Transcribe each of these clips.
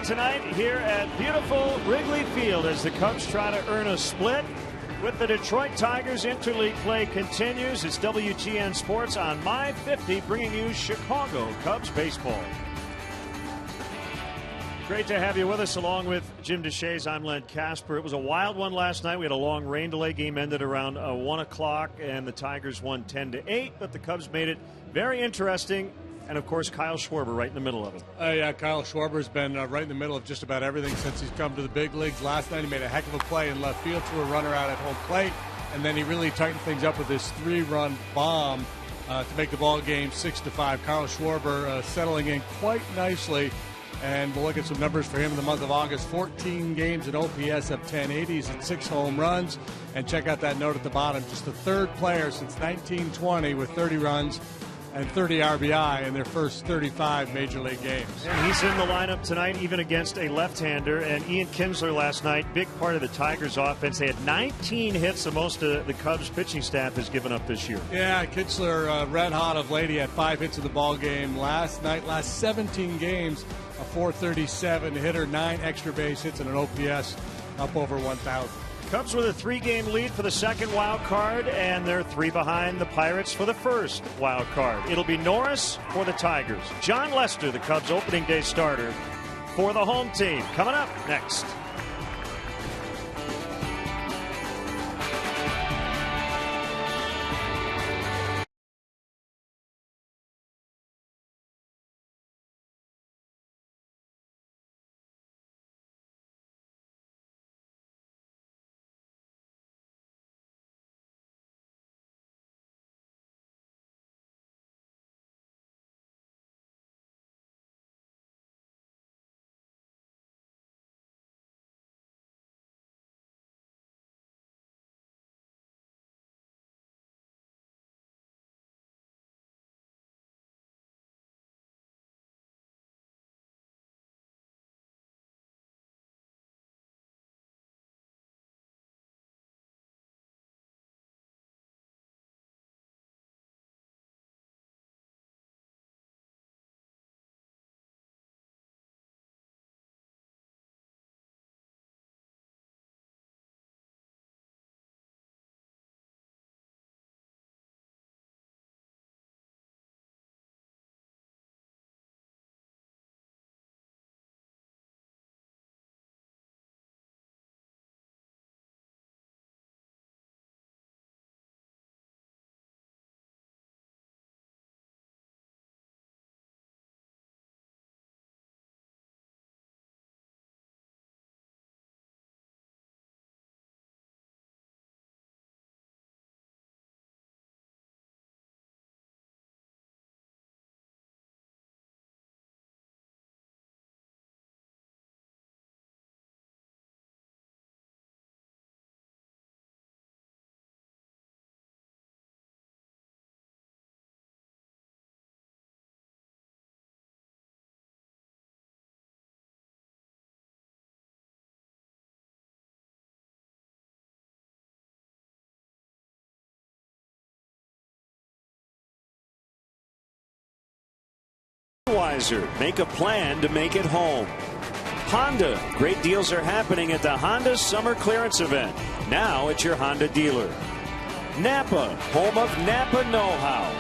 tonight here at beautiful Wrigley Field as the Cubs try to earn a split with the Detroit Tigers. Interleague play continues. It's WGN Sports on My 50 bringing you Chicago Cubs baseball. Great to have you with us along with Jim Deshaies. I'm Len Casper. It was a wild one last night. We had a long rain delay. Game ended around 1 o'clock and the Tigers won 10-8, but the Cubs made it very interesting. And, of course, Kyle Schwarber right in the middle of it. Yeah, Kyle Schwarber's been right in the middle of just about everything since he's come to the big leagues. Last night he made a heck of a play in left field to a runner out at home plate, and then he really tightened things up with this 3-run bomb to make the ball game 6-5. Kyle Schwarber settling in quite nicely, and we'll look at some numbers for him in the month of August. 14 games, an OPS of 1080s and 6 home runs. And check out that note at the bottom. Just the third player since 1920 with 30 runs and 30 RBI in their first 35 Major League games. And he's in the lineup tonight, even against a left-hander. And Ian Kinsler last night, big part of the Tigers' offense. They had 19 hits, the most the Cubs pitching staff has given up this year. Yeah, Kinsler red hot of late. He had 5 hits in the ball game last night. Last 17 games, a .437 hitter, 9 extra base hits, and an OPS up over 1,000. Cubs with a 3-game lead for the second wild card, and they're 3 behind the Pirates for the first wild card. It'll be Norris for the Tigers. John Lester, the Cubs opening day starter for the home team. Coming up next. Make a plan to make it home. Honda. Great deals are happening at the Honda Summer Clearance Event. Now at your Honda dealer. Napa. Home of Napa know-how.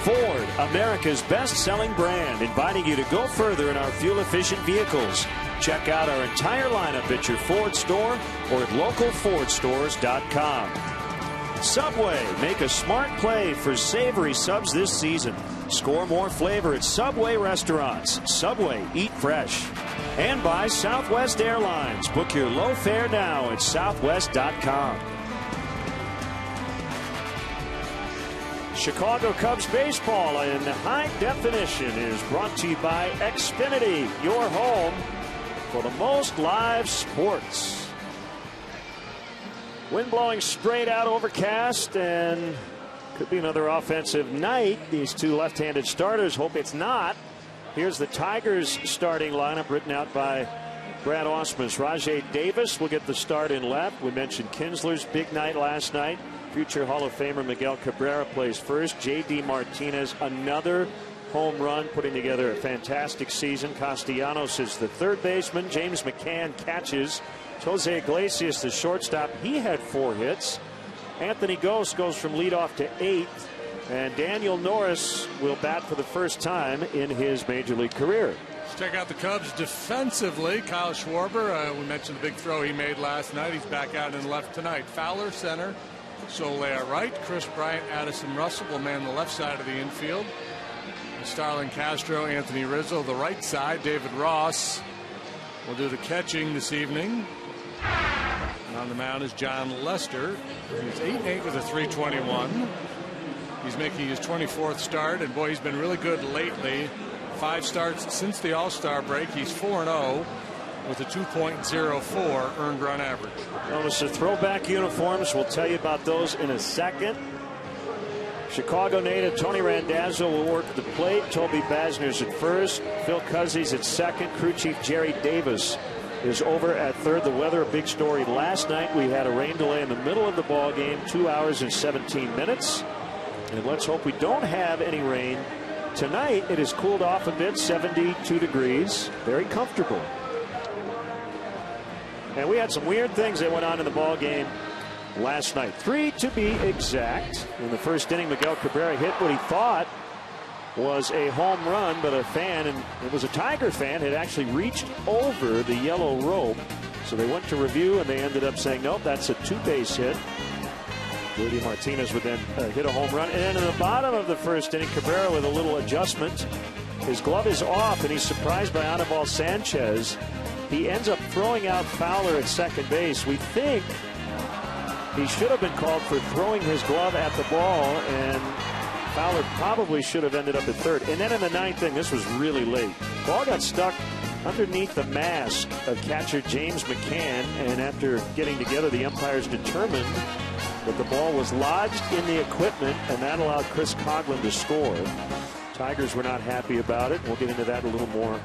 Ford. America's best-selling brand. Inviting you to go further in our fuel-efficient vehicles. Check out our entire lineup at your Ford store or at localfordstores.com. Subway. Make a smart play for savory subs this season. Score more flavor at Subway restaurants. Subway, eat fresh. And by Southwest Airlines. Book your low fare now at southwest.com. Chicago Cubs baseball in high definition is brought to you by Xfinity, your home for the most live sports. Wind blowing straight out, overcast, and could be another offensive night. These two left-handed starters hope it's not. Here's the Tigers starting lineup written out by Brad Ausmus. Rajai Davis will get the start in left. We mentioned Kinsler's big night last night. Future Hall of Famer Miguel Cabrera plays first. J.D. Martinez, another home run, putting together a fantastic season. Castellanos is the third baseman. James McCann catches. Jose Iglesias, the shortstop, he had 4 hits. Anthony Gose goes from leadoff to 8th. And Daniel Norris will bat for the first time in his major league career. Let's check out the Cubs defensively. Kyle Schwarber, we mentioned the big throw he made last night. He's back out in left tonight. Fowler center, Soler right. Chris Bryant, Addison Russell will man the left side of the infield. Starlin Castro, Anthony Rizzo the right side. David Ross will do the catching this evening. And on the mound is John Lester. He's 8-8 with a 3.21. He's making his 24th start, and boy, he's been really good lately. 5 starts since the All-Star break. He's 4-0 with a 2.04 earned run average. Notice the throwback uniforms. We'll tell you about those in a second. Chicago native Tony Randazzo will work the plate. Toby Basner's at first. Phil Cuzzi's at second. Crew chief Jerry Davis is over at third. The weather, a big story. Last night we had a rain delay in the middle of the ball game, 2 hours and 17 minutes. And let's hope we don't have any rain tonight. It has cooled off a bit, 72 degrees, very comfortable. And we had some weird things that went on in the ball game last night. 3 to be exact. In the first inning, Miguel Cabrera hit what he thought was a home run, but a fan, and it was a Tiger fan, had actually reached over the yellow rope. So they went to review, and they ended up saying, nope, that's a 2-base hit. JD Martinez would then hit a home run. And then in the bottom of the first inning, Cabrera with a little adjustment. His glove is off, and he's surprised by Anibal Sanchez. He ends up throwing out Fowler at second base. We think he should have been called for throwing his glove at the ball, and Fowler probably should have ended up at third. And then in the ninth inning, this was really late. Ball got stuck underneath the mask of catcher James McCann, and after getting together, the umpires determined that the ball was lodged in the equipment, and that allowed Chris Coghlan to score. Tigers were not happy about it. We'll get into that a little more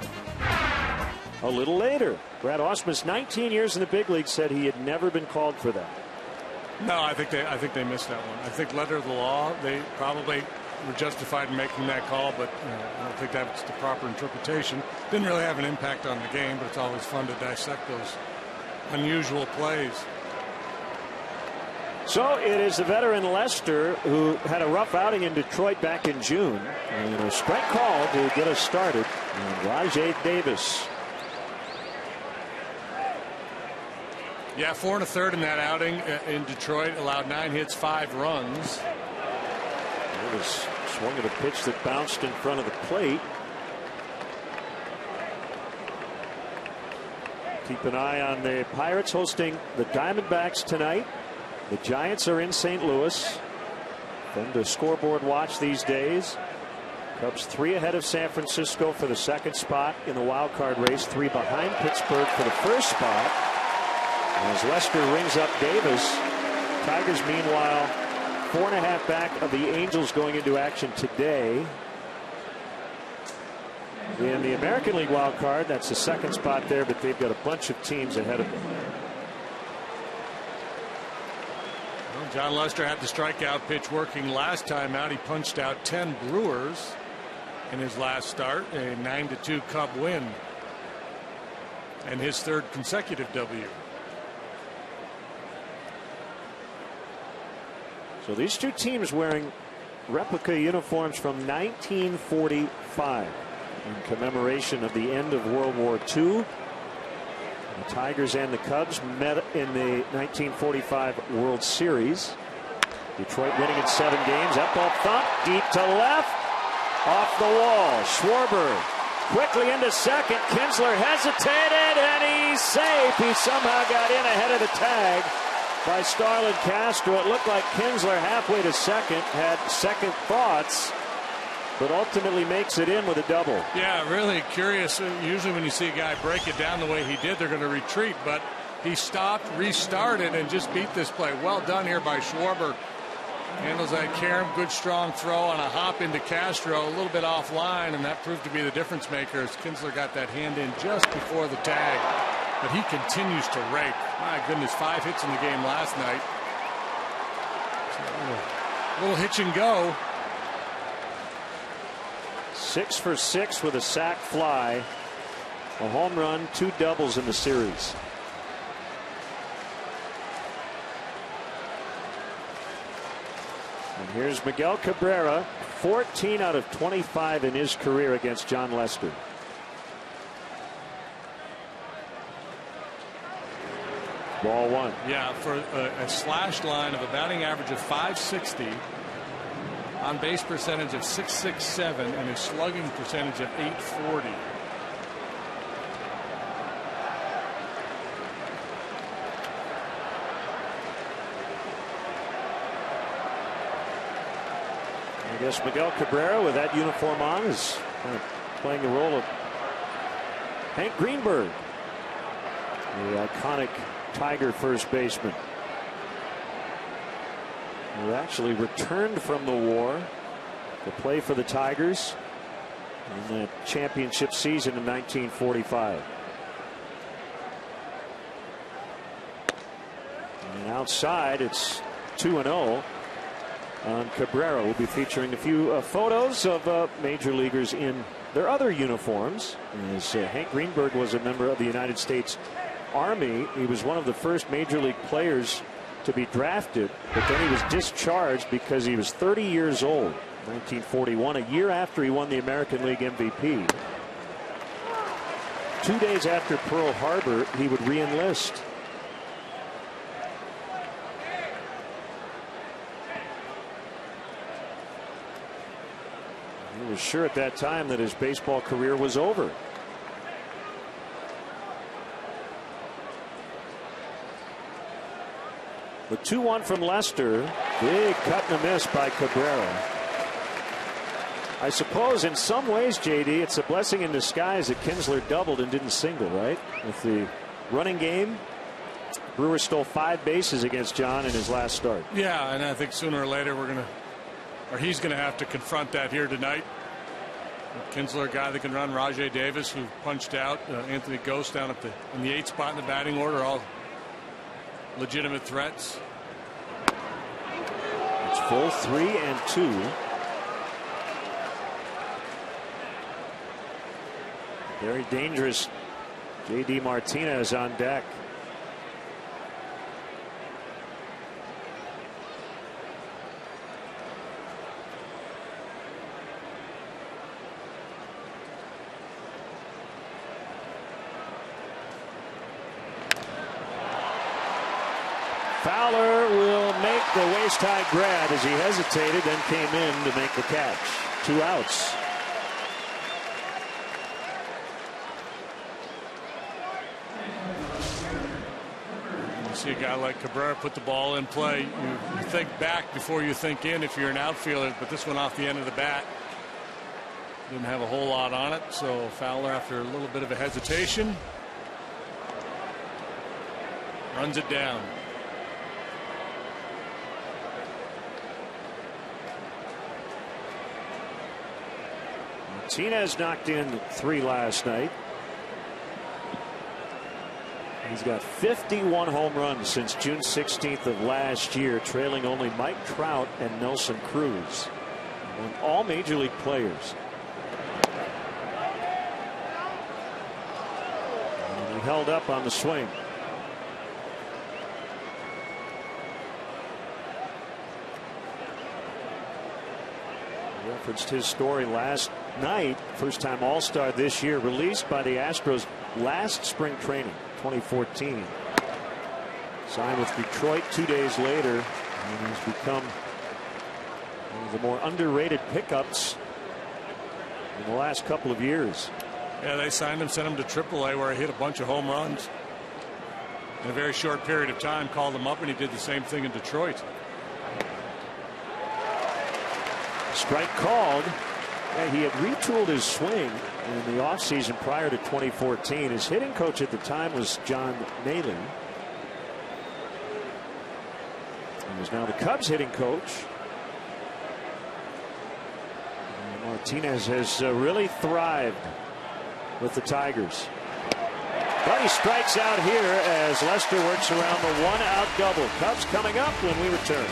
a little later. Brad Ausmus, 19 years in the big league, said he had never been called for that. No, I think they missed that one. I think letter of the law, they probably were justified in making that call, but I don't think that's the proper interpretation. Didn't really have an impact on the game, but it's always fun to dissect those unusual plays. So it is the veteran Lester, who had a rough outing in Detroit back in June, and a strike call to get us started. And Rajay Davis. Yeah, 4 1/3 in that outing in Detroit. Allowed 9 hits, 5 runs. Davis swung at a pitch that bounced in front of the plate. Keep an eye on the Pirates hosting the Diamondbacks tonight. The Giants are in St. Louis. Then to scoreboard watch these days. Cubs 3 ahead of San Francisco for the second spot in the wild card race. 3 behind Pittsburgh for the first spot. As Lester rings up Davis. Tigers meanwhile 4.5 back of the Angels going into action today. In the American League wild card, that's the second spot there, but they've got a bunch of teams ahead of them. John Lester had the strikeout pitch working last time out. He punched out 10 Brewers in his last start, a 9-2 Cub win, and his 3rd consecutive W. So these two teams wearing replica uniforms from 1945 in commemoration of the end of World War II. The Tigers and the Cubs met in the 1945 World Series. Detroit winning in 7 games. That ball thumped deep to left. Off the wall. Schwarber quickly into second. Kinsler hesitated, and he's safe. He somehow got in ahead of the tag by Starlin Castro. It looked like Kinsler halfway to second had second thoughts, but ultimately makes it in with a double. Yeah, really curious. Usually when you see a guy break it down the way he did, they're going to retreat, but he stopped, restarted, and just beat this play. Well done here by Schwarber. Handles that carom. Good strong throw on a hop into Castro, a little bit offline, and that proved to be the difference maker as Kinsler got that hand in just before the tag. But he continues to rake. My goodness, 5 hits in the game last night. So a little hitch and go. 6 for 6 with a sac fly, a home run, 2 doubles in the series. And here's Miguel Cabrera, 14 out of 25 in his career against John Lester. Ball 1. Yeah, for a slash line of a batting average of .560, on base percentage of .667, and a slugging percentage of .840. I guess Miguel Cabrera, with that uniform on, is kind of playing the role of Hank Greenberg, the iconic Tiger first baseman, who actually returned from the war to play for the Tigers in that championship season in 1945. And outside, it's 2-0 on Cabrera. We'll be featuring a few photos of major leaguers in their other uniforms. As Hank Greenberg was a member of the United States Army, he was one of the first major league players to be drafted, but then he was discharged because he was 30 years old. 1941, a year after he won the American League MVP. 2 days after Pearl Harbor, he would re-enlist. He was sure at that time that his baseball career was over. The 2-1 from Lester. Big cut and a miss by Cabrera. I suppose in some ways, JD, it's a blessing in disguise that Kinsler doubled and didn't single, right? With the running game, Brewers stole 5 bases against John in his last start. Yeah, and I think sooner or later he's going to have to confront that here tonight. Kinsler, a guy that can run. Rajay Davis, who punched out. Anthony Ghost down in the 8th spot in the batting order. All legitimate threats. It's full 3-2. Very dangerous J.D. Martinez on deck. Fowler will make the waist-high grab as he hesitated, then came in to make the catch. 2 outs. You see a guy like Cabrera put the ball in play. You think back before you think in if you're an outfielder, but this one off the end of the bat didn't have a whole lot on it. So Fowler, after a little bit of a hesitation, runs it down. Martinez knocked in 3 last night. He's got 51 home runs since June 16th of last year, trailing only Mike Trout and Nelson Cruz. And all major league players. And he held up on the swing. He referenced his story last night. First time All-Star this year, released by the Astros last spring training, 2014. Signed with Detroit 2 days later, and he's become one of the more underrated pickups in the last couple of years. Yeah, they signed him, sent him to AAA, where he hit a bunch of home runs in a very short period of time. Called him up, and he did the same thing in Detroit. Strike called. Yeah, he had retooled his swing in the offseason prior to 2014. His hitting coach at the time was John Naley. He was now the Cubs hitting coach. And Martinez has really thrived with the Tigers. But he strikes out here as Lester works around the 1-out double. Cubs coming up when we return.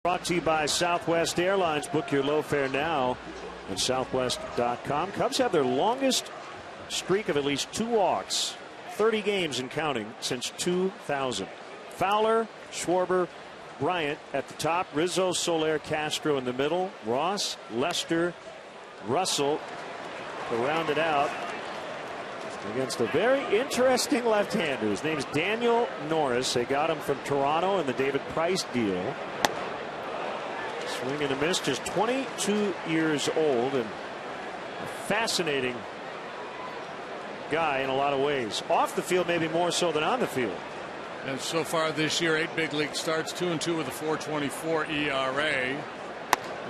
Brought to you by Southwest Airlines. Book your low fare now at southwest.com. Cubs have their longest streak of at least 2 walks, 30 games and counting, since 2000. Fowler, Schwarber, Bryant at the top, Rizzo, Soler, Castro in the middle, Ross, Lester, Russell to round it out against a very interesting left-hander. His name's Daniel Norris. They got him from Toronto in the David Price deal. Swing and a miss, just 22 years old, and a fascinating guy in a lot of ways. Off the field, maybe more so than on the field. And so far this year, 8 big league starts, 2-2 with a 4.24 ERA.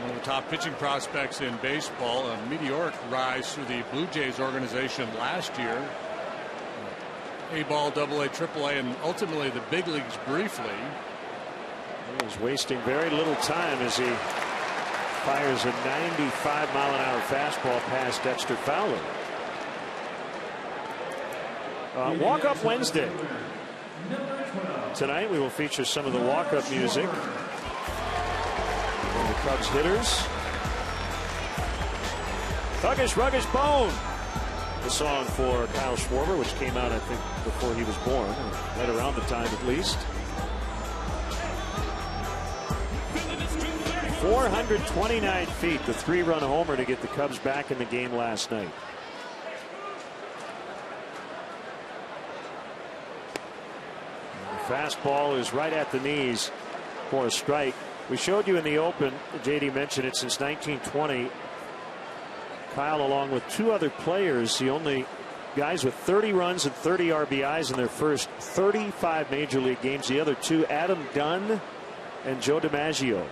One of the top pitching prospects in baseball. A meteoric rise through the Blue Jays organization last year. A-ball, AA, AAA, and ultimately the big leagues briefly. He was wasting very little time as he fires a 95-mile-an-hour fastball past Dexter Fowler. Walk-up Wednesday. Tonight we will feature some of the walk-up music from the Cubs hitters. Thuggish Ruggish Bone, the song for Kyle Schwarber, which came out I think before he was born, or right around the time at least. 429 feet, the 3-run homer to get the Cubs back in the game last night. Fastball is right at the knees for a strike. We showed you in the open, JD mentioned it, since 1920. Kyle, along with 2 other players, the only guys with 30 runs and 30 RBIs in their first 35 major league games. The other 2, Adam Dunn and Joe DiMaggio.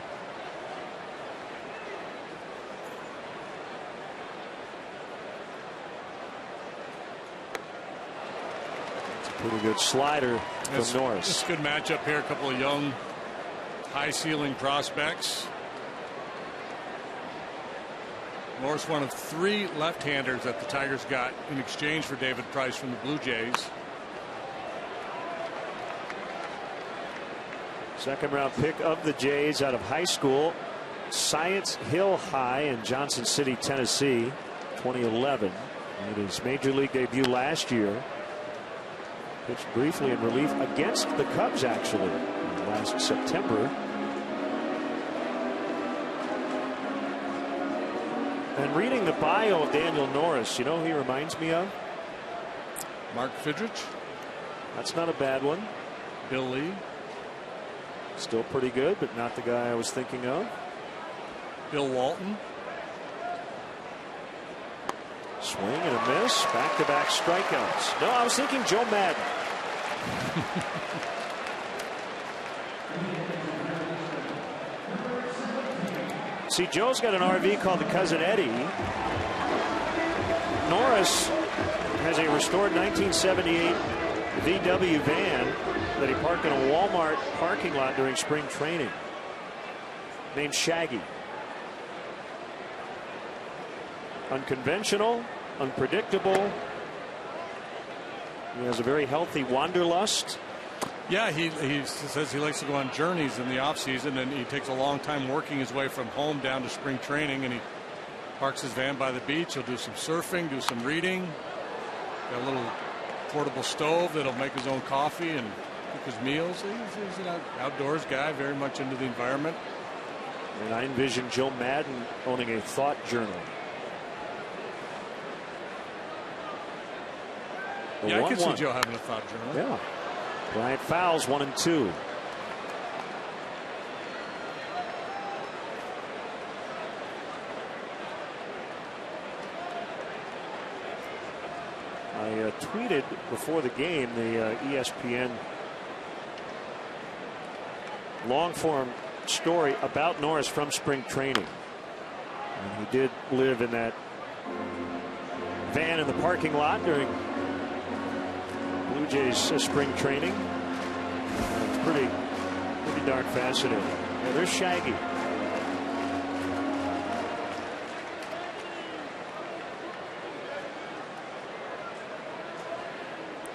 Pretty good slider from Norris. It's a good matchup here. A couple of young, high-ceiling prospects. Norris, one of 3 left-handers that the Tigers got in exchange for David Price from the Blue Jays. Second-round pick of the Jays out of high school, Science Hill High in Johnson City, Tennessee, 2011. Made his major league debut last year. Pitched briefly in relief against the Cubs, actually, last September. And reading the bio of Daniel Norris, you know who he reminds me of? Mark Fidrich. That's not a bad one. Bill Lee. Still pretty good, but not the guy I was thinking of. Bill Walton. Swing and a miss. Back-to-back strikeouts. No, I was thinking Joe Madden. See, Joe's got an RV called the Cousin Eddie. Norris has a restored 1978 VW van that he parked in a Walmart parking lot during spring training, named Shaggy. Unconventional, unpredictable. He has a very healthy wanderlust. Yeah, he says he likes to go on journeys in the offseason, and he takes a long time working his way from home down to spring training, and he parks his van by the beach. He'll do some surfing, do some reading. Got a little portable stove that'll make his own coffee and cook his meals. He's an outdoors guy, very much into the environment. And I envision Joe Madden owning a thought journal. Yeah, I can see Joe having a thought journal. Yeah. Bryant fouls 1-2. I tweeted before the game the ESPN long form story about Norris from spring training. And he did live in that van in the parking lot during Blue Jays spring training. It's pretty darn fascinating. Yeah, there's Shaggy.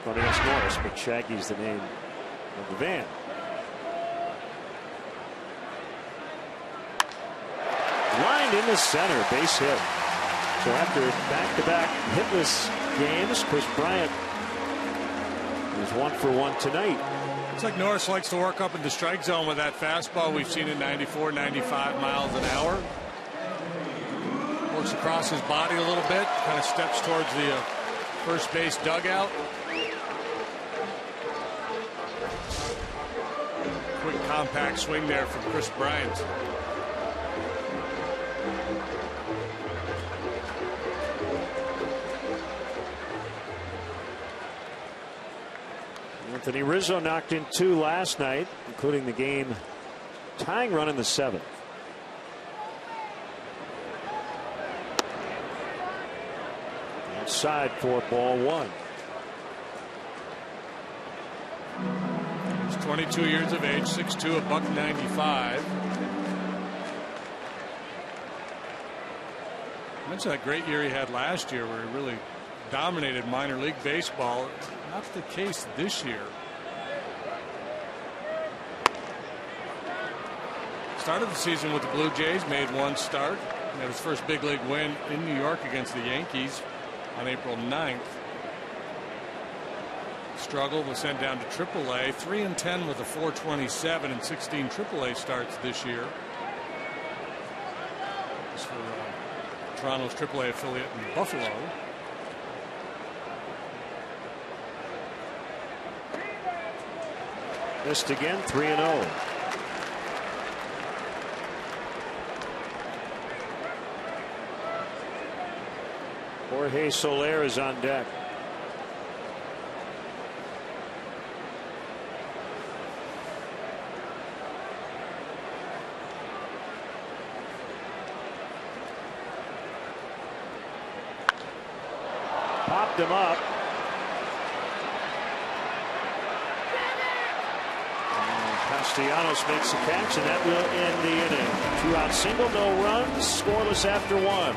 Well, that's Norris, but Shaggy's the name of the van. Lined into center, base hit. So after back-to-back hitless games, Chris Bryant is 1 for 1 tonight. It's like Norris likes to work up in the strike zone with that fastball. We've seen it 94, 95 miles an hour. Works across his body a little bit, kind of steps towards the first base dugout. Quick compact swing there from Chris Bryant. Anthony Rizzo knocked in 2 last night, including the game tying run in the 7th. Outside for ball 1. He's 22 years of age, 6'2", a $195. I mentioned that great year he had last year where he really dominated minor league baseball. Not the case this year. Started the season with the Blue Jays, made 1 start. He had his first big league win in New York against the Yankees on April 9th. Struggled, was sent down to AAA. 3-10 with a .427 and 16 AAA starts this year. This for Toronto's AAA affiliate in Buffalo. Missed again, 3-0. Jorge Soler is on deck. Popped him up. Castellanos makes a catch, and that will end the inning. 2-out single, no runs, scoreless after 1.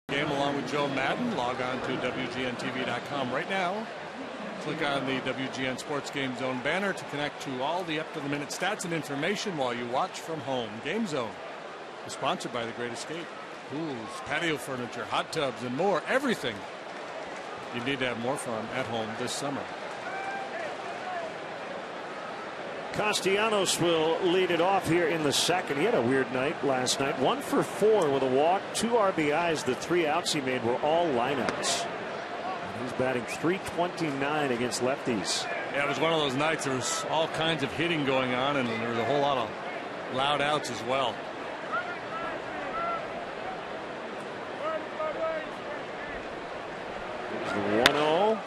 Game along with Joe Madden. Log on to WGNTV.com right now. Click on the WGN Sports Game Zone banner to connect to all the up-to-the-minute stats and information while you watch from home. Game Zone is sponsored by The Great Escape. Pools, patio furniture, hot tubs, and more. Everything you need to have more fun at home this summer. Castellanos will lead it off here in the 2nd. He had a weird night last night. 1 for 4 with a walk, 2 RBIs. The 3 outs he made were all lineouts. And he's batting .329 against lefties. Yeah, it was one of those nights. There was all kinds of hitting going on, and there was a whole lot of loud outs as well. The 1-0.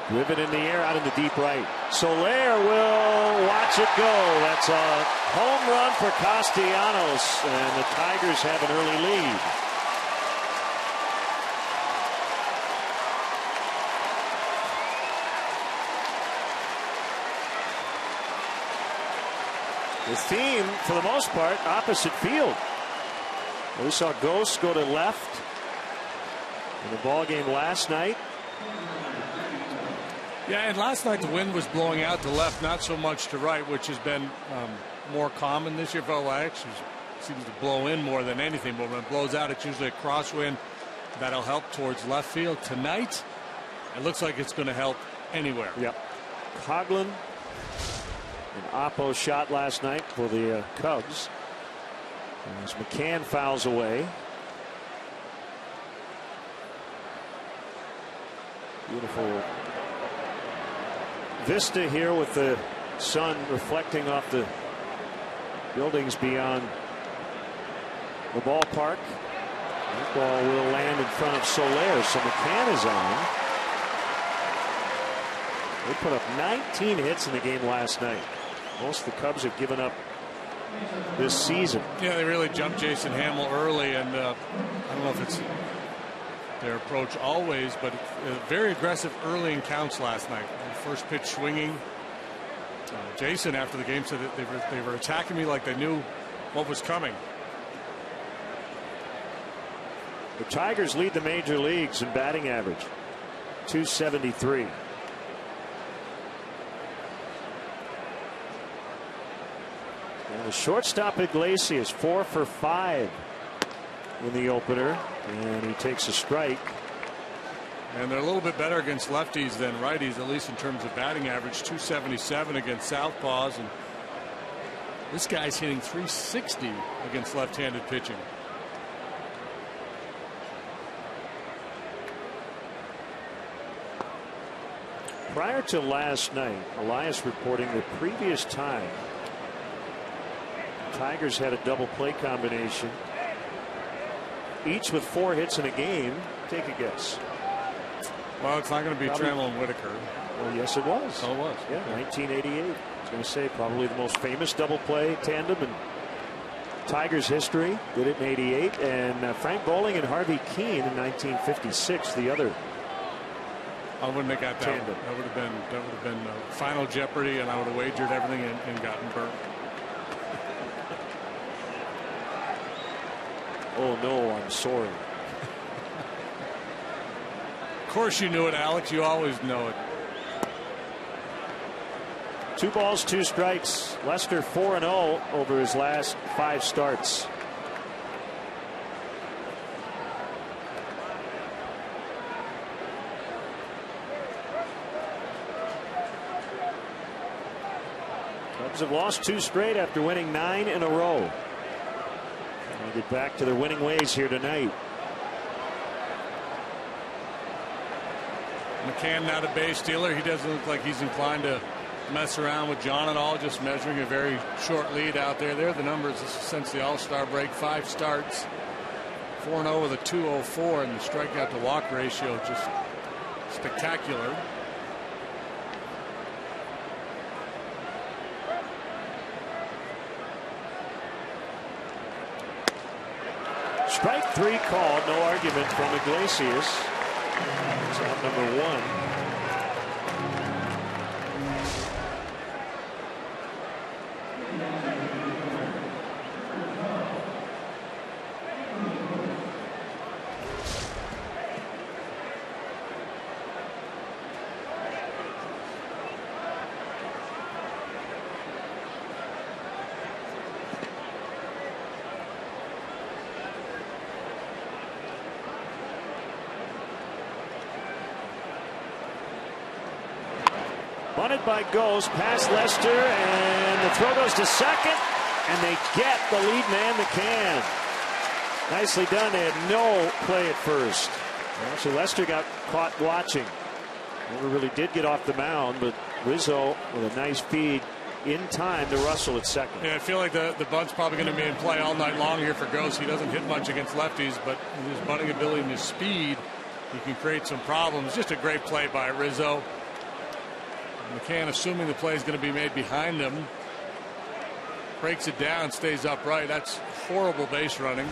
Driven in the air out in the deep right. Soler will watch it go. That's a home run for Castellanos, and the Tigers have an early lead. The theme, for the most part, opposite field. We saw Ghost go to left in the ball game last night. Yeah, and last night the wind was blowing out to left, not so much to right, which has been more common this year. Well, actually seems to blow in more than anything, but when it blows out, it's usually a crosswind that'll help towards left field. Tonight, it looks like it's going to help anywhere. Yep. Coughlin, an oppo shot last night for the Cubs. As McCann fouls away. Beautiful vista here with the sun reflecting off the buildings beyond the ballpark. That ball will land in front of Soler, so McCann is on. They put up 19 hits in the game last night. Most of the Cubs have given up this season. Yeah, they really jumped Jason Hamill early, and I don't know if it's their approach always, but very aggressive early in counts last night. First pitch swinging. Jason, after the game, said that they were attacking me like they knew what was coming. The Tigers lead the major leagues in batting average, 273. And the shortstop Iglesias 4 for 5 in the opener, and he takes a strike. And they're a little bit better against lefties than righties, at least in terms of batting average. 277 against southpaws, and this guy's hitting 360 against left-handed pitching. Prior to last night, Elias reporting the previous time Tigers had a double play combination, each with 4 hits in a game. Take a guess. Well, it's not going to be Trammell and Whitaker. Well, yes, it was. Oh, it was. Yeah, 1988. I was going to say probably the most famous double play tandem in Tigers history. Did it in '88, and Frank Bowling and Harvey Keene in 1956. The other. I wouldn't have got that. Tandem. That would have been Final Jeopardy, and I would have wagered everything and gotten burnt. Oh no, I'm sorry. Of course you knew it, Alex. You always know it. 2 balls, 2 strikes. Lester 4-0 over his last 5 starts. Cubs have lost 2 straight after winning 9 in a row. They get back to their winning ways here tonight. McCann not a base stealer. He doesn't look like he's inclined to mess around with John at all. Just measuring a very short lead out there. There are the numbers since the All-Star break. 5 starts, 4-0 with a 2.04, and the strikeout to walk ratio just spectacular. Strike 3 called. No argument from Iglesias. It's out number 1. Bunted by Ghost, past Lester, and the throw goes to second, and they get the lead man, McCann. Nicely done. They had no play at first. Actually, Lester got caught watching. Never really did get off the mound, but Rizzo with a nice feed in time to Russell at second. Yeah, I feel like the bunt's probably going to be in play all night long here for Gross. He doesn't hit much against lefties, but with his bunting ability and his speed, he can create some problems. Just a great play by Rizzo. McCann, assuming the play is going to be made behind him, breaks it down, stays upright. That's horrible base running.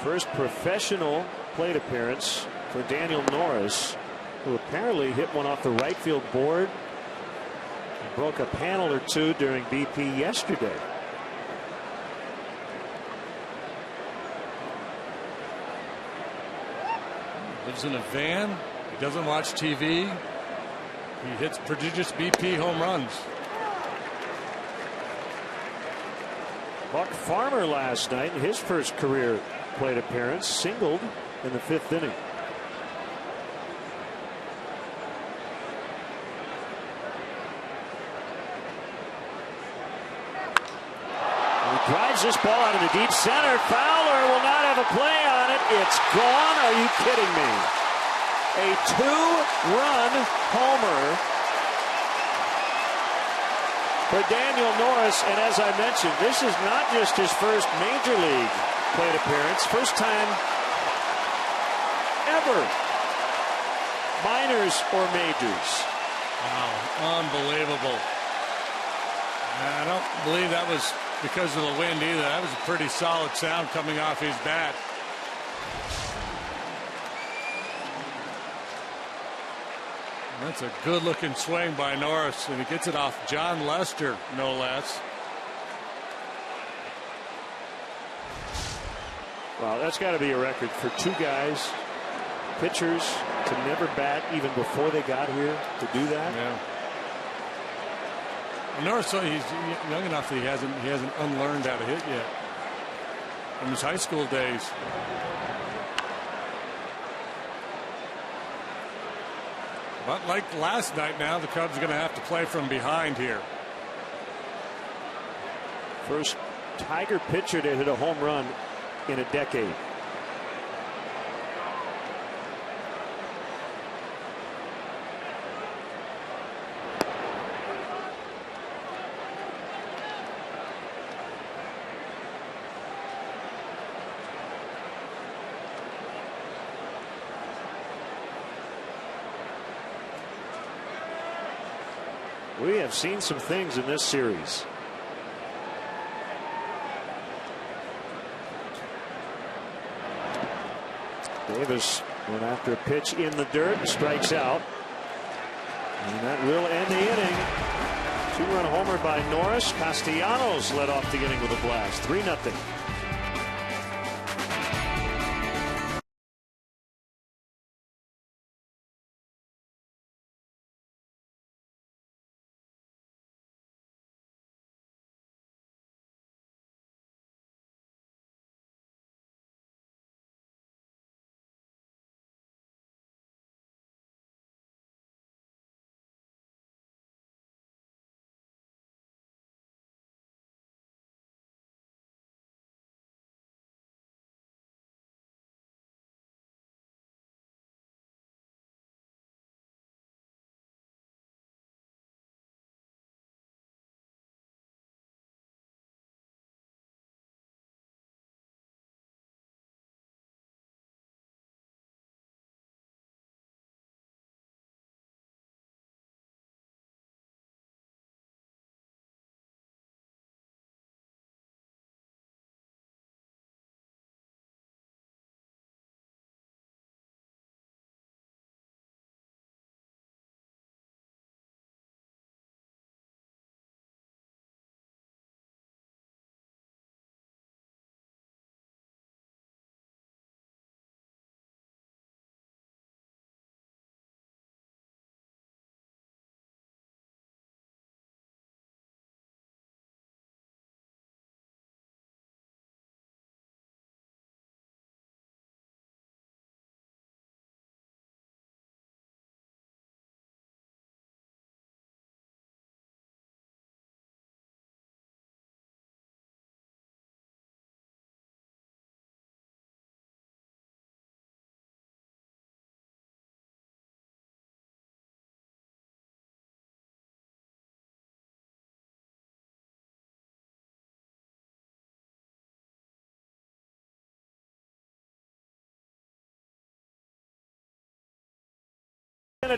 First professional plate appearance for Daniel Norris, who apparently hit one off the right field board and broke a panel or two during BP yesterday. Lives in a van. He doesn't watch TV. He hits prodigious BP home runs. Buck Farmer last night in his first career plate appearance singled in the 5th inning. He drives this ball out into deep center. Fowler will not have a play on it. It's gone. Are you kidding me? A 2-run homer for Daniel Norris. And as I mentioned, this is not just his first major league plate appearance. First time ever, minors or majors. Wow, unbelievable. I don't believe that was because of the wind either. That was a pretty solid sound coming off his bat. That's a good looking swing by Norris, and he gets it off John Lester, no less. Well, that's got to be a record for two guys, pitchers, to never bat even before they got here, to do that. Yeah. Norris, he's young enough that he hasn't unlearned how to hit yet from his high school days. But like last night, now the Cubs are going to have to play from behind here. First Tiger pitcher to hit a home run in a decade. We have seen some things in this series. Davis went after a pitch in the dirt and strikes out. And that will end the inning. 2-run homer by Norris. Castellanos led off the inning with a blast. 3-0.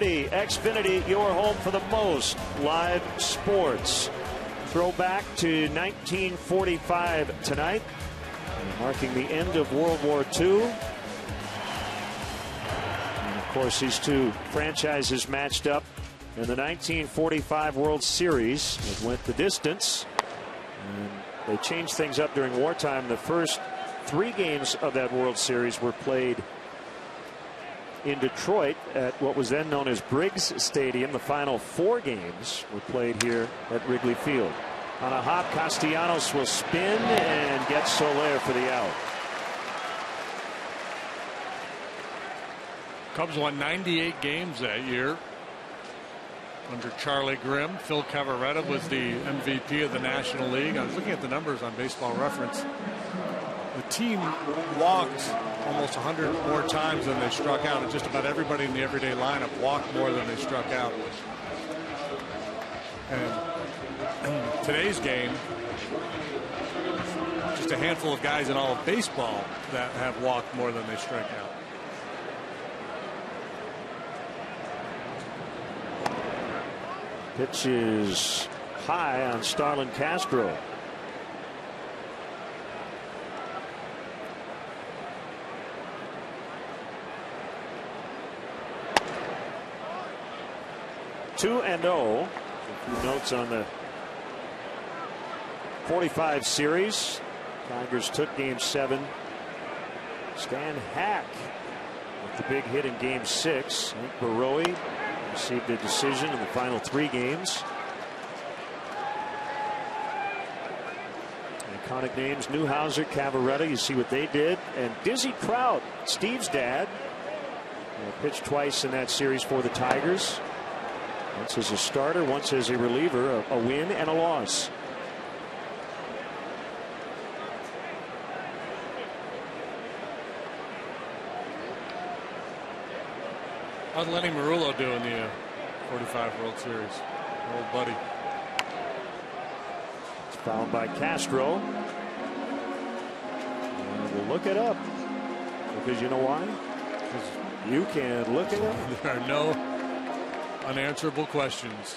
Xfinity, your home for the most live sports. Throwback to 1945 tonight, marking the end of World War II. And of course, these two franchises matched up in the 1945 World Series. It went the distance, and they changed things up during wartime. The first 3 games of that World Series were played in Detroit at what was then known as Briggs Stadium. The final 4 games were played here at Wrigley Field. On a hop, Castellanos will spin and get Soler for the out. Cubs won 98 games that year under Charlie Grimm. Phil Cavarretta was the MVP of the National League. I was looking at the numbers on Baseball Reference. The team walked almost 100 more times than they struck out, and just about everybody in the everyday lineup walked more than they struck out. And today's game, just a handful of guys in all of baseball that have walked more than they struck out. Pitch is high on Starlin Castro. Two and 0. A few notes on the 45 series. Tigers took game 7. Stan Hack with the big hit in game 6. Hank Baroe received a decision in the final 3 games. Iconic names: Newhouser, Cavarretta. You see what they did. And Dizzy Trout, Steve's dad, pitched twice in that series for the Tigers. Once as a starter, once as a reliever. A win and a loss. How's Lenny Marullo do in the 45 World Series? Old buddy. It's fouled by Castro. And we'll look it up. Because you know why? Because you can look it up. There are no unanswerable questions.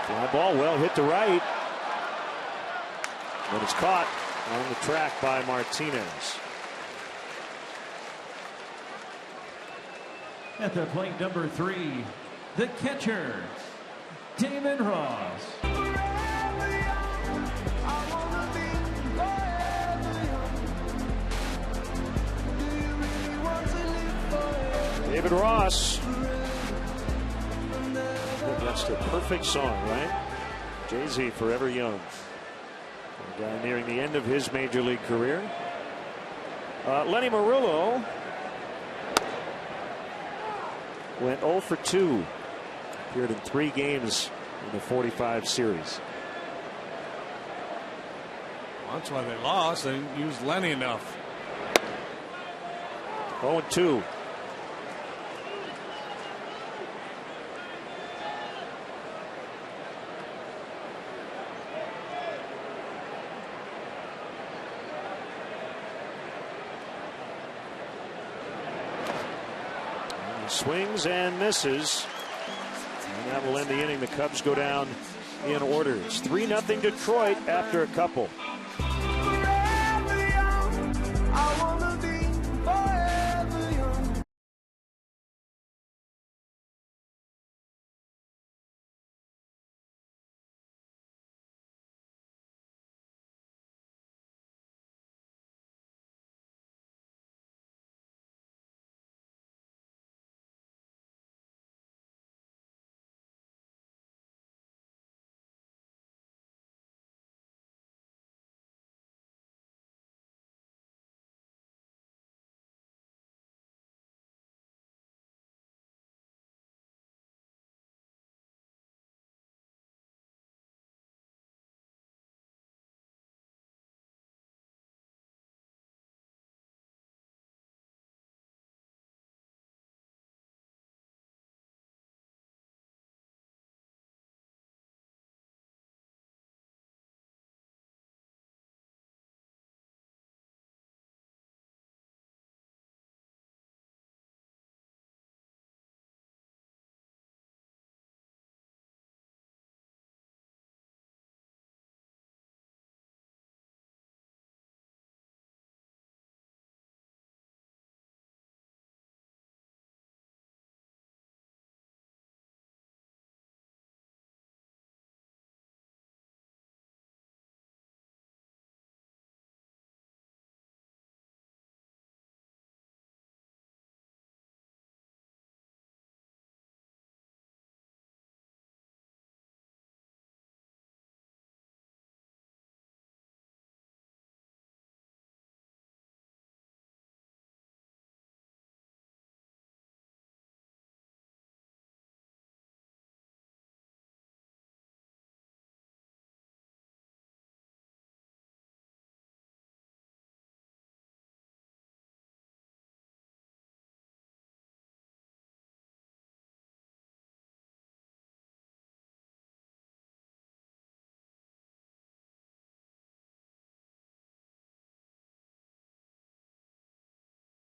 Fly ball well hit to right. But it's caught on the track by Martinez. At the plate, number 3, the catcher, Damon Ross. David Ross. I think that's the perfect song, right? Jay-Z, Forever Young. A guy nearing the end of his major league career. Lenny Marullo went 0 for 2. Appeared in 3 games in the 45 series. Well, that's why they lost. They didn't use Lenny enough. 0 and 2. Swings and misses. And that will end the inning. The Cubs go down in order. It's 3-0 Detroit after a couple.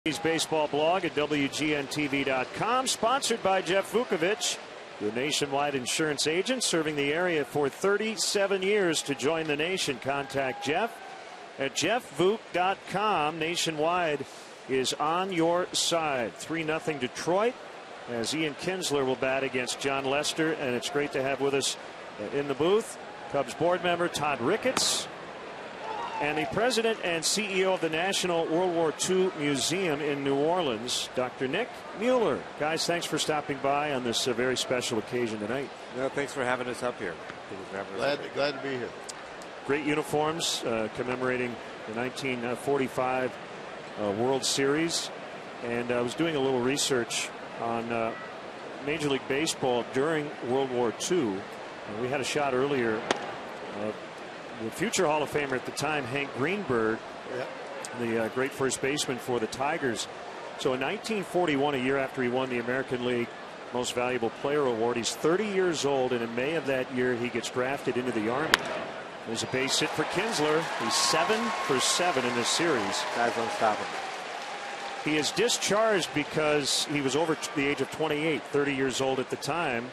Baseball blog at WGNTV.com, sponsored by Jeff Vukovich, the nationwide insurance agent serving the area for 37 years. To join the nation, contact Jeff at jeffvuk.com. Nationwide is on your side. 3-0 Detroit as Ian Kinsler will bat against John Lester, and it's great to have with us in the booth Cubs board member Todd Ricketts and the president and CEO of the National World War II Museum in New Orleans, Dr. Nick Mueller. Guys, thanks for stopping by on this very special occasion tonight. No, thanks for having us up here. Glad to be here. Great uniforms commemorating the 1945 World Series. And I was doing a little research on Major League Baseball during World War II. We had a shot earlier of the future Hall of Famer at the time, Hank Greenberg, the great first baseman for the Tigers. So in 1941, a year after he won the American League Most Valuable Player Award, he's 30 years old, and in May of that year, he gets drafted into the Army. There's a base hit for Kinsler. He's 7 for 7 in this series. Guys don't stop him. He is discharged because he was over the age of 28, 30 years old at the time.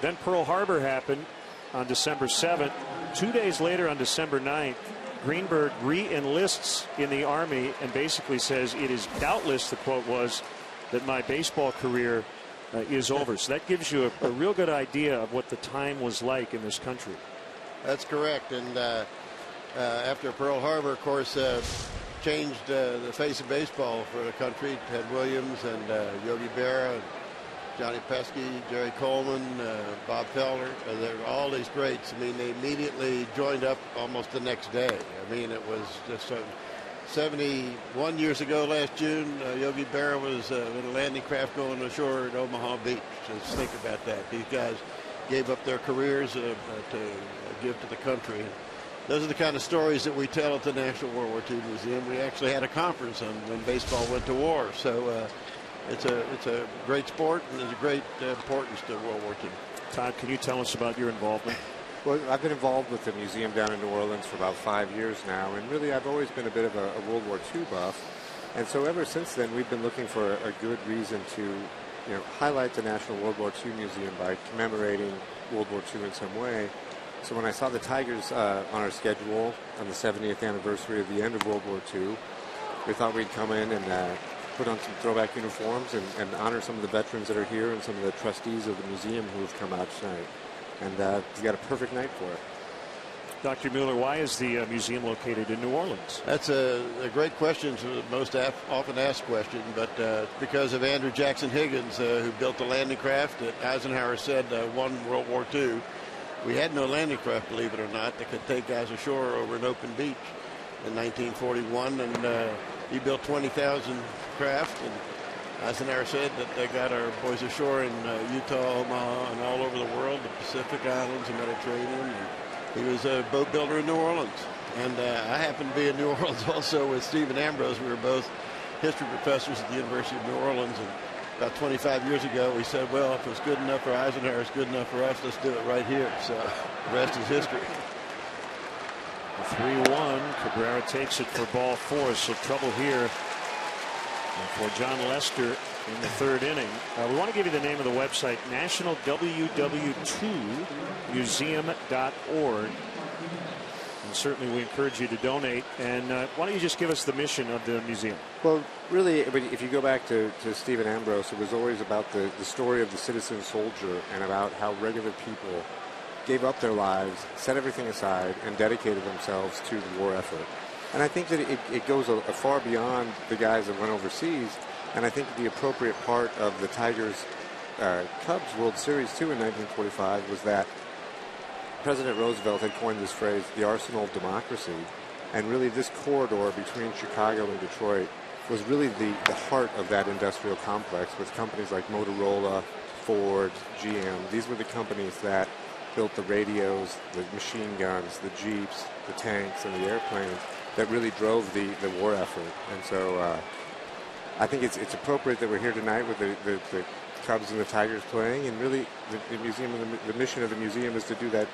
Then Pearl Harbor happened on December 7th. 2 days later, on December 9th, Greenberg re-enlists in the Army and basically says, "It is doubtless," the quote was, "that my baseball career is over." So that gives you a real good idea of what the time was like in this country. That's correct. And after Pearl Harbor, of course, changed the face of baseball for the country. Ted Williams and Yogi Berra, and Johnny Pesky, Jerry Coleman, Bob Feller. There were all these greats. I mean, they immediately joined up almost the next day. I mean, it was just 71 years ago last June, Yogi Berra was in a landing craft going ashore at Omaha Beach. Just think about that. These guys gave up their careers to give to the country. Those are the kind of stories that we tell at the National World War II Museum. We actually had a conference on when baseball went to war. So it's a great sport, and there's a great importance to World War II. Todd, can you tell us about your involvement? Well, I've been involved with the museum down in New Orleans for about 5 years now, and really I've always been a bit of a World War II buff. And so ever since then, we've been looking for a good reason to highlight the National World War II Museum by commemorating World War II in some way. So when I saw the Tigers on our schedule on the 70th anniversary of the end of World War II, we thought we'd come in and put on some throwback uniforms and honor some of the veterans that are here and some of the trustees of the museum who have come out tonight. And we got a perfect night for it. Dr. Mueller, why is the museum located in New Orleans? That's a great question. It's the most often asked question, but because of Andrew Jackson Higgins, who built the landing craft that Eisenhower said won World War II. We had no landing craft, believe it or not, that could take guys ashore over an open beach in 1941, and he built 20,000 craft, and Eisenhower said that they got our boys ashore in Utah, Omaha, and all over the world, the Pacific Islands, the Mediterranean. And he was a boat builder in New Orleans. And I happened to be in New Orleans also with Stephen Ambrose. We were both history professors at the University of New Orleans. And about 25 years ago, we said, well, if it's good enough for Eisenhower, it's good enough for us. Let's do it right here. So the rest is history. 3-1. Cabrera takes it for ball 4. So trouble here for John Lester in the third inning. We want to give you the name of the website, nationalww2museum.org. And certainly we encourage you to donate. And why don't you just give us the mission of the museum? Well, really, if you go back to Stephen Ambrose, it was always about the story of the citizen soldier and about how regular people gave up their lives, set everything aside, and dedicated themselves to the war effort. And I think that it goes far beyond the guys that went overseas. And I think the appropriate part of the Tigers Cubs World Series too in 1945 was that President Roosevelt had coined this phrase, the arsenal of democracy. And really this corridor between Chicago and Detroit was really the heart of that industrial complex with companies like Motorola, Ford, GM. These were the companies that built the radios, the machine guns, the Jeeps, the tanks, and the airplanes that really drove the war effort. And so I think it's appropriate that we're here tonight with the Cubs and the Tigers playing, and really the museum, the mission of the museum is to do that,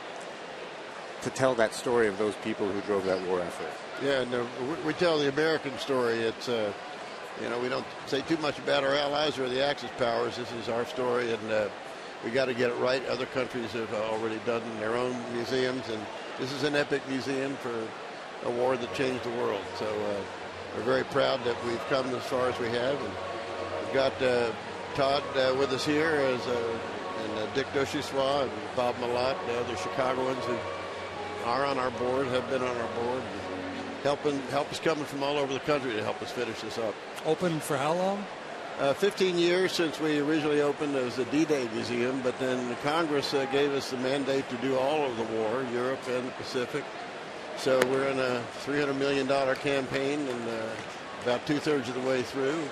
to tell that story of those people who drove that war effort. Yeah, no, we tell the American story. It's we don't say too much about our allies or the Axis powers. This is our story, and we got to get it right. Other countries have already done their own museums, and this is an epic museum for a war that changed the world. So we're very proud that we've come as far as we have. And we've got Todd with us here, and Dick Duchessois and Bob Malott, the other Chicagoans who are on our board, have been on our board, help us coming from all over the country to help us finish this up. Open for how long? 15 years since we originally opened as a D-Day museum, but then Congress gave us the mandate to do all of the war, Europe and the Pacific. So we're in a $300 million campaign, and about 2/3 of the way through.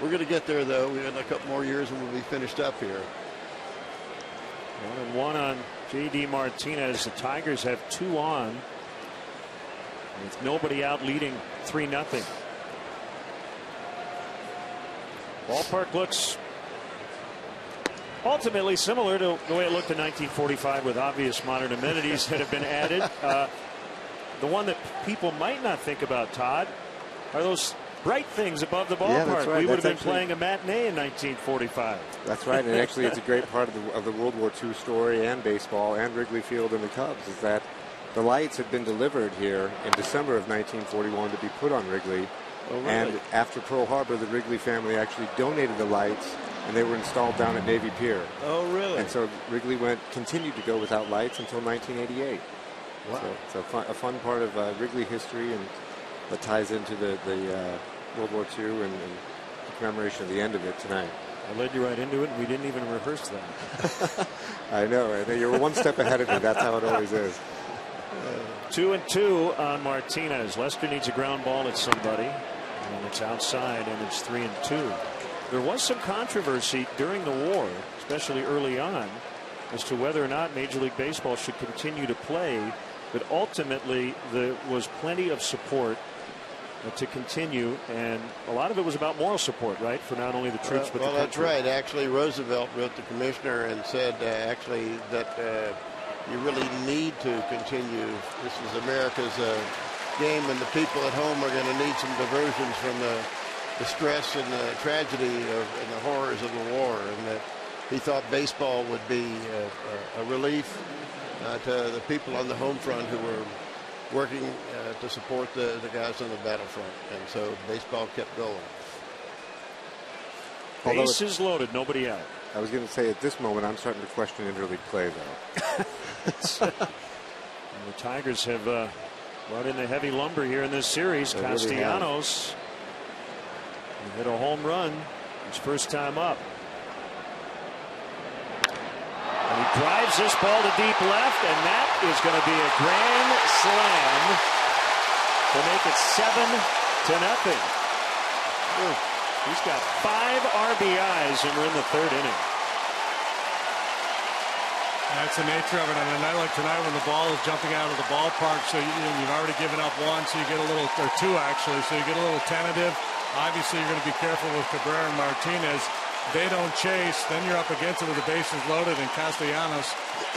We're going to get there, though. We've got a couple more years and we'll be finished up here. 1-1 on J.D. Martinez. The Tigers have 2 on, with nobody out, leading 3-0. Ballpark looks ultimately similar to the way it looked in 1945, with obvious modern amenities that have been added. The one that people might not think about, Todd, are those bright things above the ballpark. Yeah, that's right. We would have been playing a matinee in 1945. That's right, and actually it's a great part of the World War II story and baseball and Wrigley Field and the Cubs is that the lights had been delivered here in December of 1941 to be put on Wrigley. Oh, really? And after Pearl Harbor, the Wrigley family actually donated the lights, and they were installed down at Navy Pier. Oh, really? And so Wrigley continued to go without lights until 1988. Wow. So a fun part of Wrigley history, and that ties into the World War II and the commemoration of the end of it tonight. I led you right into it, and we didn't even rehearse that. I know. You're one step ahead of me. That's how it always is. 2-2 on Martinez. Lester needs a ground ball at somebody, and it's outside, and it's 3-2. There was some controversy during the war, especially early on, as to whether or not Major League Baseball should continue to play, but ultimately there was plenty of support to continue, and a lot of it was about moral support, right, for not only the troops but the country. That's right. Actually, Roosevelt wrote the commissioner and said actually that you really need to continue. This is America's game, and the people at home are going to need some diversions from the stress and the tragedy and the horrors of the war, and that he thought baseball would be a relief to the people on the home front who were working to support the guys on the battlefront, and so baseball kept going. Bases loaded, nobody out. I was going to say at this moment I'm starting to question interleague play, though. And the Tigers have brought in the heavy lumber here in this series. They Castellanos hit a home run his first time up. And he drives this ball to deep left, and that is going to be a grand slam to make it 7-0. He's got 5 RBIs, and we're in the 3rd inning. That's the nature of it on a night like tonight when the ball is jumping out of the ballpark. So you've already given up 1, so you get a little, or 2 actually, so you get a little tentative. Obviously, you're going to be careful with Cabrera and Martinez. They don't chase, then you're up against it with the bases loaded, and Castellanos,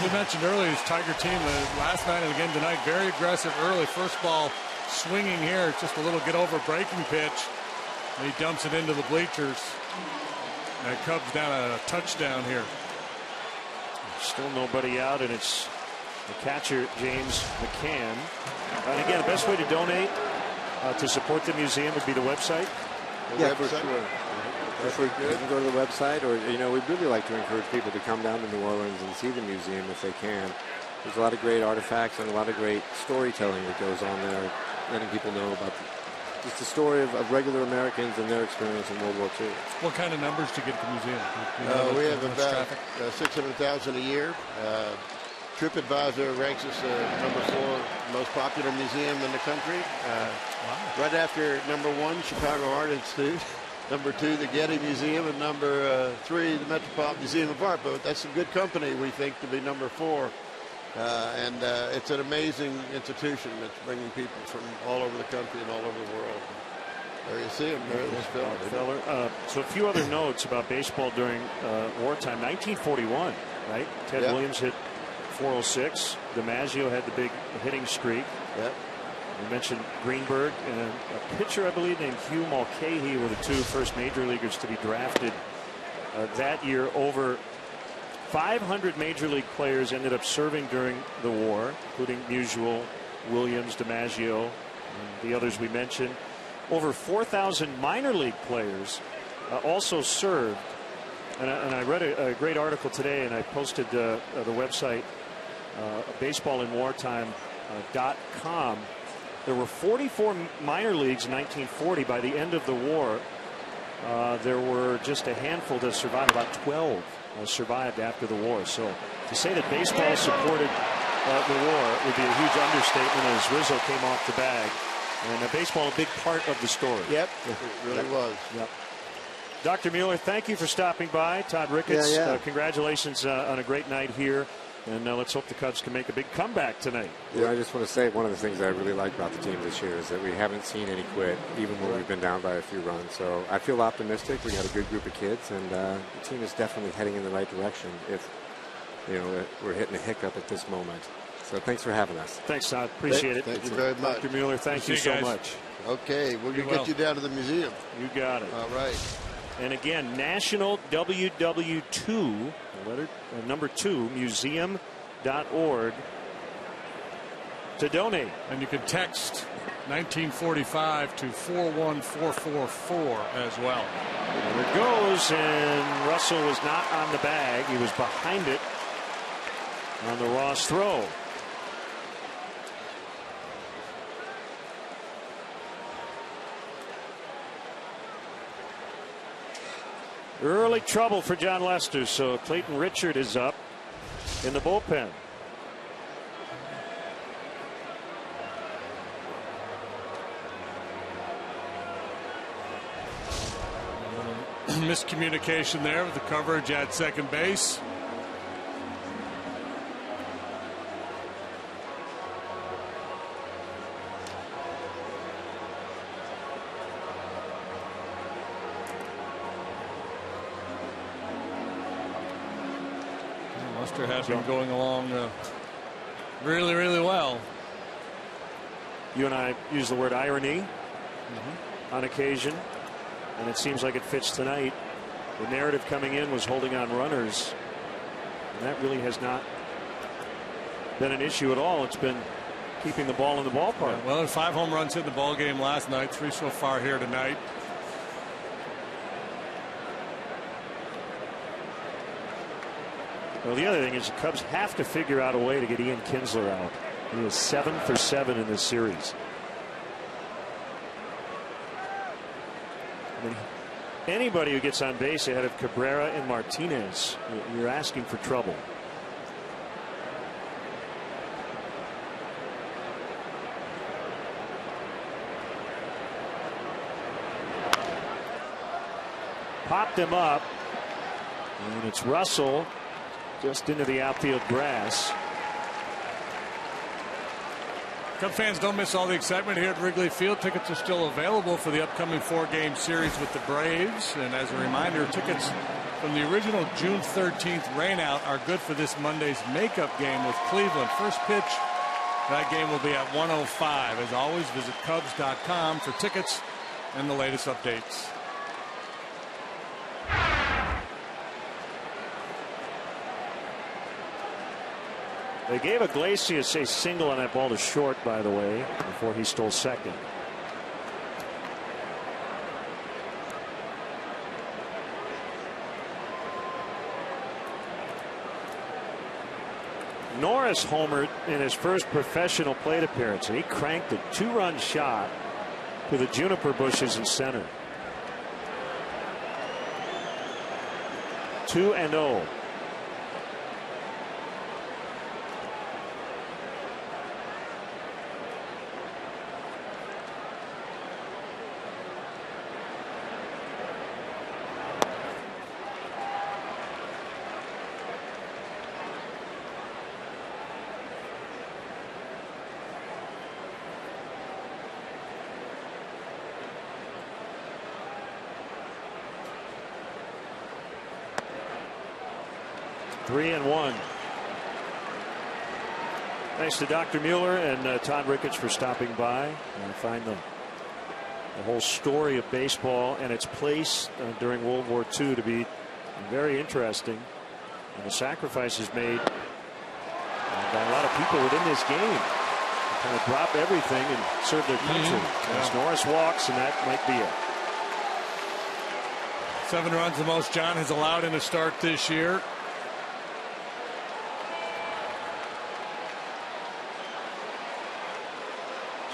we mentioned earlier, his Tiger team last night and again tonight, very aggressive early. First ball swinging here, just a little get over breaking pitch, and he dumps it into the bleachers. And Cubs down a touchdown here. Still nobody out, and it's the catcher, James McCann. And again, the best way to donate to support the museum would be the website. Yeah, for sure. You can go to the website, or we'd really like to encourage people to come down to New Orleans and see the museum if they can. There's a lot of great artifacts and a lot of great storytelling that goes on there, letting people know about just the story of regular Americans and their experience in World War II. What kind of numbers to get at the museum? We have about 600,000 a year. TripAdvisor ranks us number 4 most popular museum in the country. Right after number 1, Chicago Art Institute. Number 2, the Getty Museum, and number 3, the Metropolitan Museum of Art. But that's a good company, we think, to be number 4. And it's an amazing institution that's bringing people from all over the country and all over the world. There you see them. There this film. So a few other notes about baseball during wartime. 1941, right? Ted Williams hit 406. DiMaggio had the big hitting streak. Yep. We mentioned Greenberg and a pitcher, I believe, named Hugh Mulcahy were the two first major leaguers to be drafted that year. Over 500 major league players ended up serving during the war, including Musial, Williams, DiMaggio, and the others we mentioned. Over 4,000 minor league players also served. And I read a great article today, and I posted the website baseballinwartime.com. There were 44 minor leagues in 1940. By the end of the war, there were just a handful that survived. About 12 survived after the war. So to say that baseball supported the war would be a huge understatement, as Rizzo came off the bag. And baseball, a big part of the story. Yep, it really was. Yep. Dr. Mueller, thank you for stopping by. Todd Ricketts, congratulations on a great night here. And let's hope the Cubs can make a big comeback tonight. Yeah, I just want to say one of the things that I really like about the team this year is that we haven't seen any quit, even when we've been down by a few runs. So I feel optimistic. We got a good group of kids, and the team is definitely heading in the right direction if, we're hitting a hiccup at this moment. So thanks for having us. Thanks, Todd. Appreciate it. Thank you very much. Dr. Mueller, thank you so much. Okay, we're going to get you down to the museum. You got it. All right. And again, National WW2, number 2, museum.org to donate. And you can text 1945 to 41444 as well. There it goes, and Russell was not on the bag. He was behind it on the Ross throw. Early trouble for John Lester, so Clayton Richard is up in the bullpen. Miscommunication there with the coverage at second base. Lester has been going along really, really well. You and I use the word irony on occasion, and it seems like it fits tonight. The narrative coming in was holding on runners, and that really has not been an issue at all. It's been keeping the ball in the ballpark. Yeah, well, 5 home runs hit the ball game last night, 3 so far here tonight. Well, the other thing is the Cubs have to figure out a way to get Ian Kinsler out. He is 7 for 7 in this series. I mean, anybody who gets on base ahead of Cabrera and Martinez, you're asking for trouble. Popped him up, and it's Russell just into the outfield grass. Cub fans, don't miss all the excitement here at Wrigley Field. Tickets are still available for the upcoming 4-game series with the Braves. And as a reminder, tickets from the original June 13th rainout are good for this Monday's makeup game with Cleveland. First pitch, that game will be at 1:05. As always, visit Cubs.com for tickets and the latest updates. They gave Iglesias a single on that ball to short, by the way, before he stole second. Norris homered in his first professional plate appearance. He cranked a 2-run shot to the juniper bushes in center. 2-0. Thanks to Dr. Mueller and Todd Ricketts for stopping by. I find the whole story of baseball and its place during World War II to be very interesting, and the sacrifices made by a lot of people within this game to kind of drop everything and serve their country. As Norris walks, and that might be it. 7 runs, the most John has allowed in a start this year.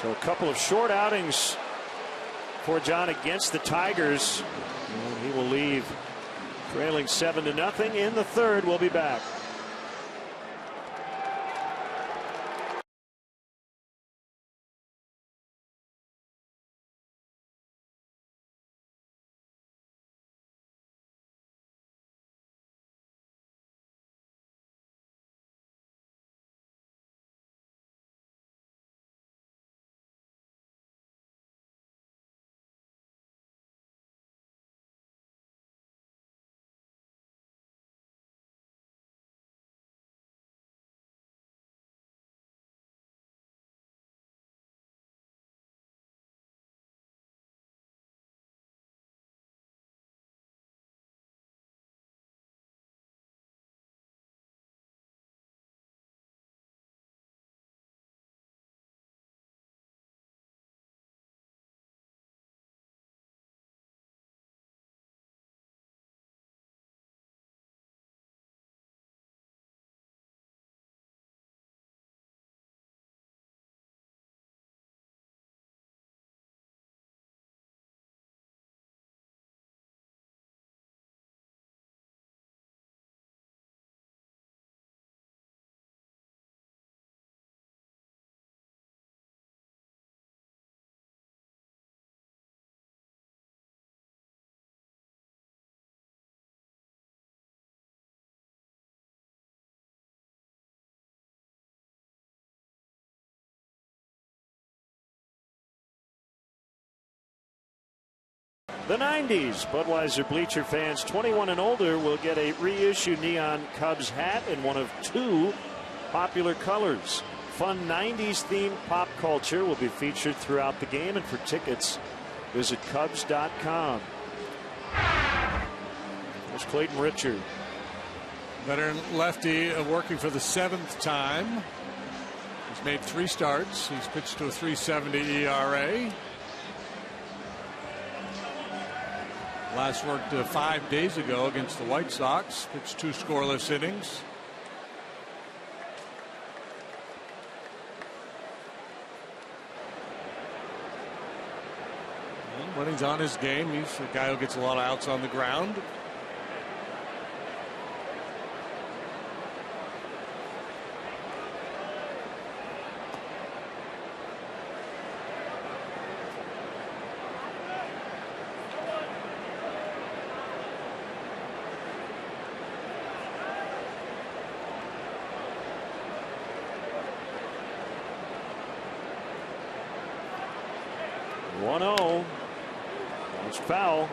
So a couple of short outings for John against the Tigers. And he will leave trailing 7-0 in the third. We'll be back. The 90s. Budweiser bleacher fans 21 and older will get a reissue neon Cubs hat in one of 2 popular colors. Fun 90s themed pop culture will be featured throughout the game, and for tickets visit Cubs.com. There's Clayton Richard. Veteran lefty working for the 7th time. He's made 3 starts. He's pitched to a 3.70 ERA. Last worked 5 days ago against the White Sox. Pitched 2 scoreless innings. And when he's on his game, he's a guy who gets a lot of outs on the ground. It's foul.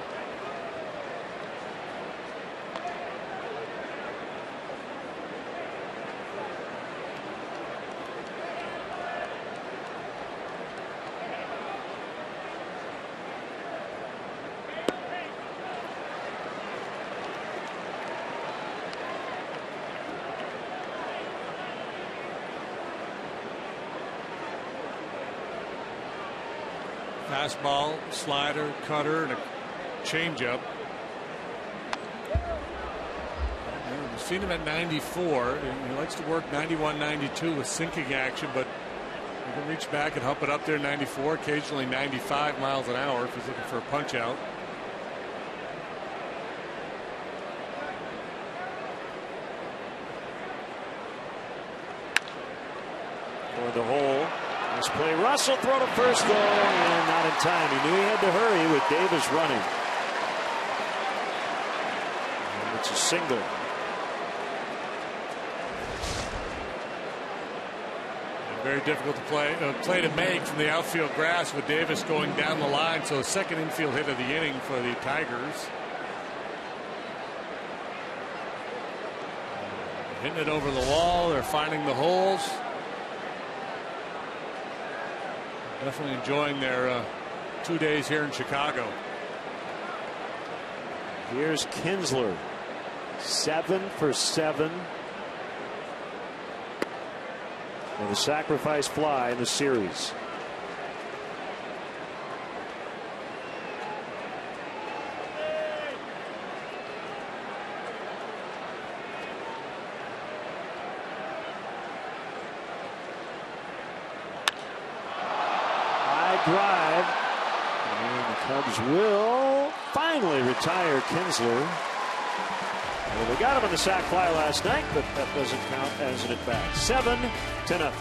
Fastball, slider, cutter, and a changeup. We've seen him at 94. He likes to work 91, 92 with sinking action, but he can reach back and hump it up there 94, occasionally 95 miles an hour if he's looking for a punch out. For the hole. Nice play. Russell throw to first though, and not in time. He knew he had to hurry with Davis running. And it's a single. Very difficult to play to make from the outfield grass with Davis going down the line. So second infield hit of the inning for the Tigers. Hitting it over the wall. They're finding the holes. Definitely enjoying their 2 days here in Chicago. Here's Kinsler, 7 for 7. And a sacrifice fly in the series. High drive. And the Cubs will finally retire Kinsler. Well, they got him on the sac fly last night, but that doesn't count as an at-bat. 7-0.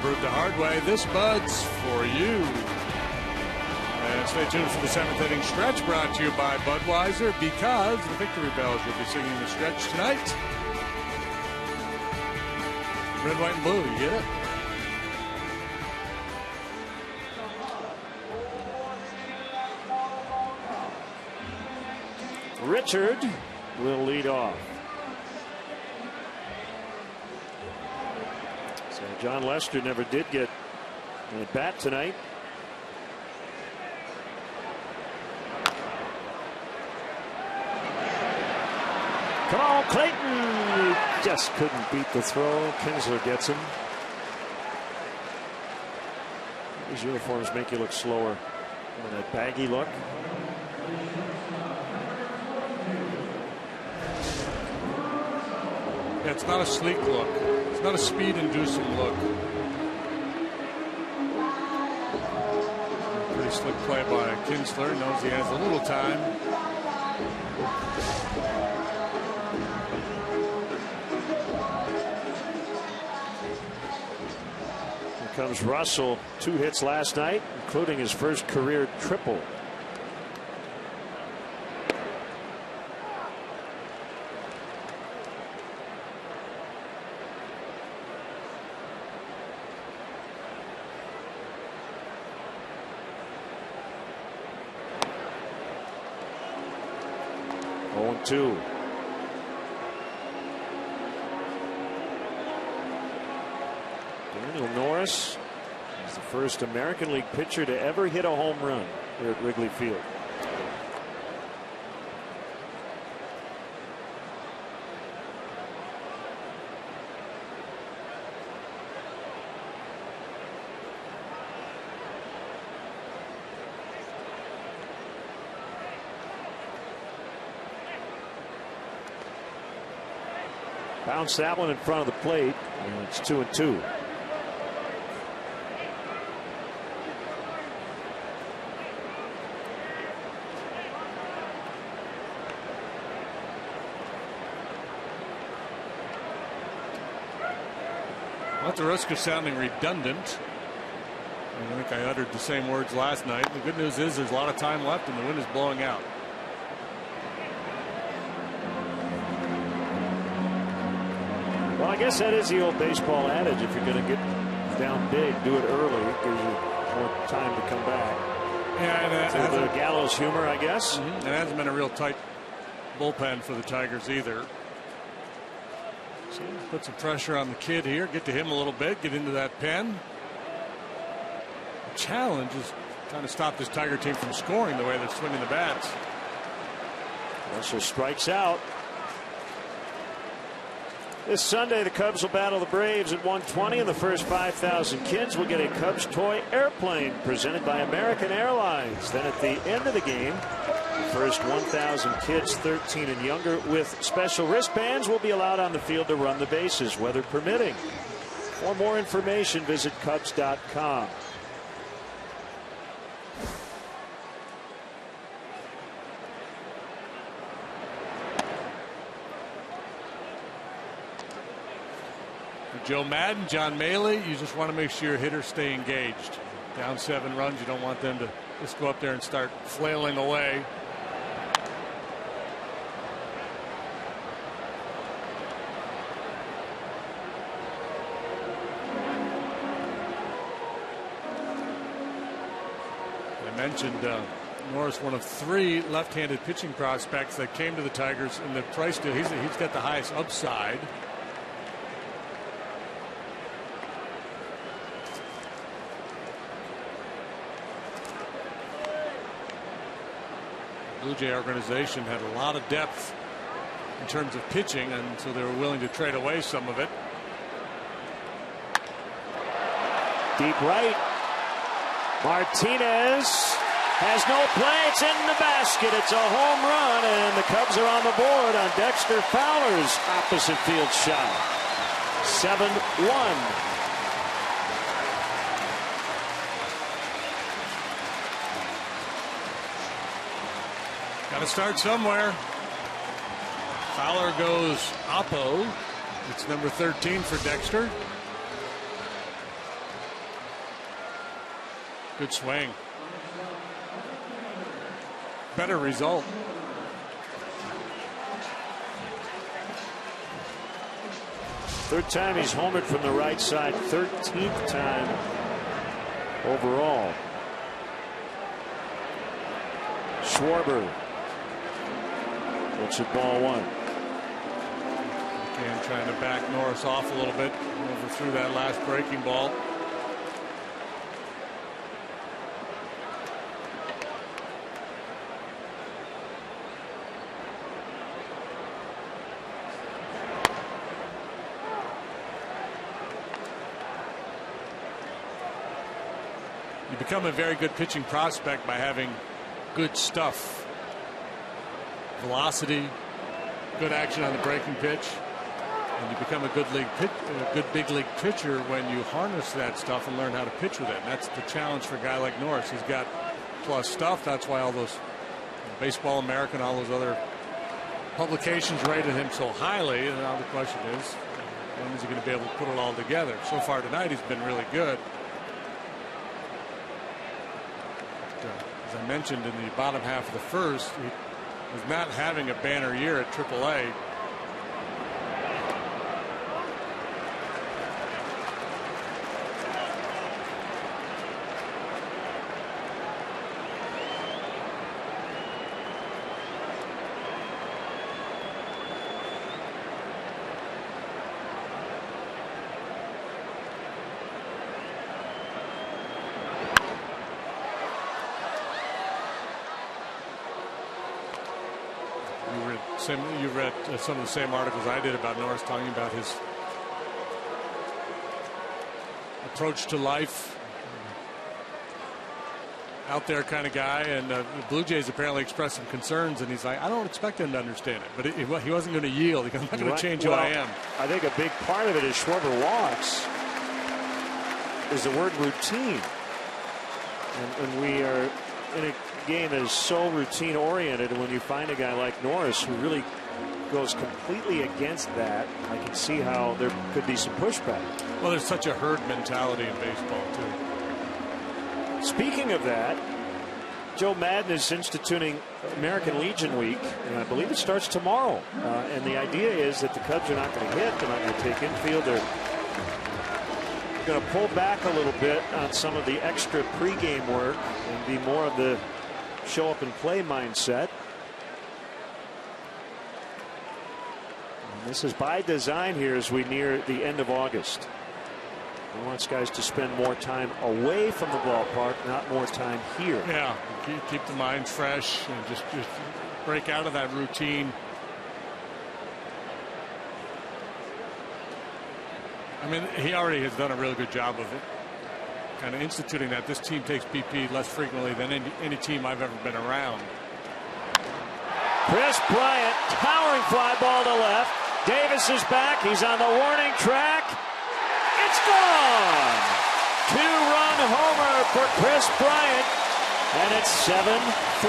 Brewed the hard way. This Bud's for you. And stay tuned for the 7th inning stretch, brought to you by Budweiser, because the Victory Bells will be singing the stretch tonight. Red, white, and blue. You get it? Richard will lead off. So John Lester never did get an at bat tonight. Come on, Clayton! He just couldn't beat the throw. Kinsler gets him. These uniforms make you look slower. And that baggy look. Yeah, it's not a sleek look. It's not a speed-inducing look. Pretty slick play by Kinsler. Knows he has a little time. Here comes Russell. 2 hits last night, including his first career triple. Two. Daniel Norris is the first American League pitcher to ever hit a home run here at Wrigley Field. Bounce that one in front of the plate, and it's 2-2. At the risk of sounding redundant, I think I uttered the same words last night. The good news is there's a lot of time left and the wind is blowing out. Well, I guess that is the old baseball adage. If you're going to get down big, do it early. It gives you more time to come back. Yeah, and the gallows humor, I guess. It hasn't been a real tight bullpen for the Tigers either. So put some pressure on the kid here. Get to him a little bit. Get into that pen. The challenge is trying to stop this Tiger team from scoring the way they're swinging the bats. Russell strikes out. This Sunday, the Cubs will battle the Braves at 1:20, and the first 5,000 kids will get a Cubs toy airplane presented by American Airlines. Then at the end of the game, the first 1,000 kids 13 and younger with special wristbands will be allowed on the field to run the bases, weather permitting. For more information, visit Cubs.com. Joe Madden, John Maley, you just want to make sure your hitters stay engaged. Down 7 runs, you don't want them to just go up there and start flailing away. I mentioned Norris, one of 3 left-handed pitching prospects that came to the Tigers in the price deal. He's got the highest upside. Blue Jay organization had a lot of depth in terms of pitching, and so they were willing to trade away some of it. Deep right. Martinez has no play. It's in the basket. It's a home run, and the Cubs are on the board on Dexter Fowler's opposite field shot. 7-1. Got to start somewhere. Fowler goes oppo. It's number 13 for Dexter. Good swing. Better result. Third time he's homered from the right side. 13th time overall. Schwarber. It's at ball 1. Again, trying to back Norris off a little bit. Overthrew that last breaking ball. You become a very good pitching prospect by having good stuff. Velocity, good action on the breaking pitch, and you become a good big league pitcher when you harness that stuff and learn how to pitch with it. And that's the challenge for a guy like Norris. He's got plus stuff. That's why all those Baseball America and all those other publications rated him so highly. And now the question is, when is he going to be able to put it all together? So far tonight, he's been really good. As I mentioned in the bottom half of the first, he was not having a banner year at AAA. You read some of the same articles I did about Norris, talking about his approach to life, out there kind of guy, and the Blue Jays apparently expressed some concerns, and he's like, I don't expect him to understand it, but he wasn't going to yield. He goes, I'm not going to change who I am. I think a big part of it is Schwarber walks is the word routine, and we are in a game that is so routine oriented, and when you find a guy like Norris who really goes completely against that, I can see how there could be some pushback. Well, there's such a herd mentality in baseball too. Speaking of that, Joe Madden is instituting American Legion Week, and I believe it starts tomorrow. And the idea is that the Cubs are not going to hit, they're not going to take infield, they're going to pull back a little bit on some of the extra pregame work and be more of the show up and play mindset. And this is by design here as we near the end of August. He wants guys to spend more time away from the ballpark, not more time here. Yeah, keep the mind fresh and just break out of that routine. I mean, he already has done a really good job of it, kind of instituting that. This team takes BP less frequently than any team I've ever been around. Chris Bryant, towering fly ball to left. Davis is back. He's on the warning track. It's gone. 2-run homer for Chris Bryant, and it's 7-3.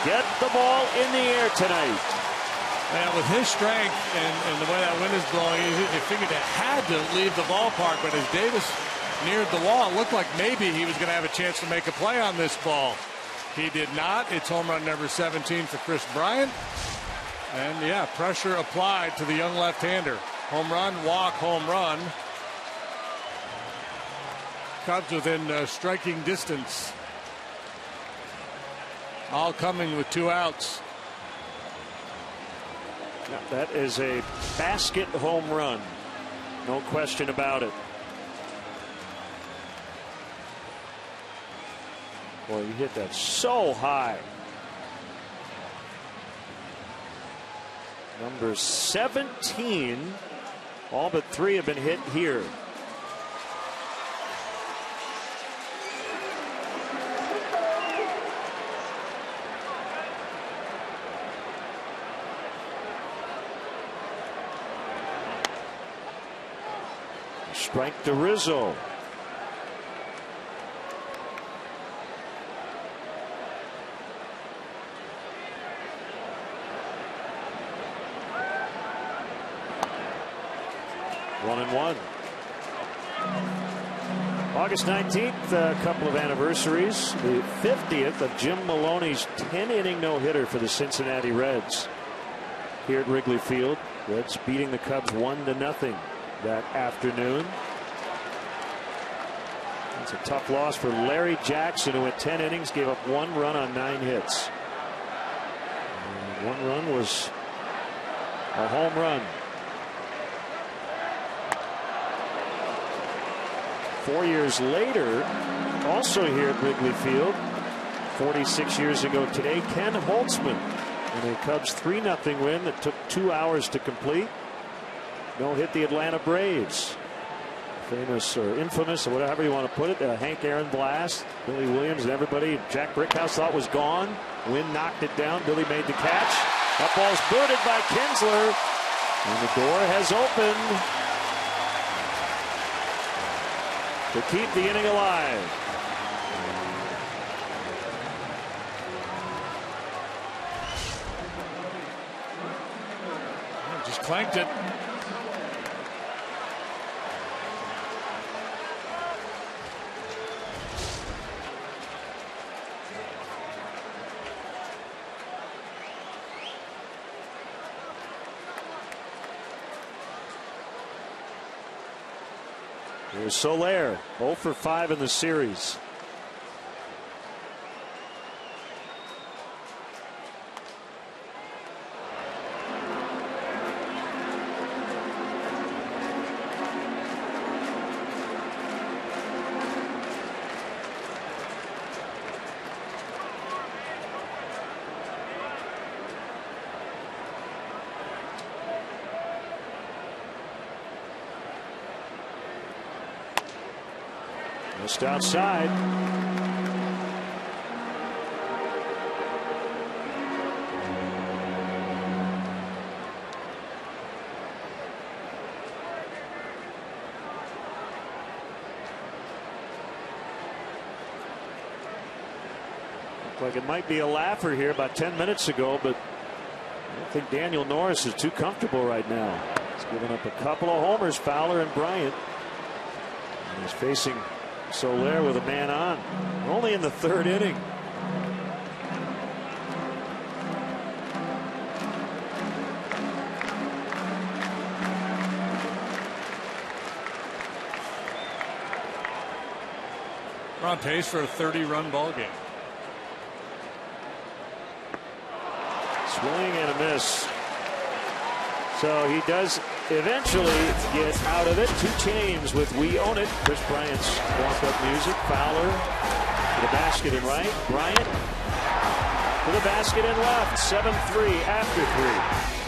Get the ball in the air tonight. And with his strength and the way that wind is blowing, he figured it had to leave the ballpark. But as Davis neared the wall, it looked like maybe he was going to have a chance to make a play on this ball. He did not. It's home run number 17 for Chris Bryant. And yeah, pressure applied to the young left-hander. Home run, walk, home run. Cubs within striking distance. All coming with 2 outs. That is a basket home run. No question about it. Boy, you hit that so high. Number 17. All but 3 have been hit here. Strike to Rizzo. One and one. August 19th, a couple of anniversaries. The 50th of Jim Maloney's 10-inning no-hitter for the Cincinnati Reds here at Wrigley Field. Reds beating the Cubs 1-0 that afternoon. It's a tough loss for Larry Jackson, who at 10 innings gave up 1 run on 9 hits. And 1 run was a home run. 4 years later, also here at Wrigley Field, 46 years ago today, Ken Holtzman in a Cubs 3-0 win that took 2 hours to complete. No hit the Atlanta Braves. Famous or infamous or whatever you want to put it. Hank Aaron blast. Billy Williams and everybody. Jack Brickhouse thought was gone. Wind knocked it down. Billy made the catch. That ball's booted by Kinsler. And the door has opened to keep the inning alive. Just clanked it. Here's Soler, 0 for 5 in the series. Just outside. Looked like it might be a laugher here about 10 minutes ago, but I don't think Daniel Norris is too comfortable right now. He's given up a couple of homers, Fowler and Bryant. And he's facing Soler with a man on. We're only in the third inning. We're on pace for a 30-run ball game. Swing and a miss. So he does eventually get out of it. 2 chains with "We Own It." Chris Bryant's walk-up music. Fowler to the basket in right. Bryant to the basket in left. 7-3 after 3.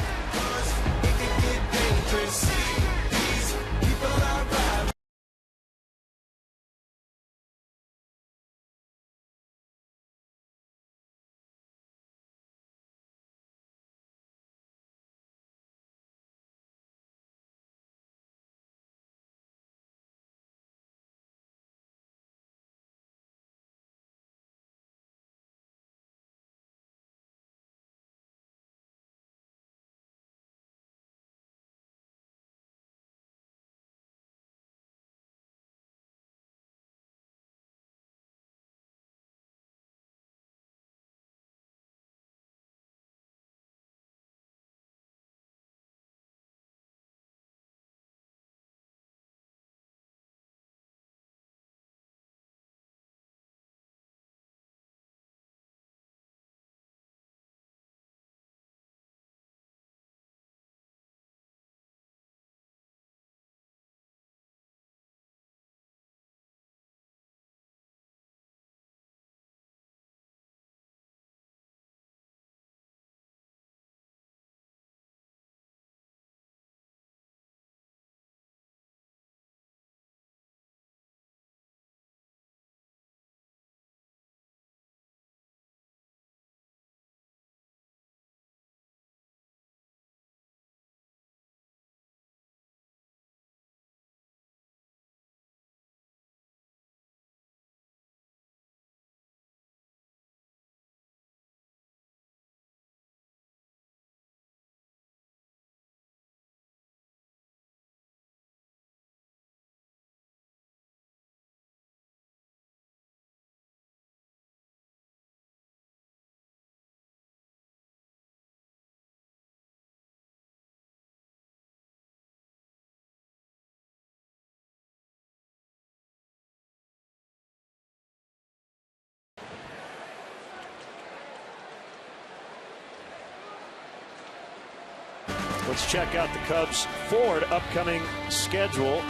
Let's check out the Cubs' forward upcoming schedule.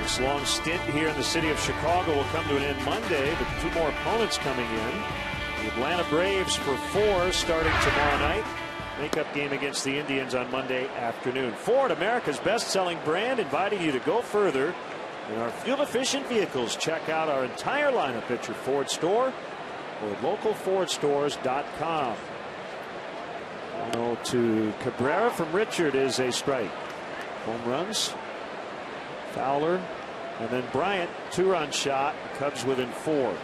This long stint here in the city of Chicago will come to an end Monday, but 2 more opponents coming in. The Atlanta Braves for 4 starting tomorrow night. Makeup game against the Indians on Monday afternoon. Ford, America's best-selling brand, inviting you to go further in our fuel-efficient vehicles. Check out our entire lineup at your Ford store or localfordstores.com. 1-0 to Cabrera from Richard is a strike. Home runs. Fowler and then Bryant, 2-run shot. Cubs within 4.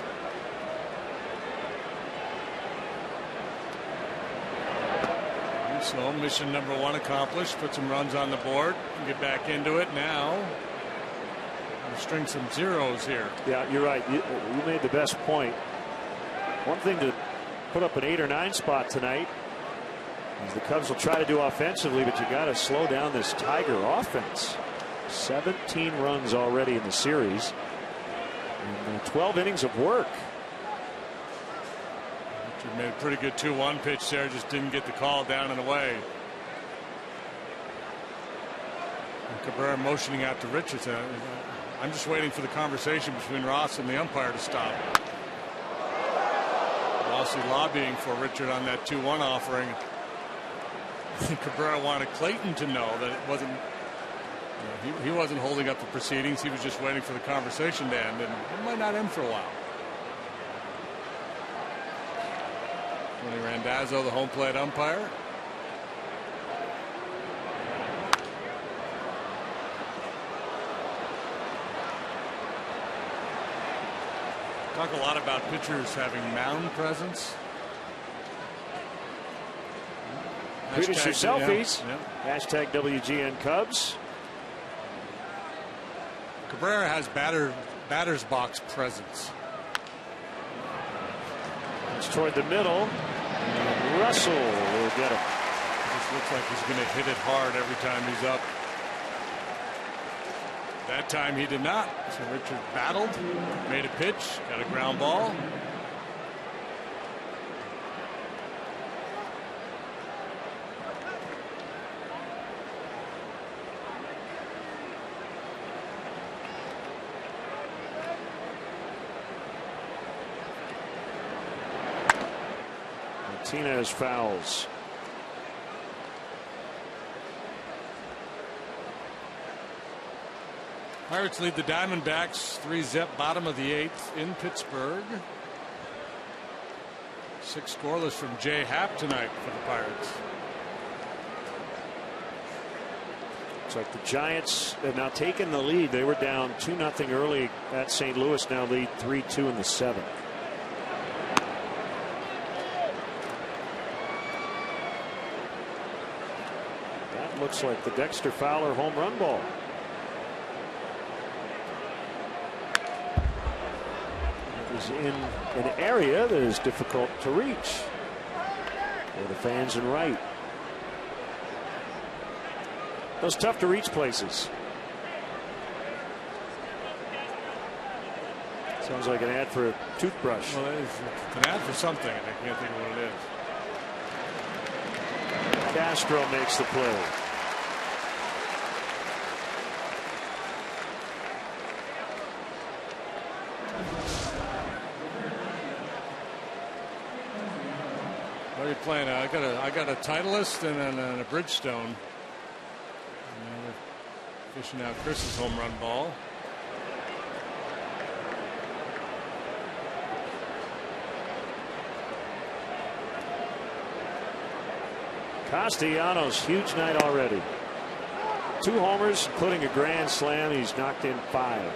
So mission number 1 accomplished. Put some runs on the board and get back into it now. We'll string some zeros here. Yeah, you're right. You made the best point. One thing to put up an 8 or 9 spot tonight is the Cubs will try to do offensively, but you got to slow down this Tiger offense. 17 runs already in the series and 12 innings of work. Richard made a pretty good 2-1 pitch there, just didn't get the call down and away. And Cabrera motioning out to Richards. I'm just waiting for the conversation between Ross and the umpire to stop. Rossi lobbying for Richard on that 2-1 offering. I think Cabrera wanted Clayton to know that it wasn't He wasn't holding up the proceedings. He was just waiting for the conversation to end, and it might not end for a while. Tony Randazzo, the home plate umpire. Talk a lot about pitchers having mound presence. Tweet us your selfies. Yeah. Hashtag WGN Cubs. Cabrera has batter's box presence. It's toward the middle. And Russell will get him. It just looks like he's going to hit it hard every time he's up. That time he did not. So Richard battled, made a pitch, got a ground ball. Martinez fouls. Pirates lead the Diamondbacks 3-0 bottom of the 8th in Pittsburgh. 6 scoreless from Jay Happ tonight for the Pirates. Looks like the Giants have now taken the lead. They were down 2-0 early at St. Louis. Now lead 3-2 in the 7th. That looks like the Dexter Fowler home run ball. Is in an area that is difficult to reach for the fans in right. Those tough to reach places. Sounds like an ad for a toothbrush. Well, it's an ad for something. I can't think of what it is. Castro makes the play. What are you playing? I got a Titleist and a Bridgestone. Fishing out Chris's home run ball. Castellanos, huge night already. 2 homers, including a grand slam. He's knocked in 5.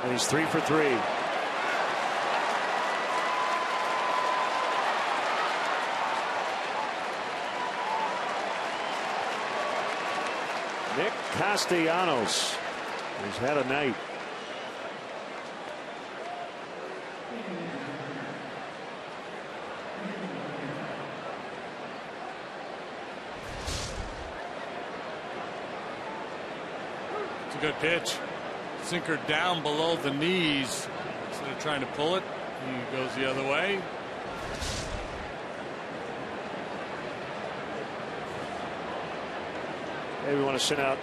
And he's 3 for 3. Nick Castellanos has had a night. It's a good pitch. Sinker down below the knees. Instead of trying to pull it, he goes the other way. Hey, we want to send out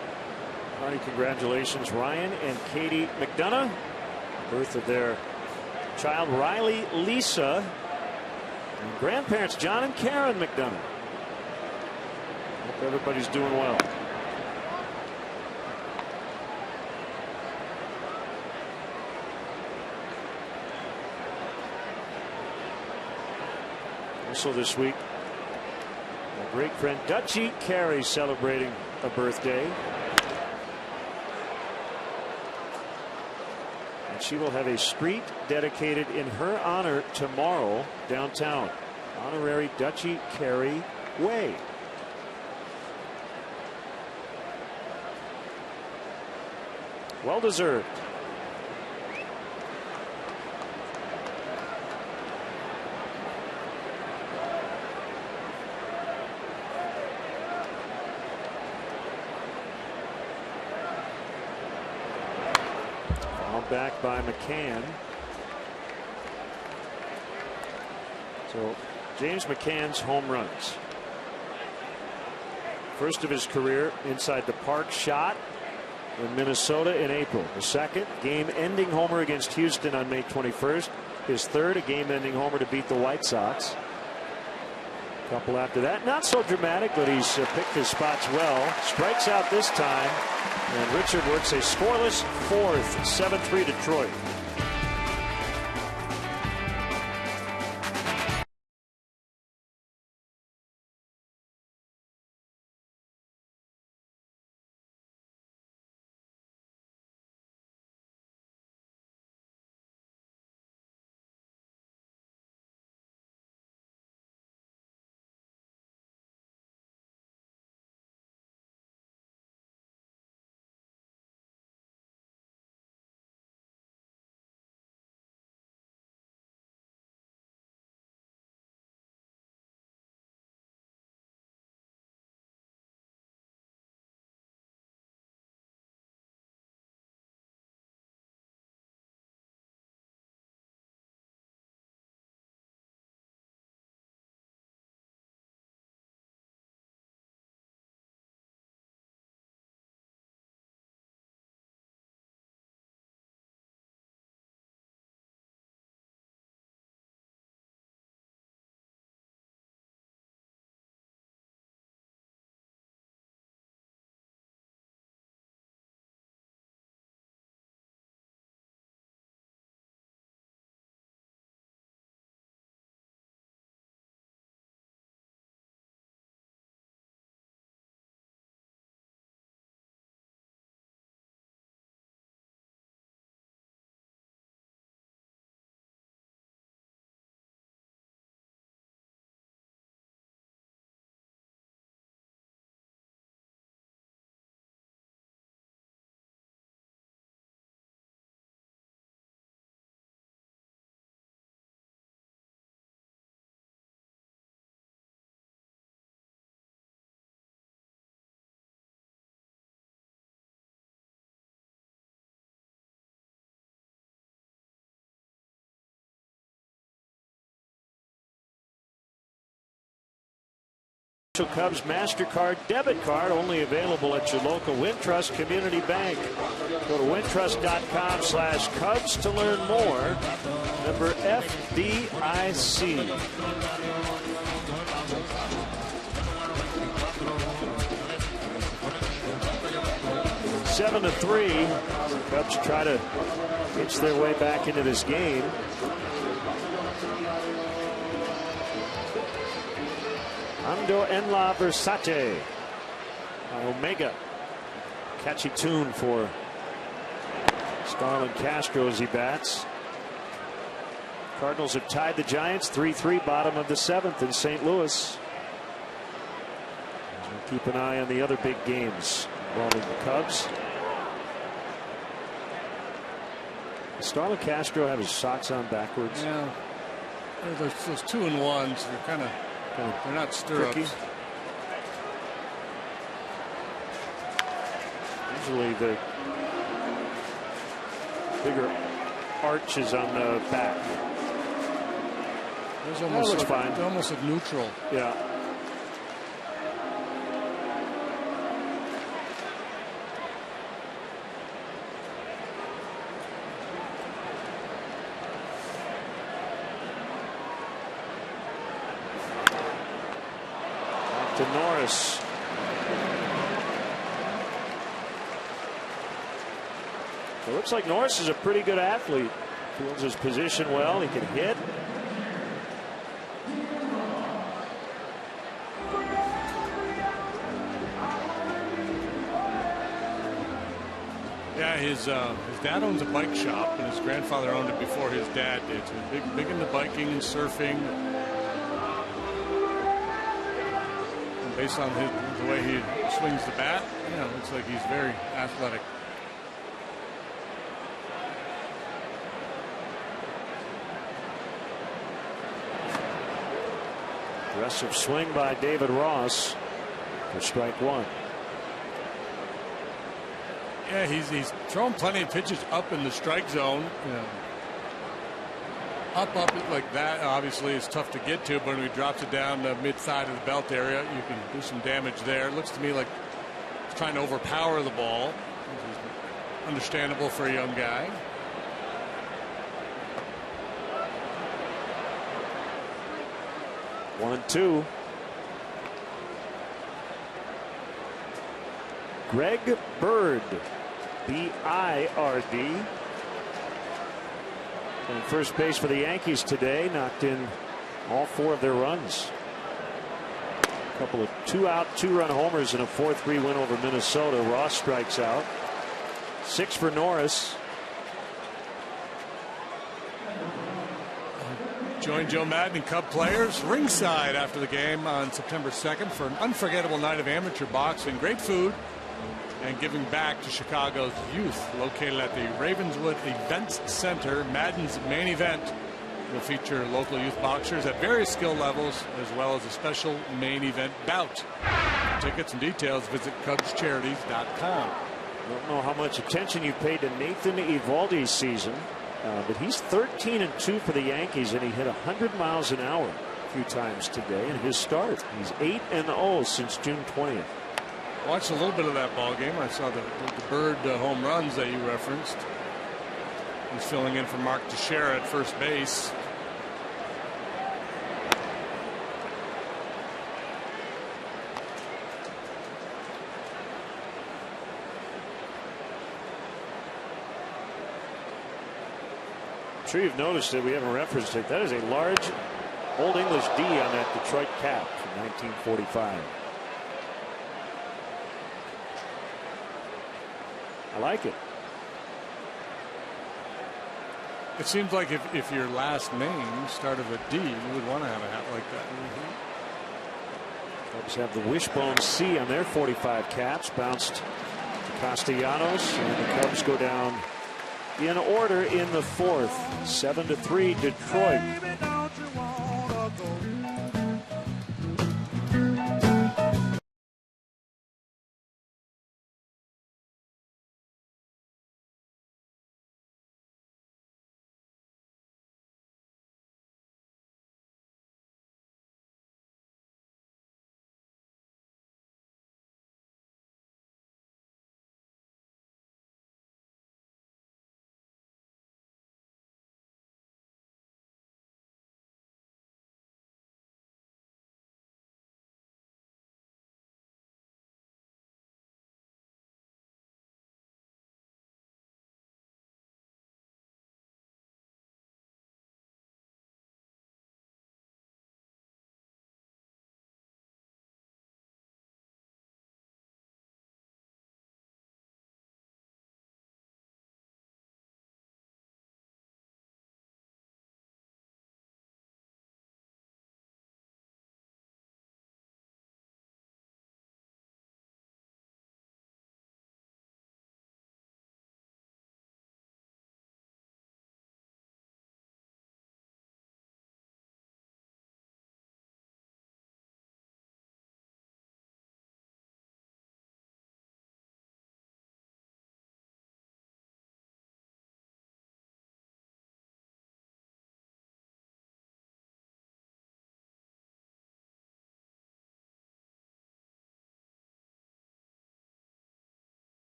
hearty congratulations, Ryan and Katie McDonough. Birth of their child, Riley Lisa. And grandparents, John and Karen McDonough. Hope everybody's doing well. Also this week, my great friend Dutchie Carey celebrating a birthday. And she will have a street dedicated in her honor tomorrow downtown. Honorary Dutchie Carey Way. Well deserved. Back by McCann. So James McCann's home runs. First of his career inside the park shot in Minnesota in April. The second game-ending homer against Houston on May 21st. his third, a game-ending homer to beat the White Sox. A couple after that, not so dramatic, but he's picked his spots well. Strikes out this time, and Richard works a scoreless fourth, 7-3 Detroit. Cubs MasterCard debit card only available at your local Wintrust Community Bank. Go to wintrust.com/Cubs to learn more. Member FDIC. Seven to 3. Cubs try to inch their way back into this game. Ando en la Versace. Omega. Catchy tune for Starlin Castro as he bats. Cardinals have tied the Giants 3-3, bottom of the 7th in St. Louis. We'll keep an eye on the other big games involving the Cubs. Does Starlin Castro have his socks on backwards? Yeah. Those 2-and-1s are kind of they're not stirrups. Tricky. Usually the bigger arches on the back. Those almost looks fine. They almost look neutral. Yeah. To Norris. It looks like Norris is a pretty good athlete. Fields his position well. He can hit. Yeah, his dad owns a bike shop, and his grandfather owned it before his dad did. So he's big into biking and surfing. Based on the way he swings the bat, looks like he's very athletic. Aggressive swing by David Ross for strike one. Yeah, he's throwing plenty of pitches up in the strike zone. Up like that obviously is tough to get to, but when he drops it down the mid side of the belt area, you can do some damage there. It looks to me like he's trying to overpower the ball, which is understandable for a young guy. 1-2. Greg Bird, B-I-R-D. And first base for the Yankees today, knocked in all 4 of their runs. A couple of 2-out, 2-run homers in a 4-3 win over Minnesota. Ross strikes out. 6 for Norris. Join Joe Madden and Cub players ringside after the game on September 2nd for an unforgettable night of amateur boxing, great food, and giving back to Chicago's youth. Located at the Ravenswood Events Center, Madden's main event will feature local youth boxers at various skill levels, as well as a special main event bout. For tickets and details, visit CubsCharities.com. I don't know how much attention you paid to Nathan Eovaldi's season, but he's 13-2 for the Yankees, and he hit 100 miles an hour a few times today in his start. He's 8-0 since June 20th. Watched a little bit of that ball game. I saw the Bird home runs that you referenced. He's filling in for Mark Teixeira at first base. I'm sure you've noticed that we haven't referenced it. That is a large Old English D on that Detroit cap from 1945. I like it. It seems like if your last name started with D, you would want to have a hat like that. Cubs have the wishbone C on their 45 caps. Bounced to Castellanos, and the Cubs go down in order in the 4th. 7-3 Detroit.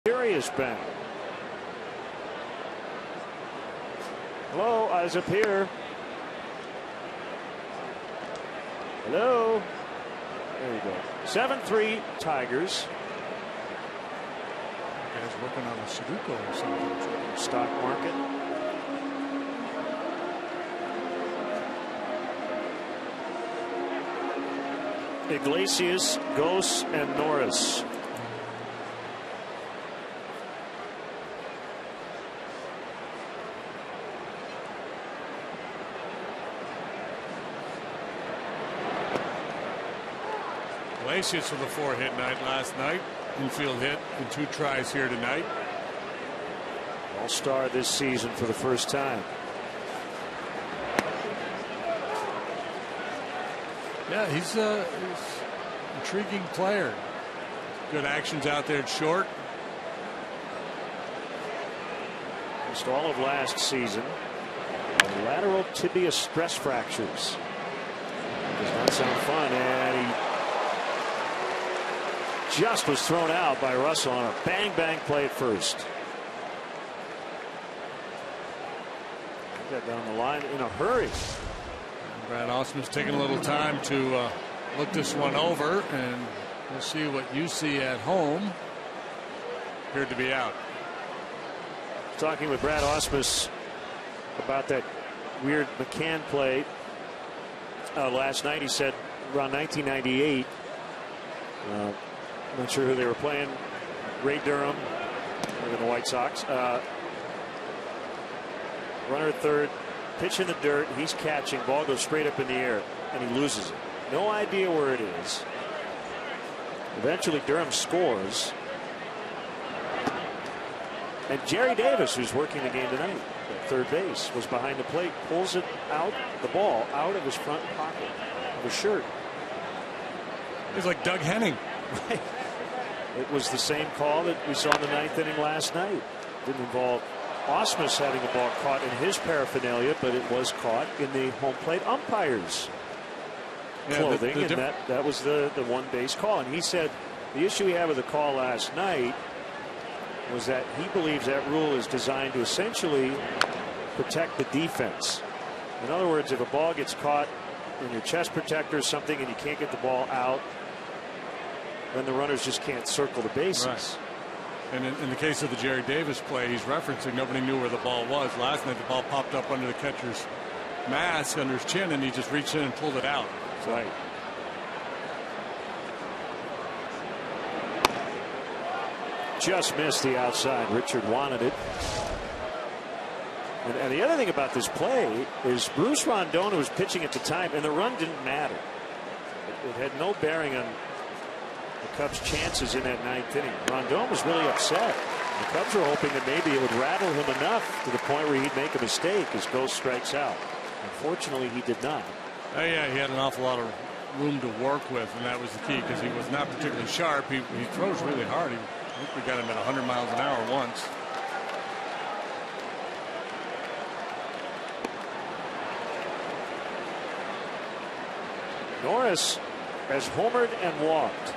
Curious back. Hello, eyes up here. Hello. There you go. 7-3 Tigers. Guys working on a Sudoku or something. Stock market. Iglesias, Gose, and Norris. Iglesias with a 4-hit night last night. Infield hit in 2 tries here tonight. All-star this season for the first time. Yeah, he's an intriguing player. Good actions out there at short. Missed all of last season. Lateral tibia stress fractures. Does not sound fun, and he just was thrown out by Russell on a bang play at first. Got down the line in a hurry. Brad Ausmus's taking a little time to look this one over, and we'll see what you see at home. Appeared to be out. Talking with Brad Ausmus about that weird McCann play last night. He said around 1998. Not sure who they were playing. Ray Durham, or the White Sox. Runner at third, pitch in the dirt. He's catching. Ball goes straight up in the air, and he loses it. No idea where it is. Eventually, Durham scores. And Jerry Davis, who's working the game tonight at third base, was behind the plate, pulls it out, the ball out of his front pocket of his shirt. He's like Doug Henning. Right. It was the same call that we saw in the ninth inning last night. Didn't involve Ausmus having the ball caught in his paraphernalia, but it was caught in the home plate umpire's clothing, and that was the one base call. And he said the issue he had with the call last night was that he believes that rule is designed to essentially protect the defense. In other words, if a ball gets caught in your chest protector or something and you can't get the ball out, then the runners just can't circle the bases. Right. And in the case of the Jerry Davis play he's referencing, nobody knew where the ball was. Last night the ball popped up under the catcher's mask under his chin, and he just reached in and pulled it out. Right. Just missed the outside. Richard wanted it. And the other thing about this play is Bruce Rondon was pitching at the time, and the run didn't matter. It had no bearing on the Cubs' chances in that ninth inning. Rondon was really upset. The Cubs were hoping that maybe it would rattle him enough to the point where he'd make a mistake as Ghost strikes out. Unfortunately, he did not. Oh, yeah, he had an awful lot of room to work with, and that was the key because he was not particularly sharp. He throws really hard. I think we got him at 100 miles an hour once. Norris has homered and walked.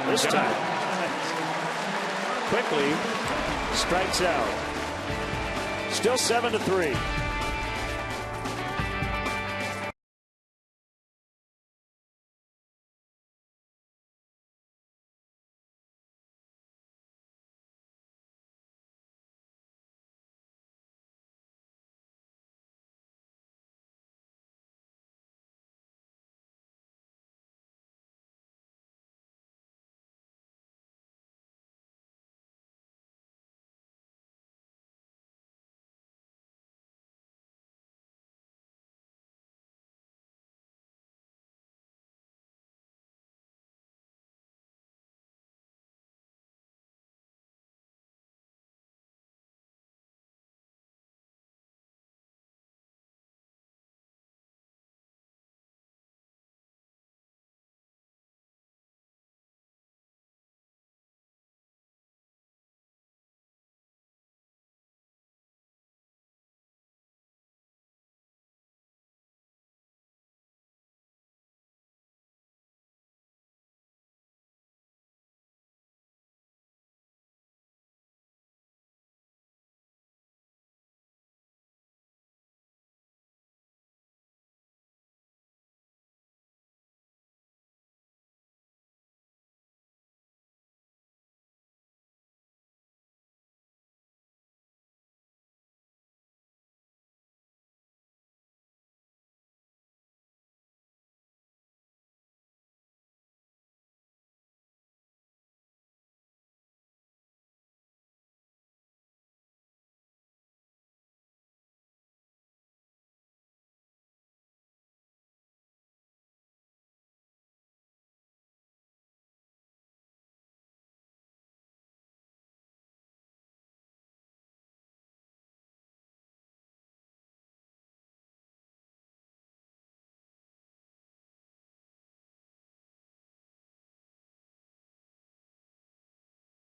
This time, quickly strikes out. Still 7-3.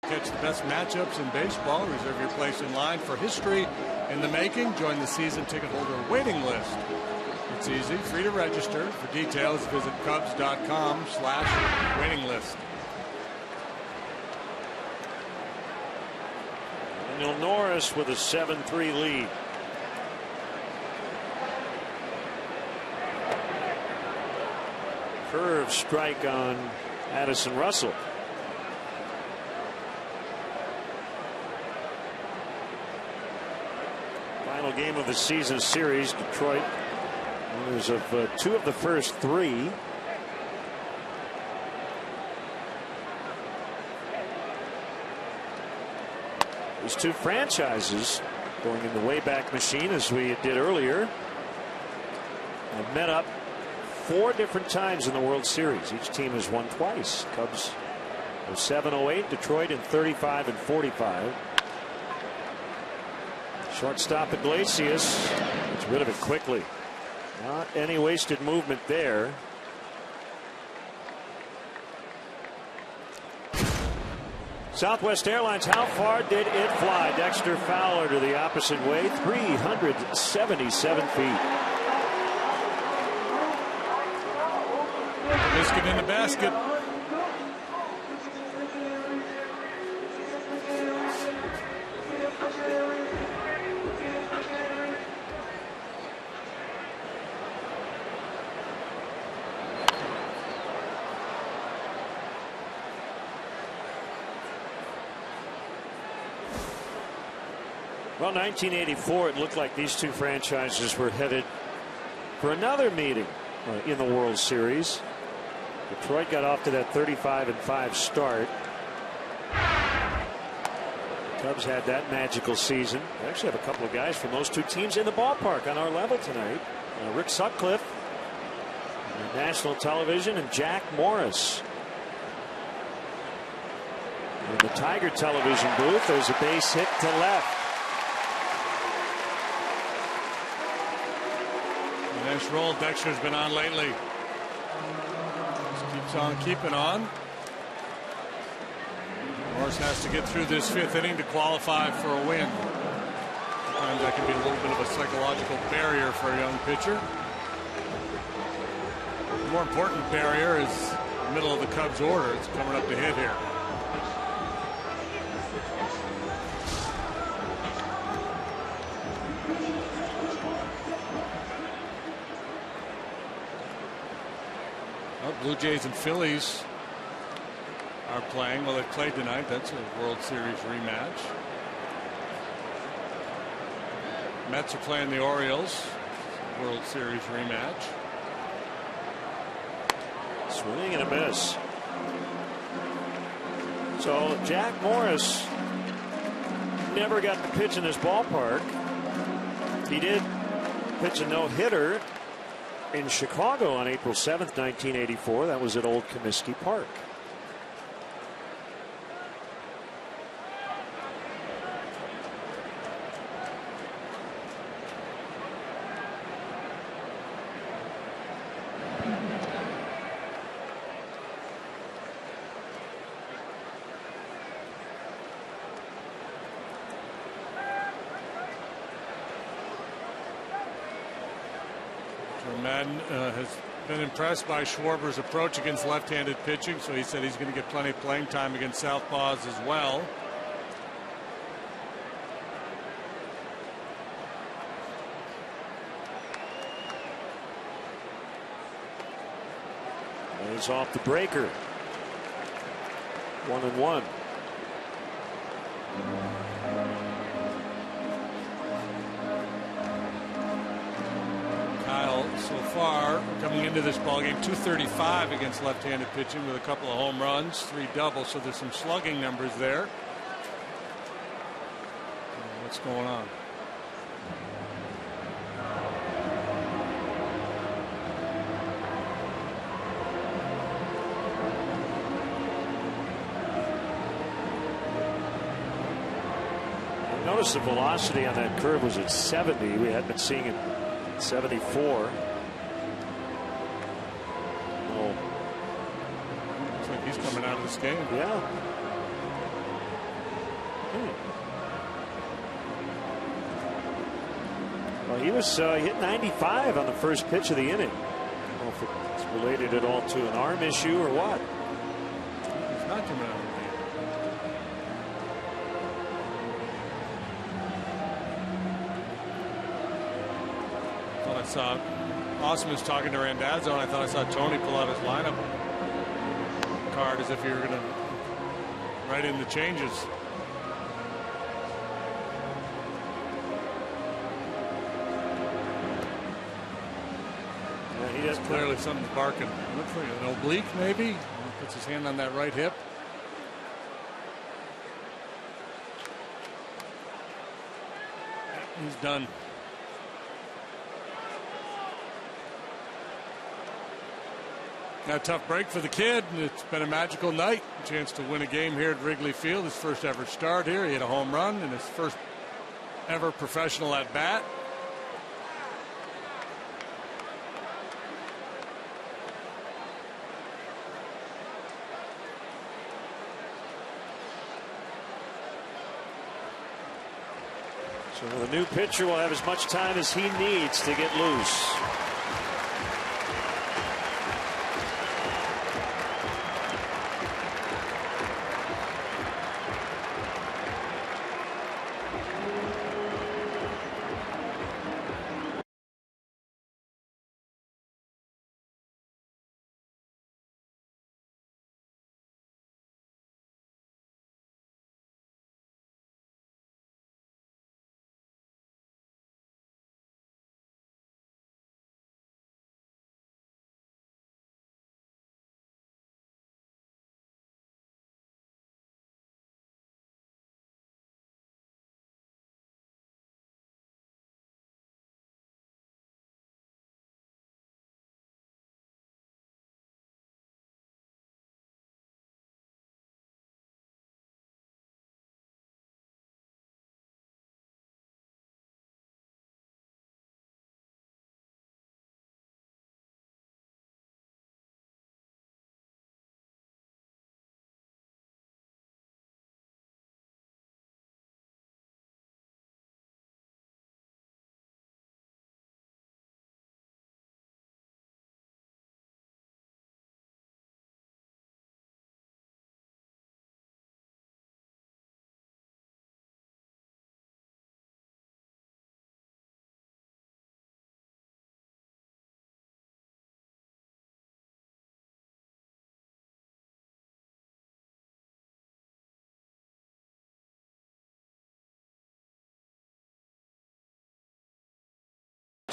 Catch the best matchups in baseball. Reserve your place in line for history in the making. Join the season ticket holder waiting list. It's easy, free to register. For details, visit Cubs.com/waiting list. Daniel Norris with a 7-3 lead. Curve strike on Addison Russell. Final game of the season series. Detroit winners of 2 of the first 3. These 2 franchises going in the Wayback Machine, as we did earlier, have met up 4 different times in the World Series. Each team has won twice. Cubs 07-08, Detroit in 35 and 45. Shortstop Iglesias gets rid of it quickly. Not any wasted movement there. Southwest Airlines, how far did it fly? Dexter Fowler to the opposite way, 377 feet. Biscuit in the basket. Well, 1984, it looked like these 2 franchises were headed for another meeting in the World Series. Detroit got off to that 35-5 start. The Cubs had that magical season. We actually have a couple of guys from those 2 teams in the ballpark on our level tonight. Rick Sutcliffe on national television, and Jack Morris. In the Tiger television booth, there's a base hit to left. Nice roll Dexter's been on lately. Just keeps on keeping on. Morris has to get through this 5th inning to qualify for a win. Sometimes that can be a little bit of a psychological barrier for a young pitcher. The more important barrier is the middle of the Cubs order. It's coming up to hit here. Blue Jays and Phillies are playing. Well, they played tonight. That's a World Series rematch. Mets are playing the Orioles. World Series rematch. Swing and a miss. So Jack Morris never got to pitch in this ballpark. He did pitch a no-hitter in Chicago on April 7th, 1984. That was at Old Comiskey Park. Madden has been impressed by Schwarber's approach against left-handed pitching, so he said he's going to get plenty of playing time against southpaws as well. He's off the breaker. 1-1. So far, coming into this ballgame, 235 against left-handed pitching with a couple of home runs, 3 doubles, so there's some slugging numbers there. What's going on? Notice the velocity on that curve was at 70. We had been seeing it at 74. Looks like he's coming out of this game. Yeah. Well, he hit 95 on the first pitch of the inning. I don't know if it's related at all to an arm issue or what. He's not coming out. I saw Osman's talking to Randazzo, and I thought I saw Tony pull out his lineup card as if he were going to write in the changes. Yeah, he has clearly something's barking. Looks like an oblique, maybe. He puts his hand on that right hip. He's done. A tough break for the kid. It's been a magical night. A chance to win a game here at Wrigley Field. His first ever start here. He hit a home run in his first ever professional at bat. So the new pitcher will have as much time as he needs to get loose.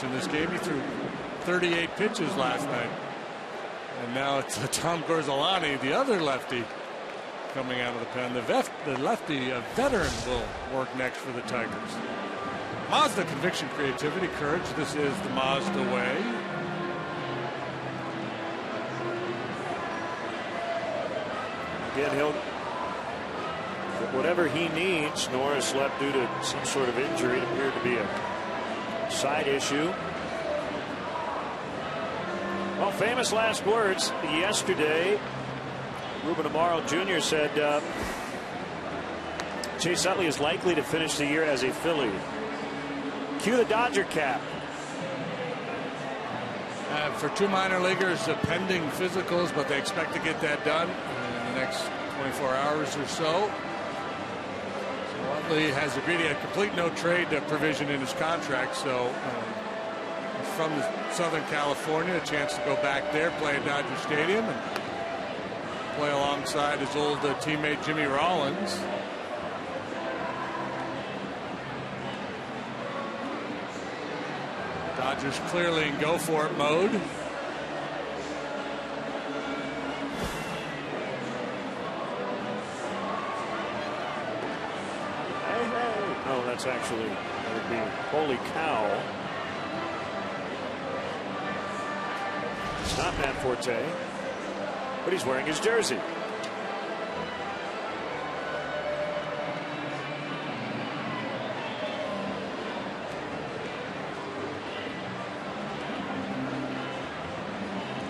In this game, he threw 38 pitches last night, and now it's Tom Gorzolani, the other lefty, coming out of the pen. The lefty, a veteran, will work next for the Tigers. Mazda, conviction, creativity, courage. This is the Mazda way. Again, he'll whatever he needs. Norris left due to some sort of injury. It appeared to be a side issue. Well, famous last words yesterday. Ruben Amaro Jr. said Chase Utley is likely to finish the year as a Philly. Cue the Dodger cap. For two minor leaguers, pending physicals, but they expect to get that done in the next 24 hours or so. Utley has agreed. He had complete no trade provision in his contract, so from Southern California, a chance to go back there, play at Dodger Stadium, and play alongside his old teammate Jimmy Rollins. Dodgers clearly in go for it mode. No, that's actually, that would be holy cow. It's not Matt Forte, but he's wearing his jersey.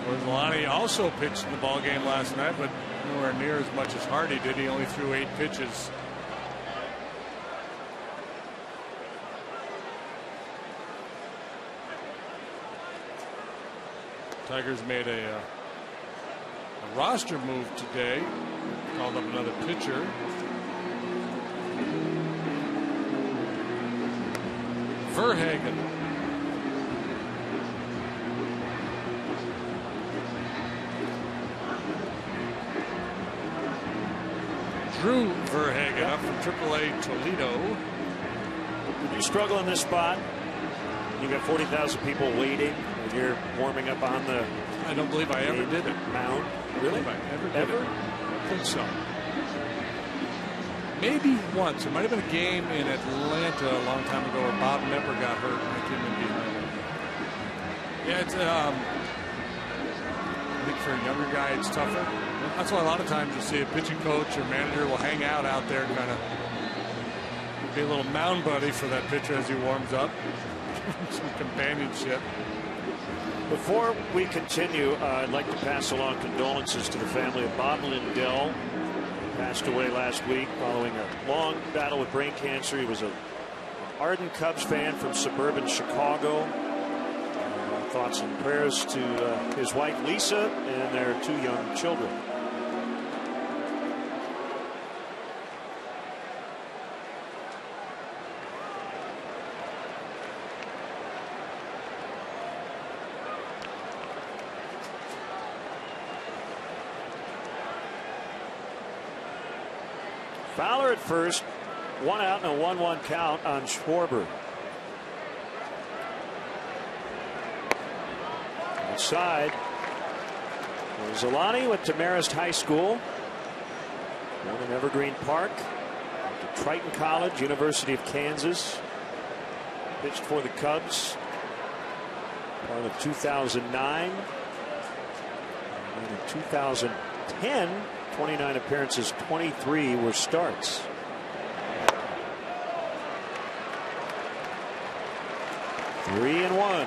Gorzolani also pitched in the ballgame last night, but nowhere near as much as Hardy did. He only threw 8 pitches. Tigers made a roster move today. Called up another pitcher. Verhagen. Drew Verhagen up from AAA Toledo. Would you struggle in this spot? You got 40,000 people waiting, and you're warming up on the. I don't believe I ever did it. Mound. Really? If I ever did it. I don't think so. Maybe once. It might have been a game in Atlanta a long time ago where Bob Nepper got hurt and I came in behind him. Yeah, it's I think for a younger guy it's tougher. That's why a lot of times you see a pitching coach or manager will hang out there and kind of be a little mound buddy for that pitcher as he warms up. Some companionship. Before we continue, I'd like to pass along condolences to the family of Bob Lindell. Passed away last week following a long battle with brain cancer. He was an ardent Cubs fan from suburban Chicago. Thoughts and prayers to his wife Lisa and their 2 young children. Fowler at first, 1 out and a 1-1 count on Schwarber. Outside, Zolani went to Marist High School, born in Evergreen Park, went to Triton College, University of Kansas, pitched for the Cubs, part of 2009, and in 2010. 29 appearances, 23 were starts. Three and one.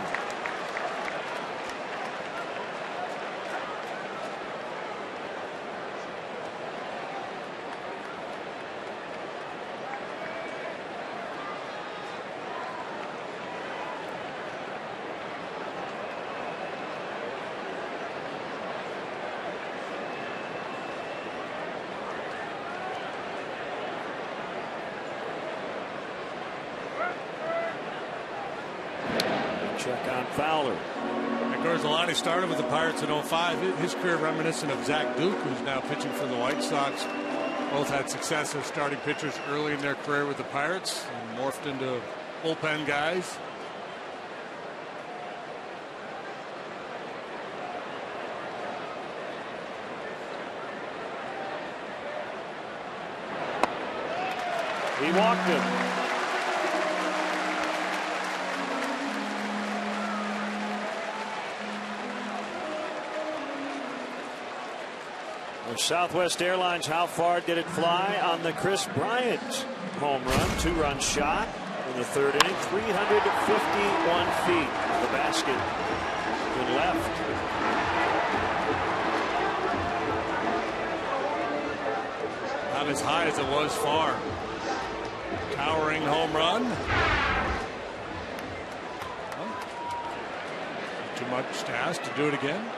Check on Fowler. And Gorzolani started with the Pirates in 05. His career reminiscent of Zach Duke, who's now pitching for the White Sox. Both had success as starting pitchers early in their career with the Pirates and morphed into bullpen guys. He walked him. Southwest Airlines, how far did it fly on the Chris Bryant home run? 2-run shot in the 3rd inning, 351 feet. The basket to the left. Not as high as it was far. Towering home run. Well, too much to ask to do it again.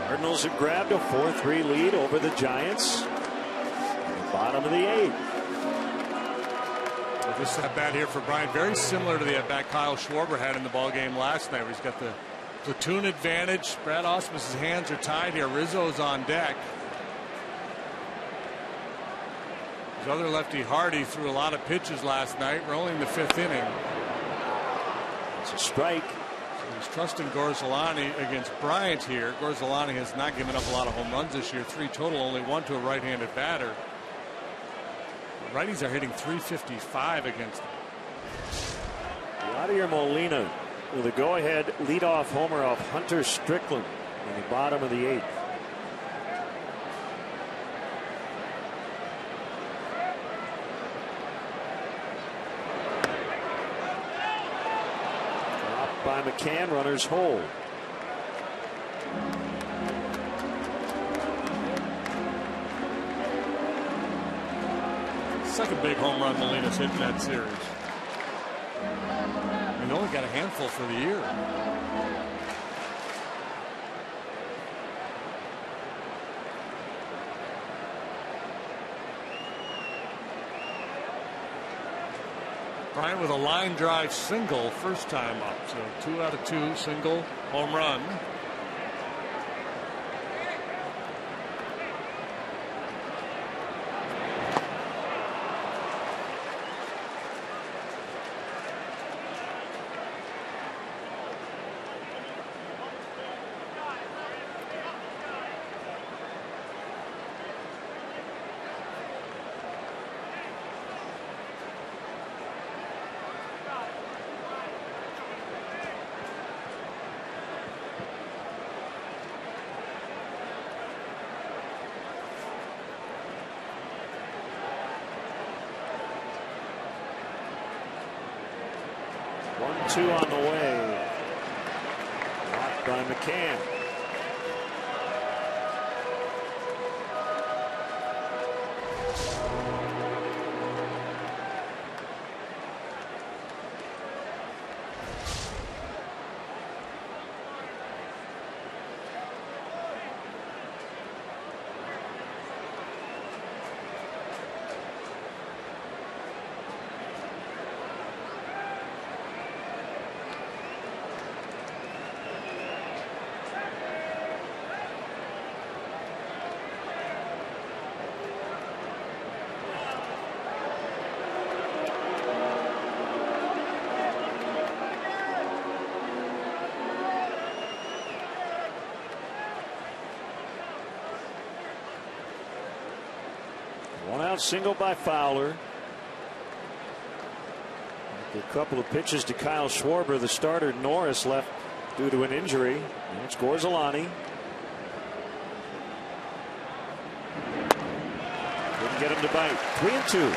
Cardinals have grabbed a 4-3 lead over the Giants. In the bottom of the 8th. Well, this at bat here for Bryant, very similar to the at bat Kyle Schwarber had in the ball game last night, where he's got the platoon advantage. Brad Ausmus's hands are tied here. Rizzo's on deck. His other lefty Hardy threw a lot of pitches last night. We're only in the 5th inning. It's a strike. He's trusting Gorzolani against Bryant here. Gorzolani has not given up a lot of home runs this year. 3 total, only 1 to a right-handed batter. The righties are hitting .355 against him. Yadier Molina with a go-ahead leadoff homer off Hunter Strickland in the bottom of the 8th. By McCann, runners hold. second big home run Molina's hit in that series. He only got a handful for the year. Bryant with a line drive single first time up. So 2 out of 2 single home run. Two on the way. Blocked by McCann. One out single by Fowler. After a couple of pitches to Kyle Schwarber, the starter Norris left due to an injury. And it's Gorzolani. Couldn't get him to bite. 3-2.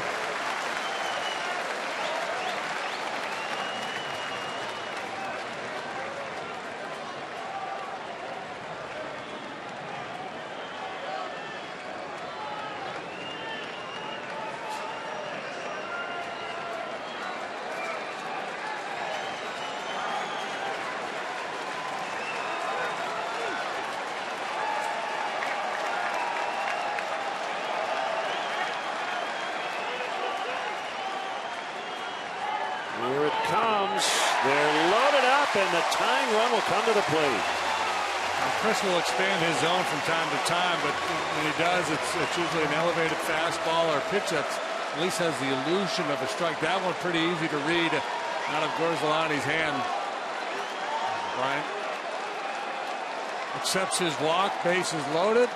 Here it comes. They're loaded up, and the tying run will come to the plate. Chris will expand his zone from time to time, but when he does, it's usually an elevated fastball or a pitch that at least has the illusion of a strike. That one pretty easy to read out of Gorzolani's hand. Bryant accepts his walk, bases loaded.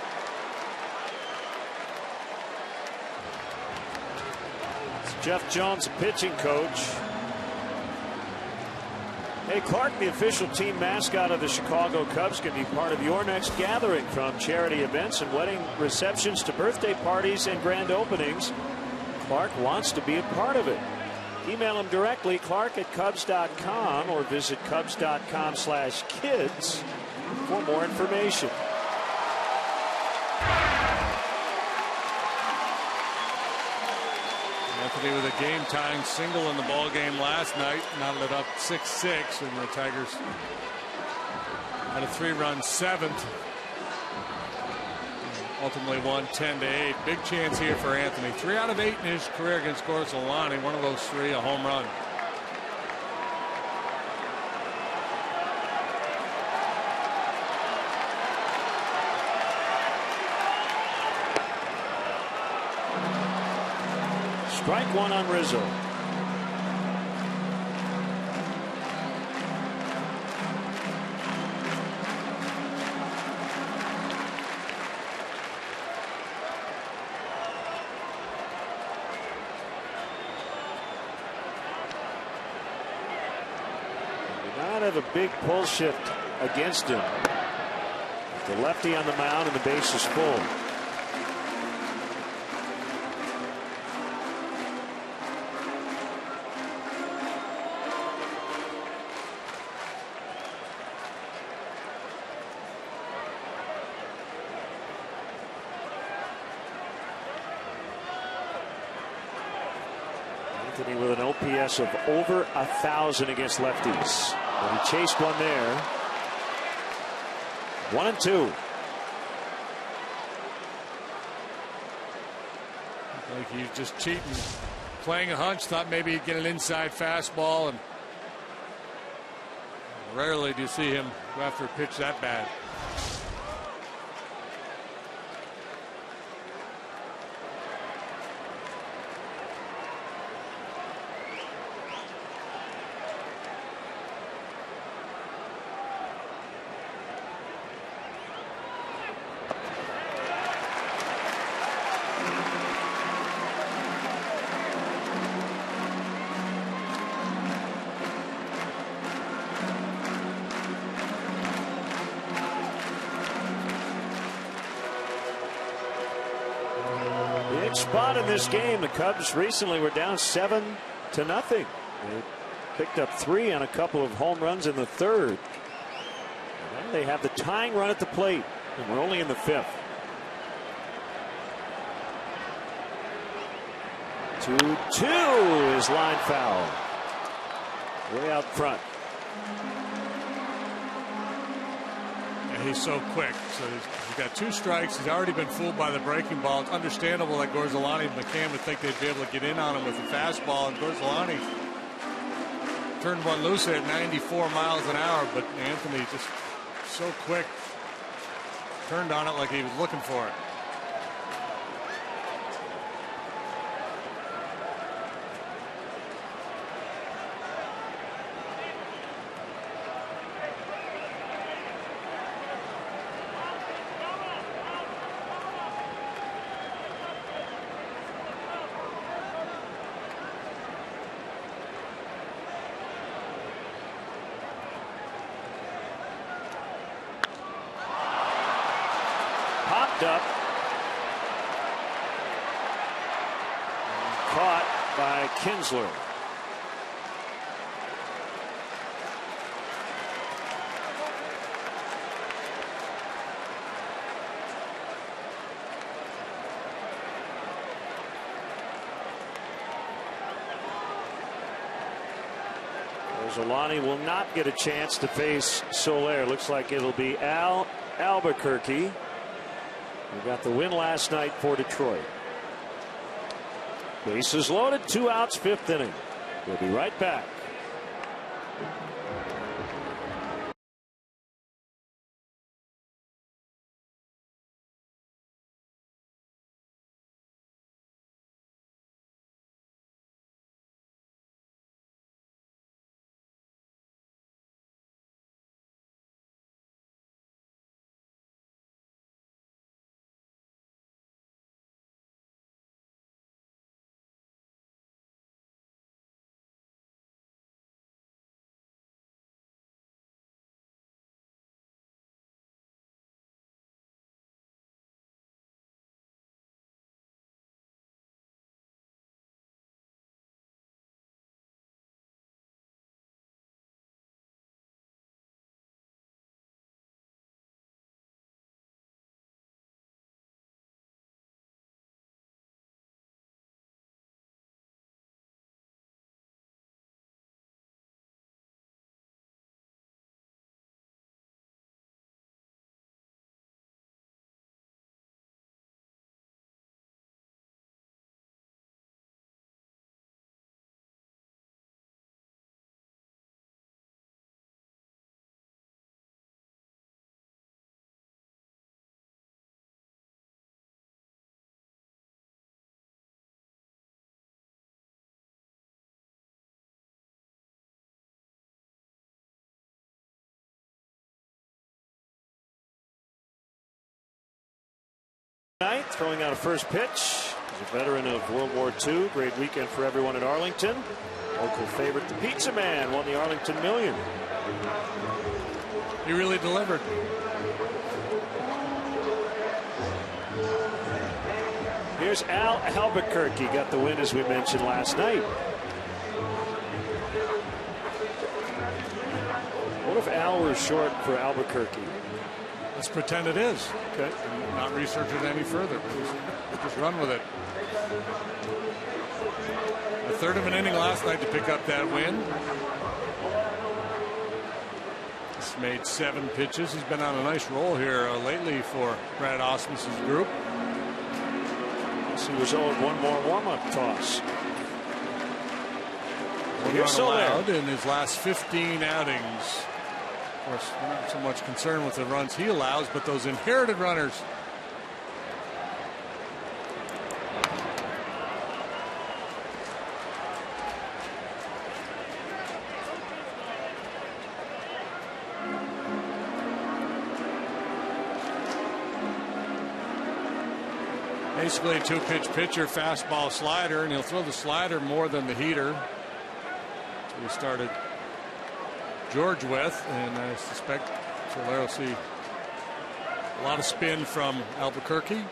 It's Jeff Jones, pitching coach. Hey, Clark, the official team mascot of the Chicago Cubs, can be part of your next gathering. From charity events and wedding receptions to birthday parties and grand openings, Clark wants to be a part of it. Email him directly, clark@cubs.com, or visit cubs.com/kids for more information. Anthony with a game-tying single in the ball game last night, knotted it up 6-6, and the Tigers had a 3-run 7th. Ultimately won 10-8. Big chance here for Anthony. 3 out of 8 in his career against Gorzolani. One of those 3 a home run. Strike one on Rizzo. Did not have a big pull shift against him. The lefty on the mound, and the base is full. Anthony with an OPS of over 1,000 against lefties. But he chased one there. 1-2. Like he's just cheating, playing a hunch. Thought maybe he'd get an inside fastball, and rarely do you see him go after a pitch that bad. Spot in this game. The Cubs recently were down 7-0. They picked up 3 on a couple of home runs in the third. And they have the tying run at the plate, and we're only in the 5th. 2-2 is line foul. Way out front. He's so quick. So he's got 2 strikes. He's already been fooled by the breaking ball. It's understandable that Gorzolani and McCann would think they'd be able to get in on him with the fastball. And Gorzolani turned one loose at 94 miles an hour. But Anthony just so quick. Turned on it like he was looking for it. Up. Caught by Kinsler. Gorzolani will not get a chance to face Soler. Looks like it'll be Albuquerque. We got the win last night for Detroit. Bases loaded, 2 outs, 5th inning. We'll be right back. Tonight, throwing out a first pitch. He's a veteran of World War II. Great weekend for everyone at Arlington. Local favorite, the Pizza Man, won the Arlington Million. He really delivered. Here's Albuquerque. Got the win, as we mentioned last night. What if Al were short for Albuquerque? Let's pretend it is. Okay. Not research it any further. Just run with it. A third of an inning last night to pick up that win. He's made 7 pitches. He's been on a nice roll here lately for Brad Ausmus's group. He was owed one more warm-up toss. One run allowed in his last 15 outings. Of course, we're not so much concerned with the runs he allows, but those inherited runners. Basically a 2-pitch pitcher, fastball, slider, and he'll throw the slider more than the heater. That's what he started George with, and I suspect Soler will see a lot of spin from Albuquerque.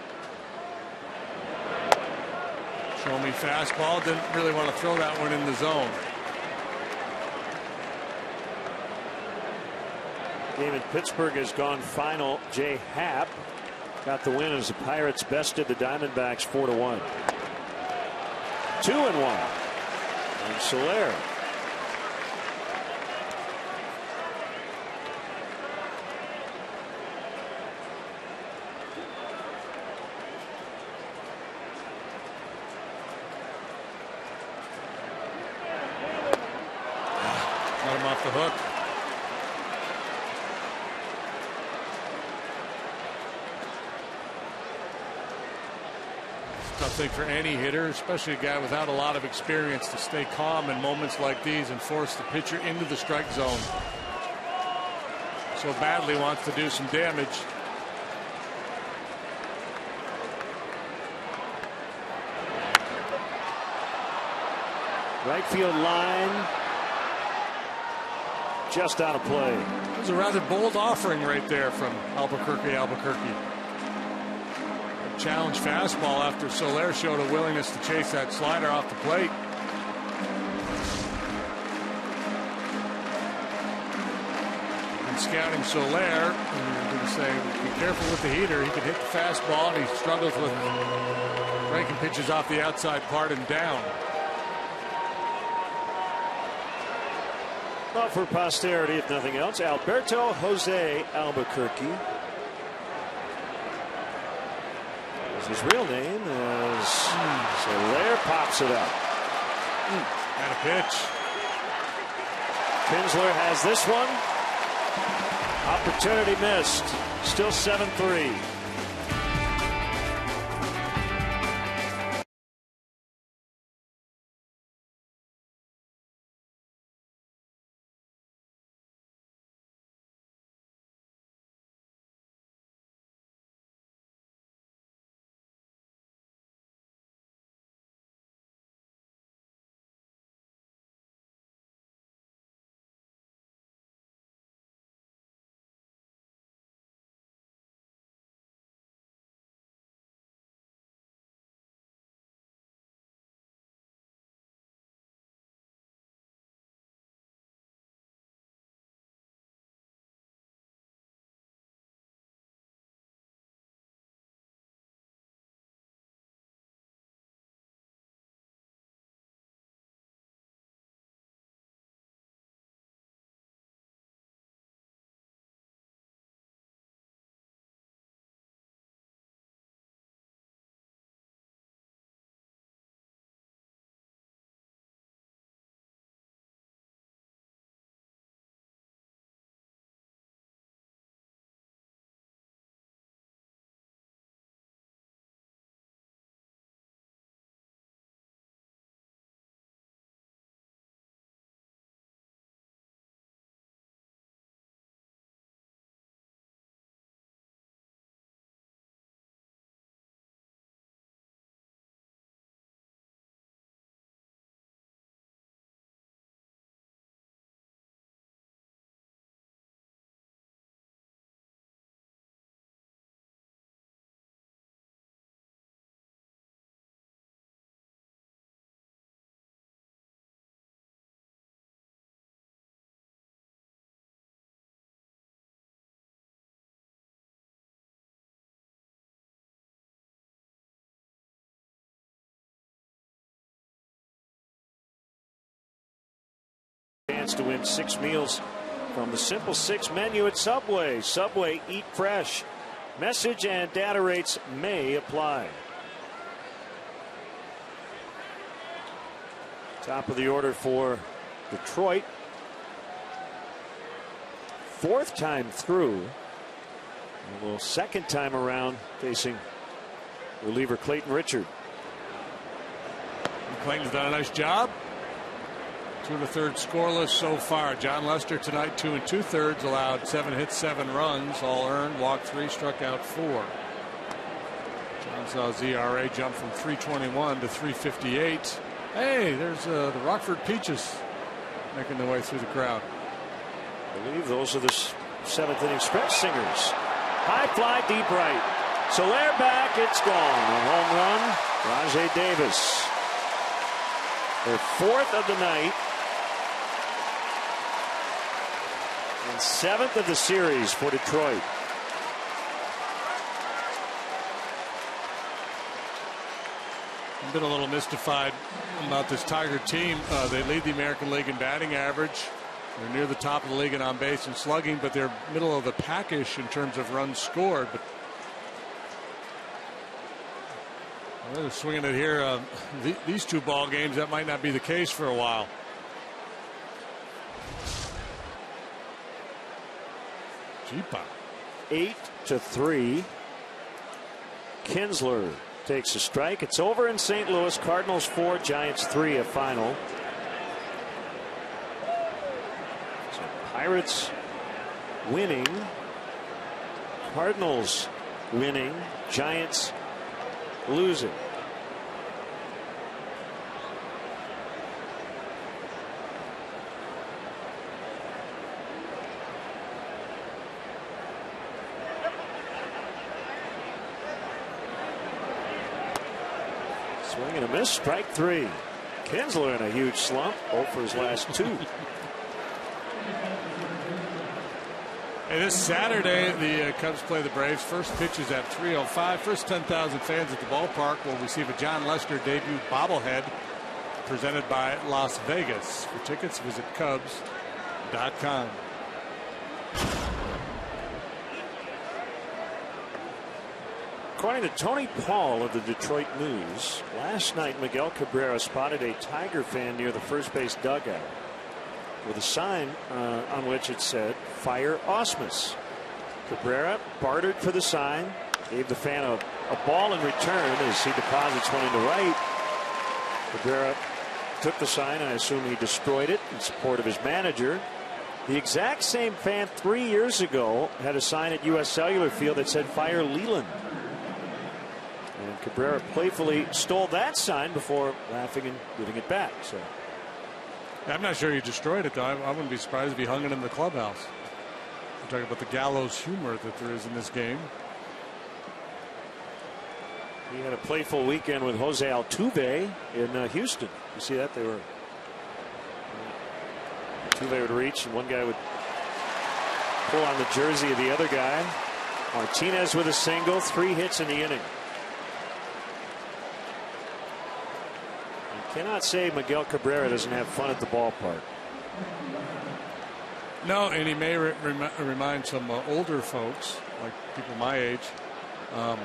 Show me fastball. Didn't really want to throw that one in the zone. Game in Pittsburgh has gone final. Jay Happ got the win as the Pirates bested the Diamondbacks 4-1. 2-1. And Soler. Got him off the hook. Tough thing for any hitter, especially a guy without a lot of experience, to stay calm in moments like these and force the pitcher into the strike zone. So badly wants to do some damage. Right field line. Just out of play. It was a rather bold offering right there from Albuquerque. Challenge fastball after Soler showed a willingness to chase that slider off the plate. And scouting Soler, and you're going to say, be careful with the heater. He could hit the fastball, and he struggles with breaking pitches off the outside part and down. Well, for posterity, if nothing else, Alberto Jose Albuquerque. His real name is Soler. Pops it up. And a pitch. Kinsler has this one. Opportunity missed. Still 7-3. chance to win 6 meals from the Simple 6 menu at Subway. Subway, eat fresh. Message and data rates may apply. Top of the order for Detroit. 4th time through. A little 2nd time around facing reliever Clayton Richard. And Clayton's done a nice job. 2 1/3 scoreless so far. John Lester tonight 2 2/3, allowed 7 hits, 7 runs, all earned, walked 3, struck out 4. John saw his ERA jump from 3.21 to 3.58. Hey, there's the Rockford Peaches making their way through the crowd. I believe those are the 7th inning stretch singers. High fly, deep right. Soler back, it's gone. A home run, Rajai Davis. Their 4th of the night. And 7th of the series for Detroit. I've been a little mystified about this Tiger team. They lead the American League in batting average. They're near the top of the league in on base and slugging, but they're middle of the packish in terms of runs scored. But they're swinging it here. These 2 ball games, that might not be the case for a while. Jeepa. 8-3. Kinsler takes a strike. It's over in St. Louis. Cardinals 4, Giants 3, a final. So Pirates winning. Cardinals winning. Giants losing. Swing and a miss, strike 3. Kinsler in a huge slump. 0 for his last 2. Hey, this Saturday, the Cubs play the Braves. First pitch is at 3:05. First 10,000 fans at the ballpark will receive a John Lester debut bobblehead presented by Las Vegas. For tickets, visit Cubs.com. According to Tony Paul of the Detroit News, last night Miguel Cabrera spotted a Tiger fan near the first base dugout with a sign on which it said "Fire Ausmus." Cabrera bartered for the sign, gave the fan a ball in return as he deposits one into right. Cabrera took the sign. I assume he destroyed it in support of his manager. The exact same fan 3 years ago had a sign at U.S. Cellular Field that said "Fire Leland." And Cabrera playfully stole that sign before laughing and giving it back. So I'm not sure he destroyed it, though. I wouldn't be surprised if he hung it in the clubhouse. We're talking about the gallows humor that there is in this game. He had a playful weekend with Jose Altuve in Houston. You see that? They were Altuve would reach and one guy would pull on the jersey of the other guy. Martinez with a single, 3 hits in the inning. Cannot say Miguel Cabrera doesn't have fun at the ballpark. No, and he may remind some older folks, like people my age, of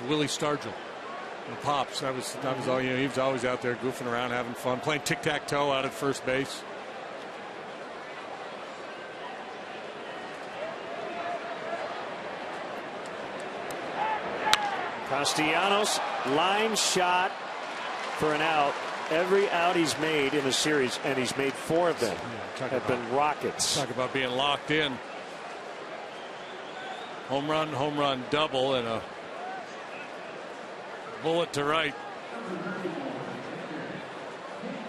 Willie Stargell, Pops. That was all. You know, he was always out there goofing around, having fun, playing tic-tac-toe out at first base. Castellanos line shot for an out. Every out he's made in the series, and he's made 4 of them, have been rockets. Talk about being locked in. Home run, double, and a bullet to right.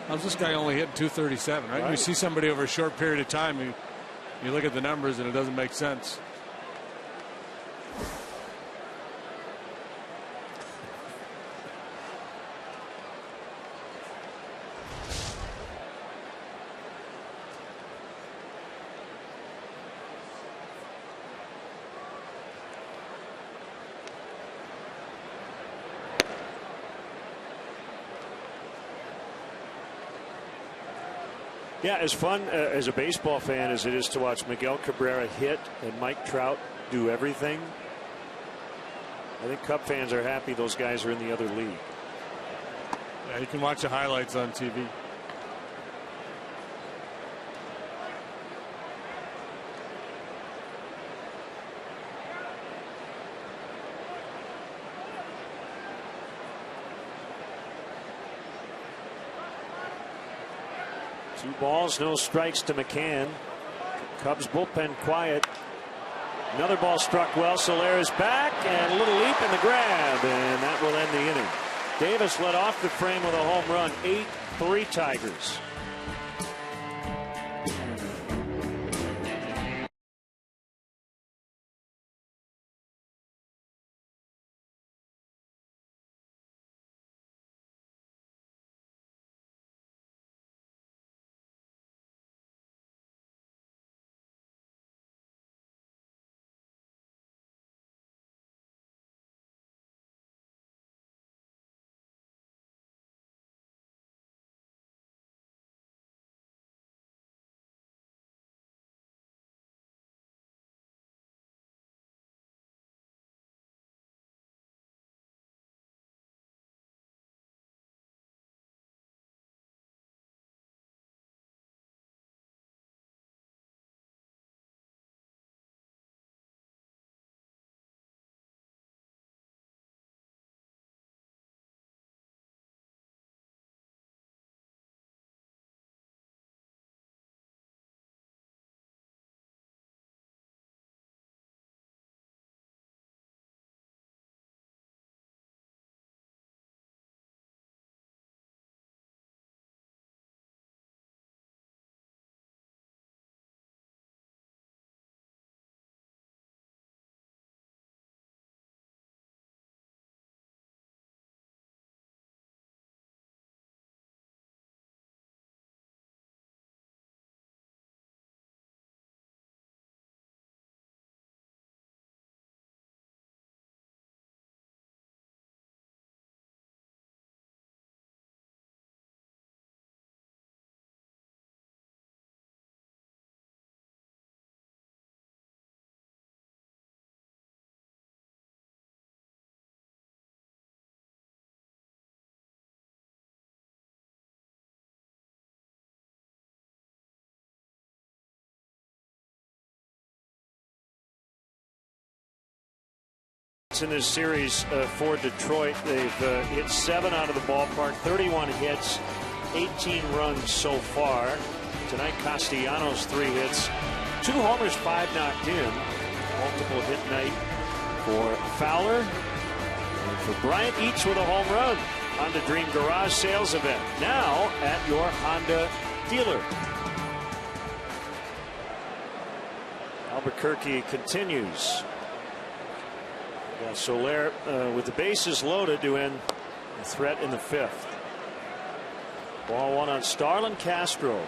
How's this guy only hitting 237, right? You see somebody over a short period of time, you look at the numbers, and it doesn't make sense. Yeah, as fun as a baseball fan as it is to watch Miguel Cabrera hit and Mike Trout do everything, I think Cub fans are happy those guys are in the other league. Yeah, you can watch the highlights on TV. Two balls, no strikes to McCann. Cubs bullpen quiet. Another ball struck well. Soler is back, and a little leap in the grab, and that will end the inning. Davis led off the frame with a home run. 8-3 Tigers. In this series for Detroit, they've hit 7 out of the ballpark, 31 hits, 18 runs so far. Tonight, Castellanos 3 hits, 2 homers, 5 knocked in. Multiple hit night for Fowler and for Bryant, each with a home run. Honda Dream Garage Sales event now at your Honda dealer. Albuquerque continues. Soler with the bases loaded to end the threat in the 5th. Ball 1 on Starlin Castro.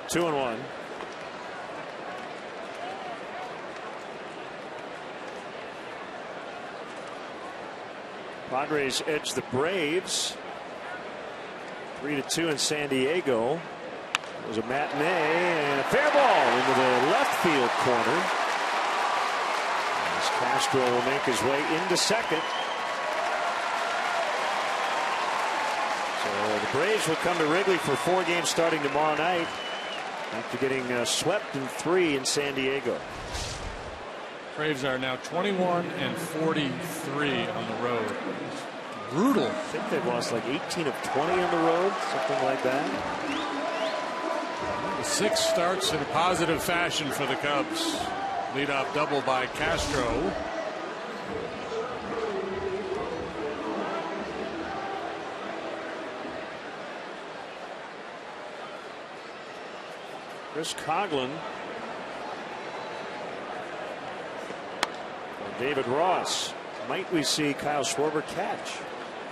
Two and 1. Padres edge the Braves 3-2 in San Diego. It was a matinee and a fair ball into the left field corner. As Castro will make his way into second. So the Braves will come to Wrigley for 4 games starting tomorrow night, after getting swept in 3 in San Diego. Braves are now 21-43 on the road. Brutal. I think they've lost like 18 of 20 on the road, something like that. 6 starts in positive fashion for the Cubs. Leadoff double by Castro. Chris Coughlin David Ross. Might we see Kyle Schwarber catch?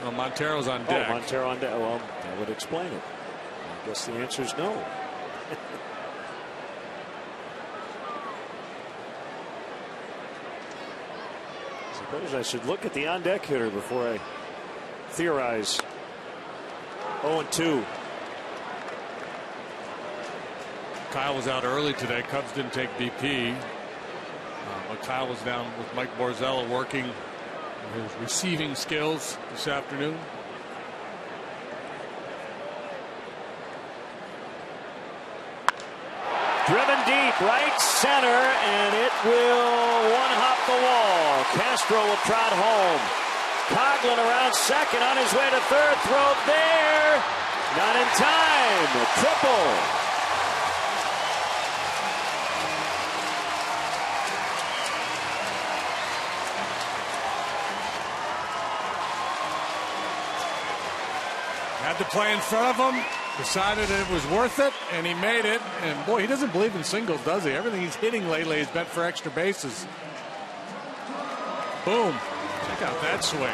Well, Montero's on deck. Oh, Montero on deck. Well, that would explain it. I guess the answer is no. Suppose I should look at the on deck hitter before I theorize. 0-2. Kyle was out early today. Cubs didn't take BP. But Kyle was down with Mike Borzella working his receiving skills this afternoon. Driven deep, right center, and it will one-hop the wall. Castro will trot home. Coughlin around second, on his way to third. Throw there. Not in time. A triple. Had the play in front of him, decided it was worth it, and he made it. And boy, he doesn't believe in singles, does he? Everything he's hitting lately is meant for extra bases. Boom. Check out that swing.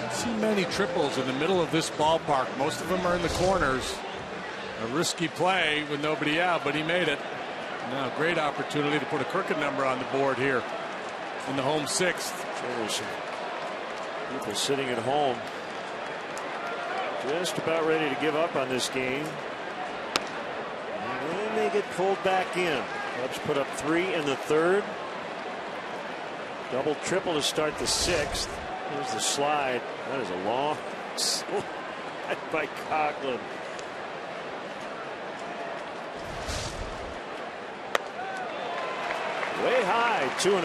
I've seen many triples in the middle of this ballpark. Most of them are in the corners. A risky play with nobody out, but he made it. Now, great opportunity to put a crooked number on the board here in the home sixth. People sitting at home just about ready to give up on this game. And then they get pulled back in. Cubs put up 3 in the third. Double triple to start the sixth. Here's the slide. That is a long slide by Coughlin. Way high, 2-0.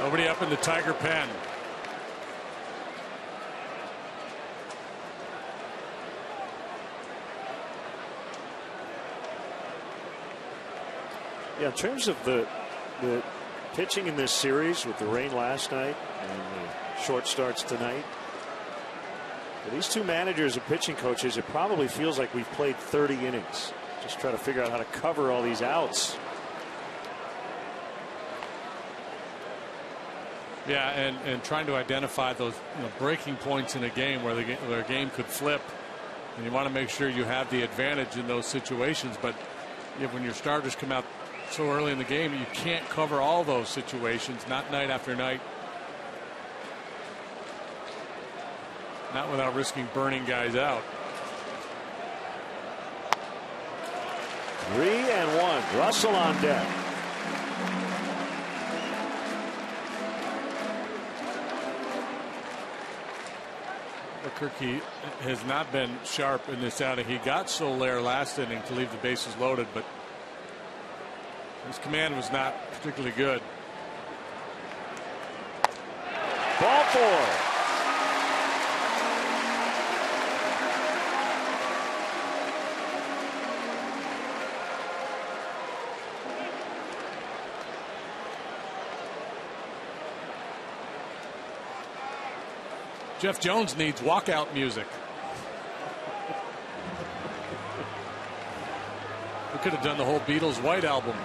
Nobody up in the Tiger pen. Yeah, in terms of the pitching in this series with the rain last night and the short starts tonight, for these two managers and pitching coaches, it probably feels like we've played 30 innings. Just trying to figure out how to cover all these outs. Yeah, and trying to identify those breaking points in a game where a game could flip, and you want to make sure you have the advantage in those situations. But when your starters come out so early in the game, you can't cover all those situations, not night after night, not without risking burning guys out. 3-1. Russell on deck. Albuquerque has not been sharp in this outing. He got Soler last inning to leave the bases loaded, but his command was not particularly good. Ball 4. Jeff Jones needs walkout music. We could have done the whole Beatles White Album.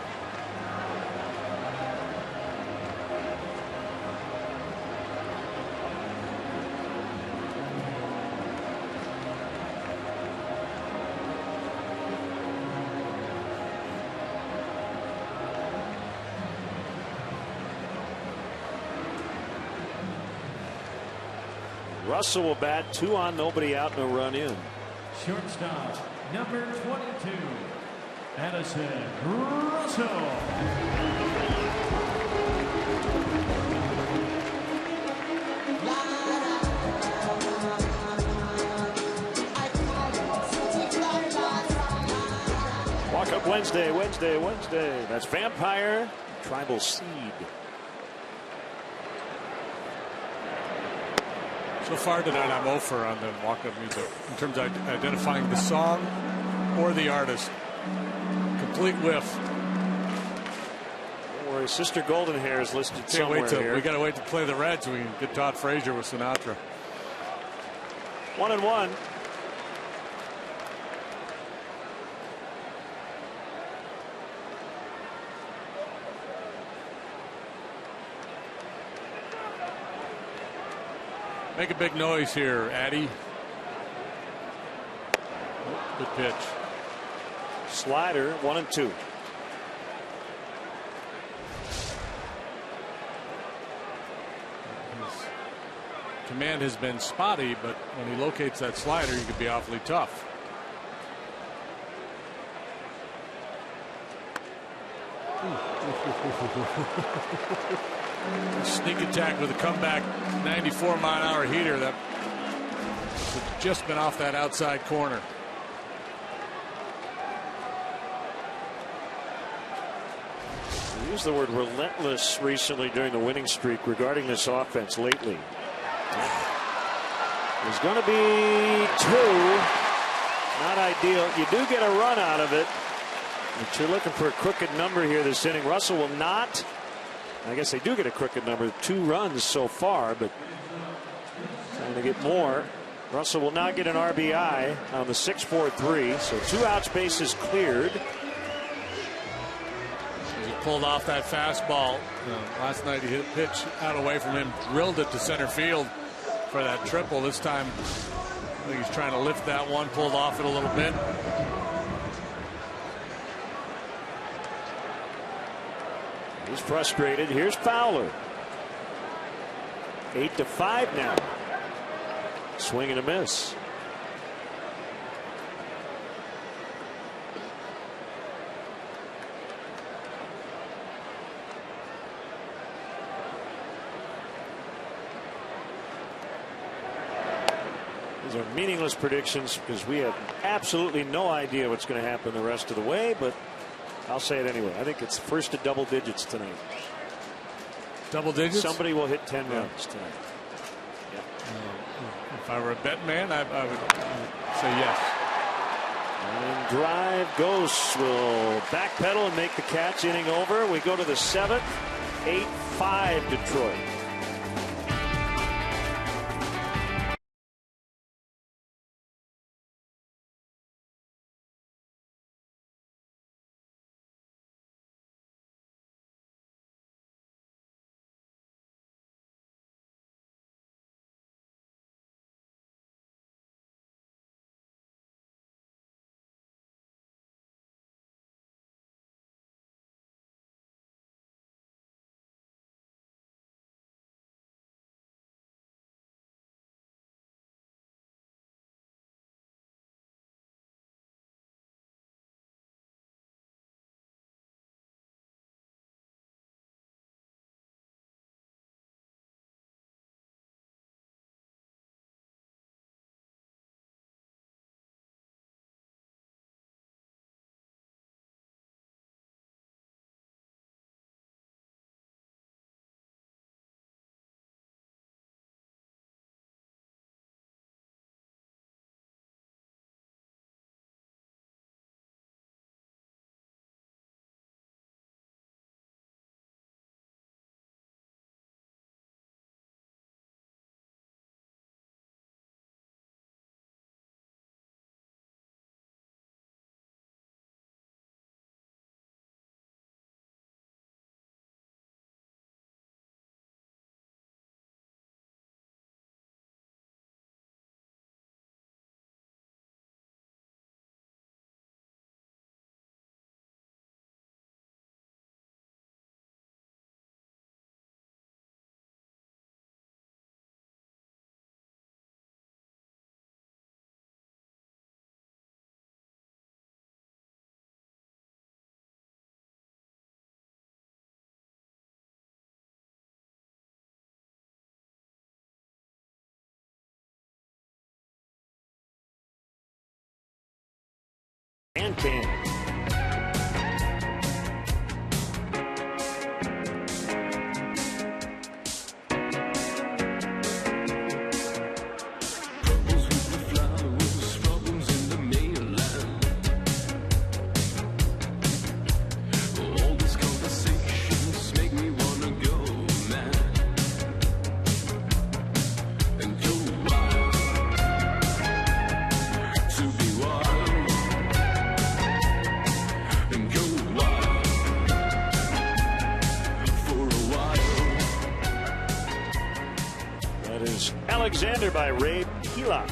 Russell will bat, 2 on, nobody out, no run in. Shortstop, number 22, Addison Russell. Walk up Wednesday. That's Vampire, Tribal Seed. So far tonight, I'm 0 for on the walk-up music in terms of identifying the song or the artist. complete whiff. Don't worry, Sister Golden Hair is listed somewhere here. We got to wait to play the Reds so we can get Todd Frazier with Sinatra. 1-1. Make a big noise here, Addy. Good pitch. Slider, 1-2. His command has been spotty, but when he locates that slider, he could be awfully tough. Sneak attack with a comeback 94-mile-an-hour heater that has just been off that outside corner. We used the word relentless recently during the winning streak regarding this offense lately. There's going to be 2. Not ideal. You do get a run out of it, but you're looking for a crooked number here this inning. Russell will not. I guess they do get a crooked number. 2 runs so far, but trying to get more. Russell will not get an RBI on the 6-4-3. So 2 outs, bases cleared. He pulled off that fastball. Last night he hit a pitch out away from him, drilled it to center field for that triple. This time I think he's trying to lift that one, pulled off it a little bit. He's frustrated. Here's Fowler. 8-5 now. Swing and a miss. These are meaningless predictions because we have absolutely no idea what's going to happen the rest of the way, but I'll say it anyway. I think it's first to double digits tonight. Double digits? Somebody will hit 10 runs tonight. Yeah. If I were a bet man, I would say yes. And drive. Ghosts will backpedal and make the catch. Inning over. We go to the 7th. 8-5 Detroit. Alexander by Ray Pila.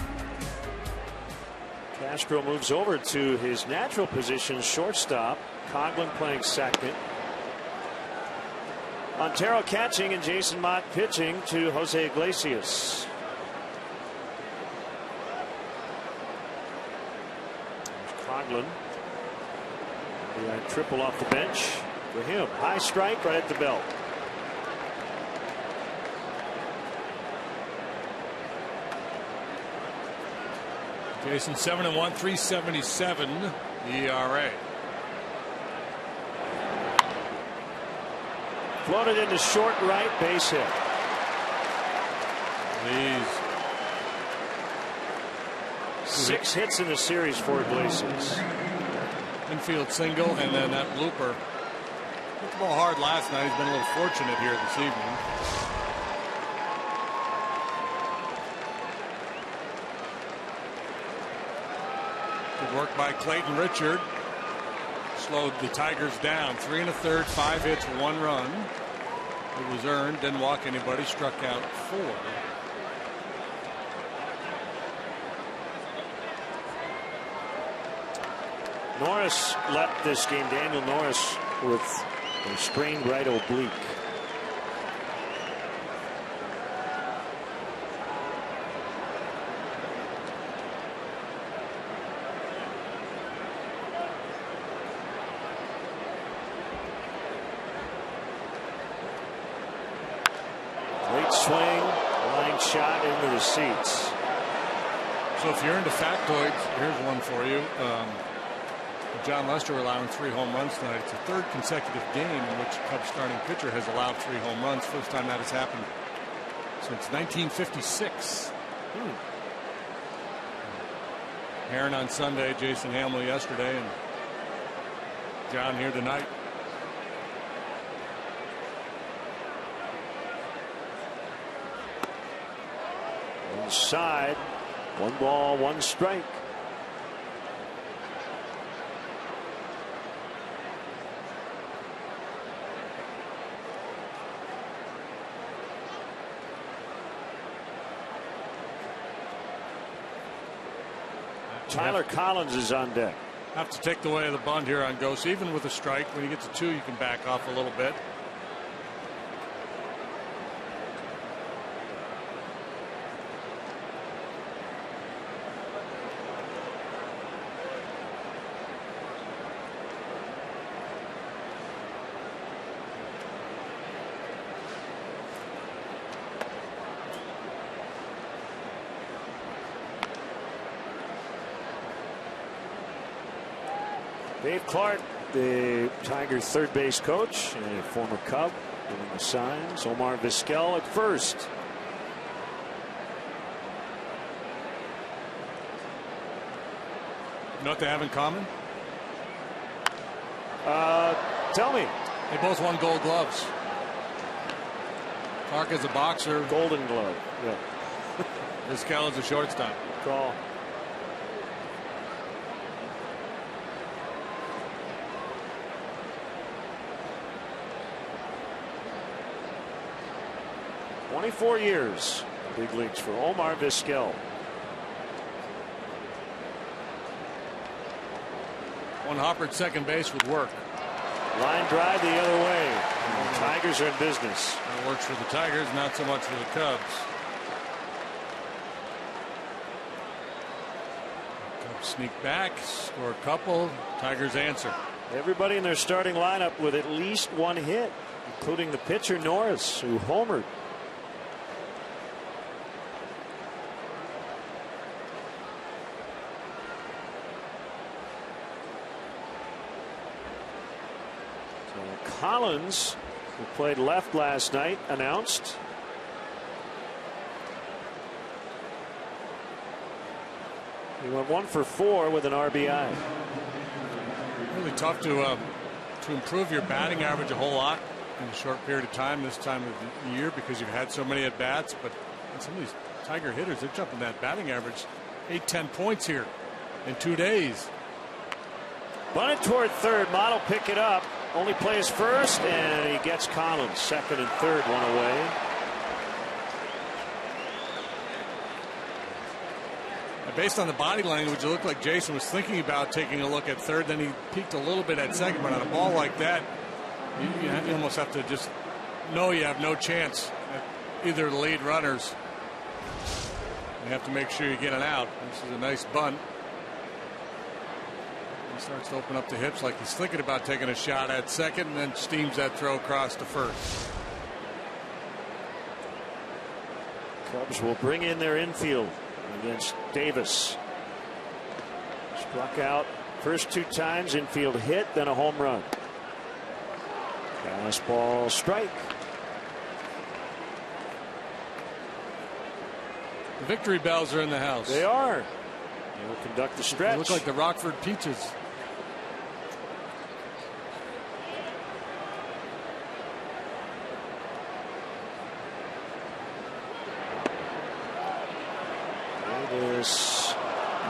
Castro moves over to his natural position, shortstop. Coughlin playing second. Montero catching and Jason Mott pitching to Jose Iglesias. There's Coughlin. The triple off the bench for him. High strike right at the belt. Jason 7-1, 3.77 ERA. Floated into short right, base hit. Please. 6 hits in the series for Iglesias. Infield single and then that blooper. Hit the ball hard last night. He's been a little fortunate here this evening. Good work by Clayton Richard. Slowed the Tigers down. 3 1/3, 5 hits, 1 run. It was earned. Didn't walk anybody. Struck out 4. Norris left this game. Daniel Norris with a sprained right oblique. Great swing, line shot into the seats. So if you're into factoids, here's one for you. John Lester allowing 3 home runs tonight. It's the 3rd consecutive game in which a Cubs starting pitcher has allowed 3 home runs. First time that has happened since 1956. Aaron on Sunday, Jason Hamley yesterday, and John here tonight. Inside, 1 ball, 1 strike. Tyler Collins is on deck. Have to take away the bunt here on Ghost. Even with a strike, when you get to 2, you can back off a little bit. Dave Clark, the Tigers' third base coach and a former Cub, giving the signs. Omar Vizquel at first. You know what they have in common? Tell me. They both won Gold Gloves. Clark is a boxer. Golden Glove. Yeah. Vizquel is a shortstop. Good call. "24 years, big leagues for Omar Vizquel." One hopper at second base would work. Line drive the other way. The Tigers are in business. That works for the Tigers, not so much for the Cubs. Cubs sneak back, score a couple. Tigers answer. Everybody in their starting lineup with at least 1 hit, including the pitcher Norris, who homered. Collins, who played left last night, announced. He went 1 for 4 with an RBI. Really tough to improve your batting average a whole lot in a short period of time this time of the year because you've had so many at bats. But some of these Tiger hitters, they're jumping that batting average 8-10 points here in 2 days. Bunted toward third. Mott will pick it up. Only plays first, and he gets Collins second and third, 1 away. Based on the body language, it looked like Jason was thinking about taking a look at third. Then he peeked a little bit at second. But on a ball like that, you almost have to just know you have no chance at either of the lead runners. You have to make sure you get it out. This is a nice bunt. He starts to open up the hips like he's thinking about taking a shot at second, and then steams that throw across to first. Cubs will bring in their infield against Davis. Struck out first 2 times, infield hit, then a home run. Fastball strike. The victory bells are in the house. They are. They will conduct the stretch. They look like the Rockford Peaches. It is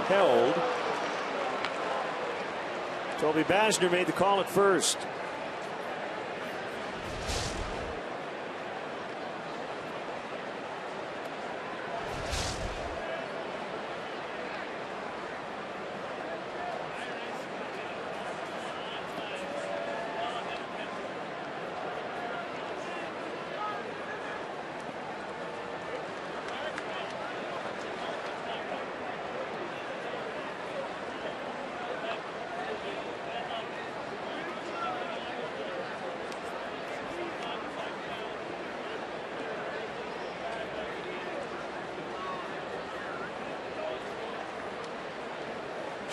held. Toby Basner made the call at first.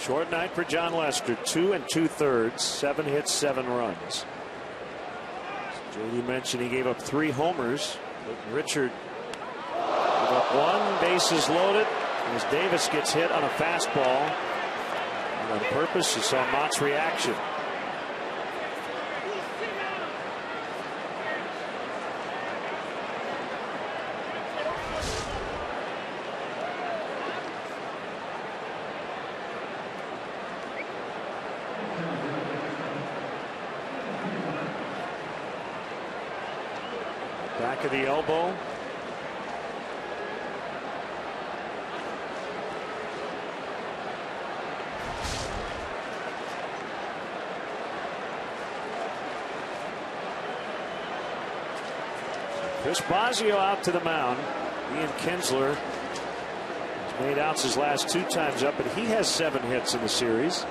Short night for John Lester. 2 2/3, 7 hits, 7 runs. JD mentioned he gave up 3 homers, but Richard gave up 1, bases loaded, as Davis gets hit on a fastball. And on purpose, you saw Mott's reaction. Back of the elbow. Chris Bosio out to the mound. Ian Kinsler has made outs his last 2 times up, but he has 7 hits in the series.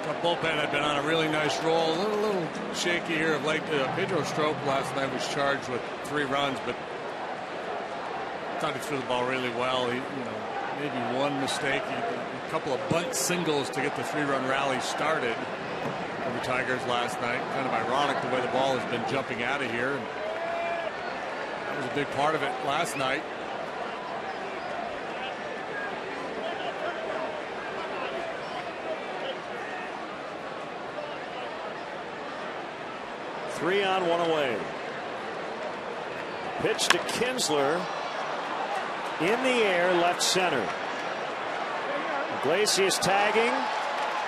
The bullpen had been on a really nice roll. A little shaky here of late. Pedro Strop last night was charged with 3 runs, but I thought he threw the ball really well. He, maybe 1 mistake. A couple of bunt singles to get the 3-run rally started for the Tigers last night. Kind of ironic the way the ball has been jumping out of here. And that was a big part of it last night. Three on, 1 away. Pitch to Kinsler. In the air, left center. Iglesias tagging.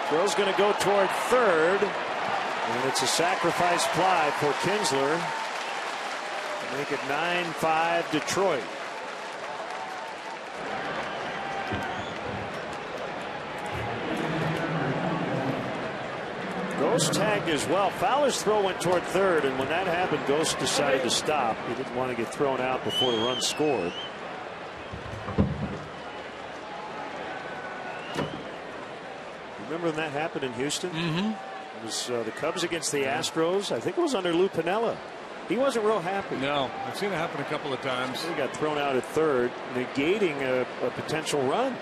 Throw's going to go toward third. And it's a sacrifice fly for Kinsler to make it 9-5 Detroit. Ghost tagged as well. Fowler's throw went toward third, and when that happened, Ghost decided to stop. He didn't want to get thrown out before the run scored. Remember when that happened in Houston? Mm-hmm. It was the Cubs against the Astros. I think it was under Lou Piniella. He wasn't real happy. No, I've seen it happen a couple of times. He got thrown out at third, negating a potential run.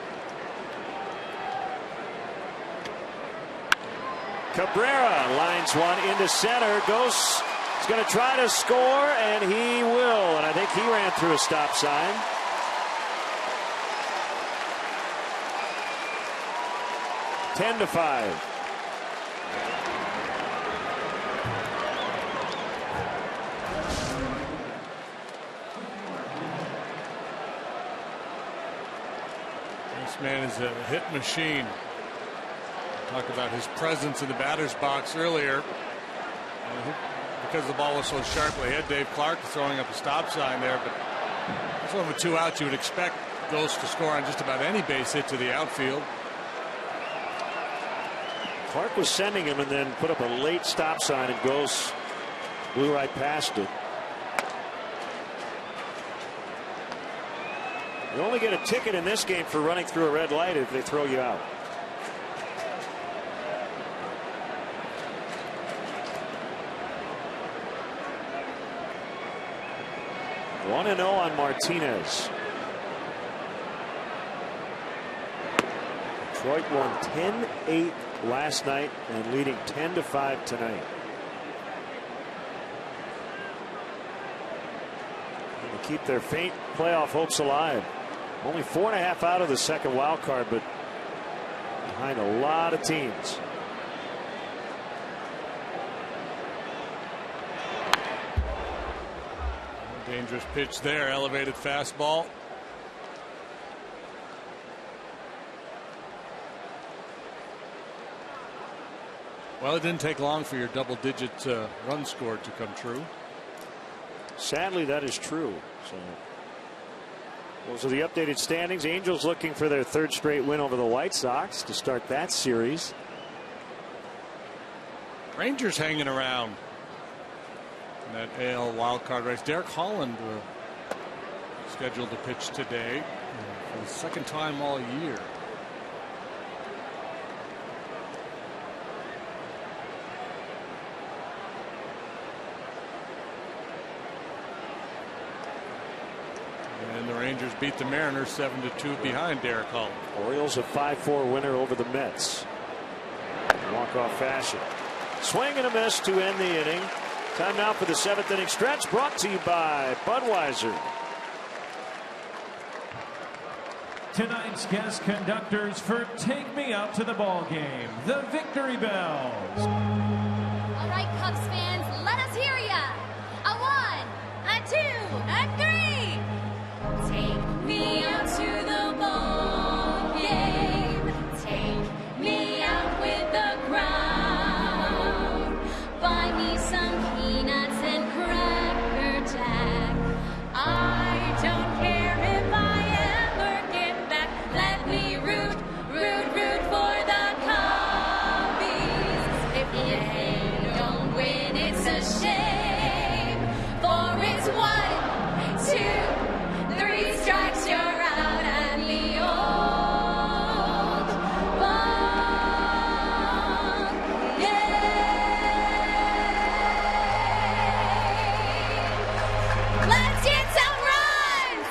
Cabrera lines one into center. Ghost is going to try to score, and he will. And I think he ran through a stop sign. Ten to 5. This man is a hit machine. Talked about his presence in the batter's box earlier. Because the ball was so sharply hit, Dave Clark throwing up a stop sign there. But this one with 2 outs, you would expect Ghost to score on just about any base hit to the outfield. Clark was sending him and then put up a late stop sign, and Ghost blew right past it. You only get a ticket in this game for running through a red light if they throw you out. One 1-0 on Martinez. Detroit won 10-8 last night and leading 10-5 tonight. To keep their faint playoff hopes alive. Only 4.5 out of the second wild card, but behind a lot of teams. Dangerous pitch there, elevated fastball. Well, it didn't take long for your double-digit run score to come true. Sadly, that is true. So those are the updated standings. Angels looking for their 3rd straight win over the White Sox to start that series. Rangers hanging around in that AL wildcard race. Derek Holland scheduled to pitch today for the 2nd time all year. And the Rangers beat the Mariners 7-2 behind Derek Holland. Orioles a 5-4 winner over the Mets. Walk-off fashion. Swing and a miss to end the inning. Time now for the 7th inning stretch, brought to you by Budweiser. Tonight's guest conductors for Take Me Out to the Ball Game, the Victory Bells. All right, Cubs fans, let us hear ya. A 1, a 2, a 3. Take me out to the ball game. Take me out with the crowd. Buy me some peanuts and Cracker Jack. I don't care if I ever get back. Let me root for the Cubbies. If they don't win, it's a shame. For it's 1, 2, 3 strikes, you're out and the old ball game. Let's get some runs.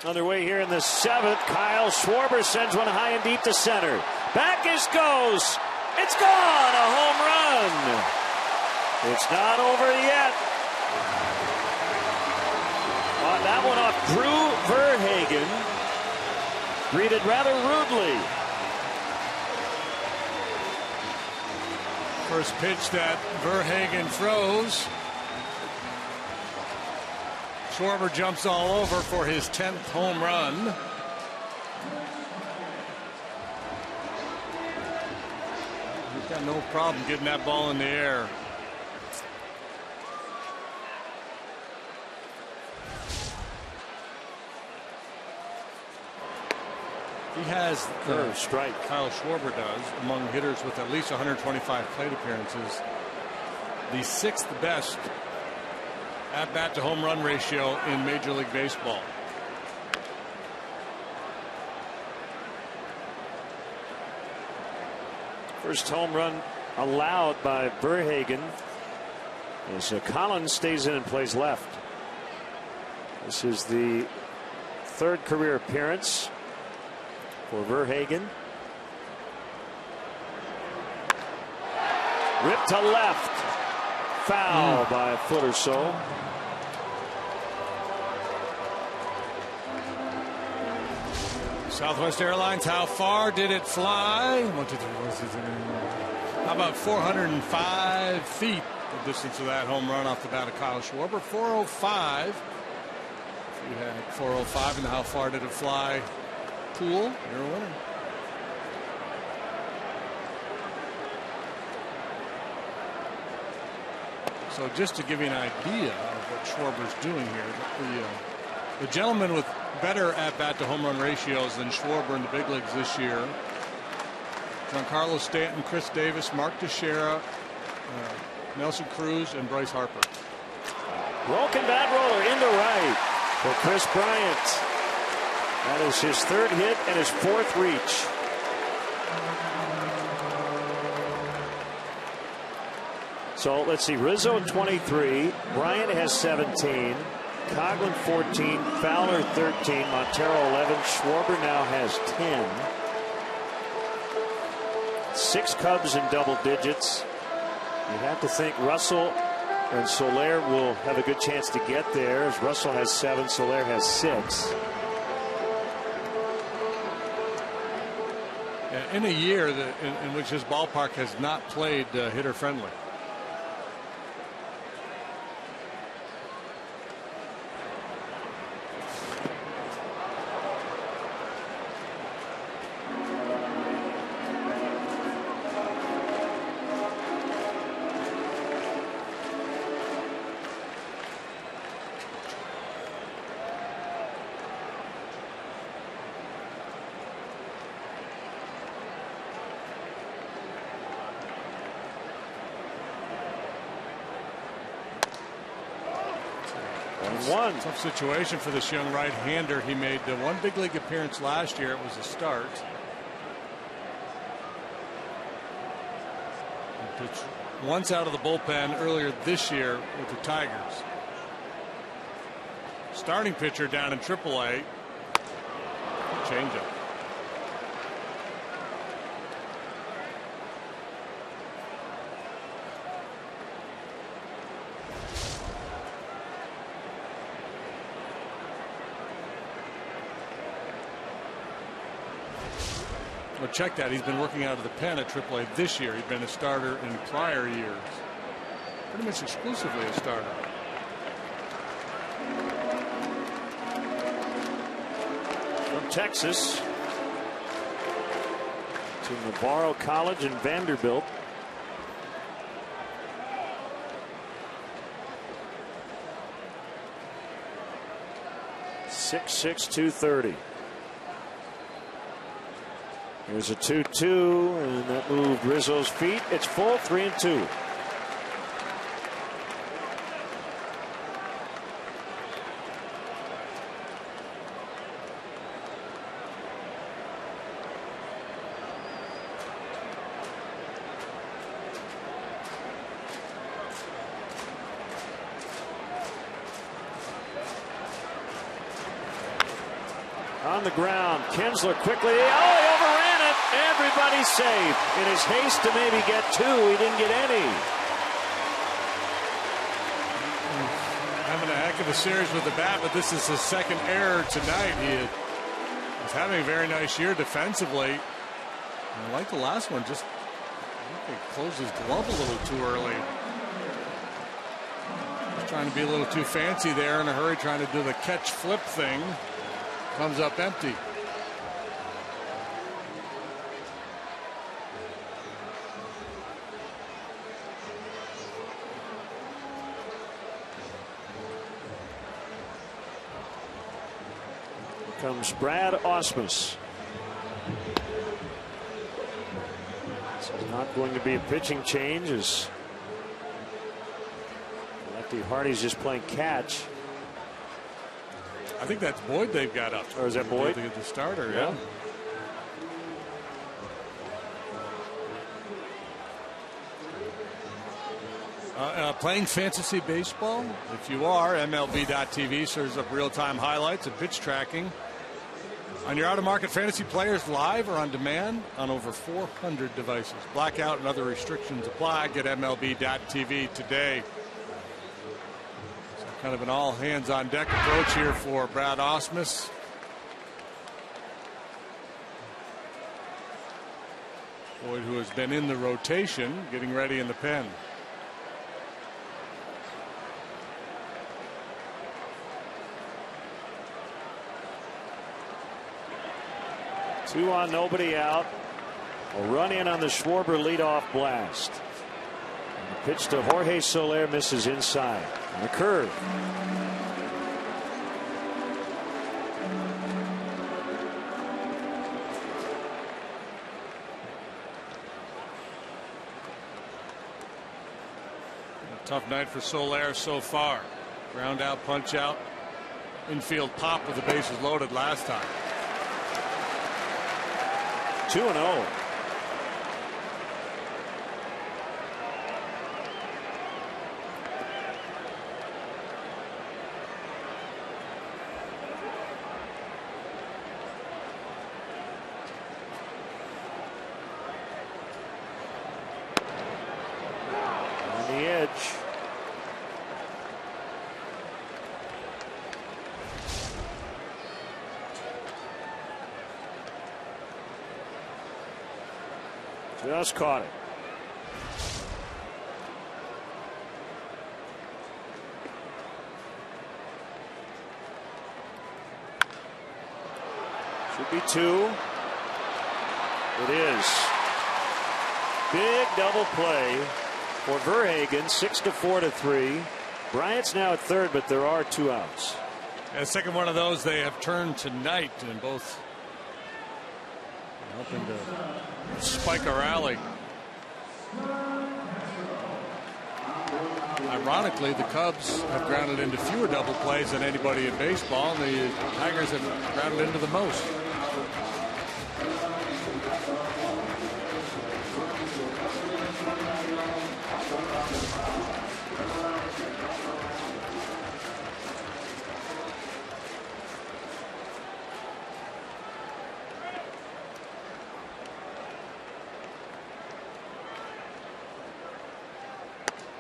On their way here in the 7th, Kyle Schwarber sends one high and deep to center. Back is Ghost. It's gone. A home run. It's not over yet. That one off Drew Verhagen. Greeted rather rudely. First pitch that Verhagen throws. Schwarber jumps all over for his 10th home run. He's got no problem getting that ball in the air. He has the strike. Kyle Schwarber does among hitters with at least 125 plate appearances. The 6th best at-bat to home run ratio in Major League Baseball. First home run allowed by Verhagen as Collins stays in and plays left. This is the 3rd career appearance for Verhagen. Ripped to left. Foul by a foot or so. Southwest Airlines, how far did it fly? 1, 2, 3, 4, 6, 7, 8. How about 405 feet, the distance of that home run off the bat of Kyle Schwarber? 405. If you had 405 and how far did it fly pool, you're a winner. So just to give you an idea of what Schwarber's doing here, the gentleman with better at-bat to home run ratios than Schwarber in the big leagues this year, Giancarlo Stanton, Chris Davis, Mark Teixeira, Nelson Cruz, and Bryce Harper. Broken bat roller into right for Chris Bryant. That is his 3rd hit and his 4th reach. So let's see, Rizzo 23, Bryant has 17, Coghlan 14, Fowler 13, Montero 11, Schwarber now has 10. 6 Cubs in double digits. You have to think Russell and Soler will have a good chance to get there, as Russell has 7, Soler has 6. In a year in which his ballpark has not played hitter friendly. Tough situation for this young right-hander. He made one big league appearance last year. It was a start. He pitched once out of the bullpen earlier this year with the Tigers. Starting pitcher down in AAA. Changeup. Well, check that. He's been working out of the pen at AAA this year. He's been a starter in prior years. Pretty much exclusively a starter. From Texas to Navarro College and Vanderbilt. .66 230. Here's a 2-2, and that moved Rizzo's feet. It's full, 3-2. On the ground, Kinsler quickly. Oh, he overran it. Everybody's safe. In his haste to maybe get 2, he didn't get any. of the series with the bat, but this is his second error tonight. He was having a very nice year defensively. And I like the last one, just I think he closed his glove a little too early. Just trying to be a little too fancy there in a hurry, trying to do the catch flip thing. Comes up empty. Comes Brad Ausmus. This is not going to be a pitching change as lefty Hardy's just playing catch. I think that's Boyd they've got up. Or is that Boyd? The starter, yeah. Playing fantasy baseball? If you are, MLB.tv serves up real-time highlights and pitch tracking on your out-of-market fantasy players live or on demand on over 400 devices. Blackout and other restrictions apply. Get MLB.tv today. So kind of an all-hands-on-deck approach here for Brad Ausmus. Boyd, who has been in the rotation, getting ready in the pen. 2 on, nobody out. A run in on the Schwarber leadoff blast. And the pitch to Jorge Soler misses inside. And a curve. A tough night for Soler so far. Ground out, punch out. Infield pop with the bases loaded last time. 2-0. On the edge. Just caught it. Should be 2. It is. Big double play for Verhagen. 6-4-3. Bryant's now at third, but there are 2 outs. And the second one of those they have turned tonight, and both helping to spike a rally. Ironically, the Cubs have grounded into fewer double plays than anybody in baseball, and the Tigers have grounded into the most.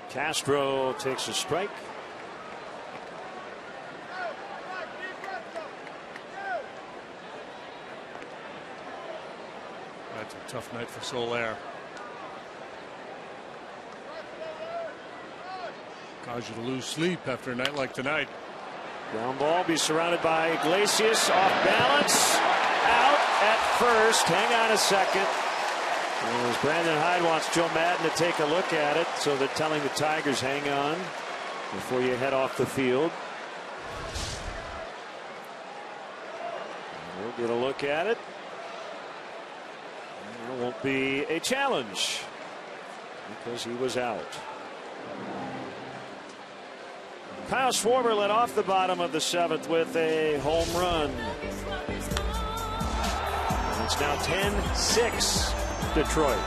Castro takes a strike. That's a tough night for Soler. Cause you to lose sleep after a night like tonight. Ground ball, be surrounded by Iglesias, off balance, out at first. Hang on a second. As Brandon Hyde wants Joe Madden to take a look at it, so they're telling the Tigers hang on before you head off the field. We'll get a look at it. And there won't be a challenge because he was out. Kyle Schwarber led off the bottom of the 7th with a home run. And it's now 10-6 Detroit.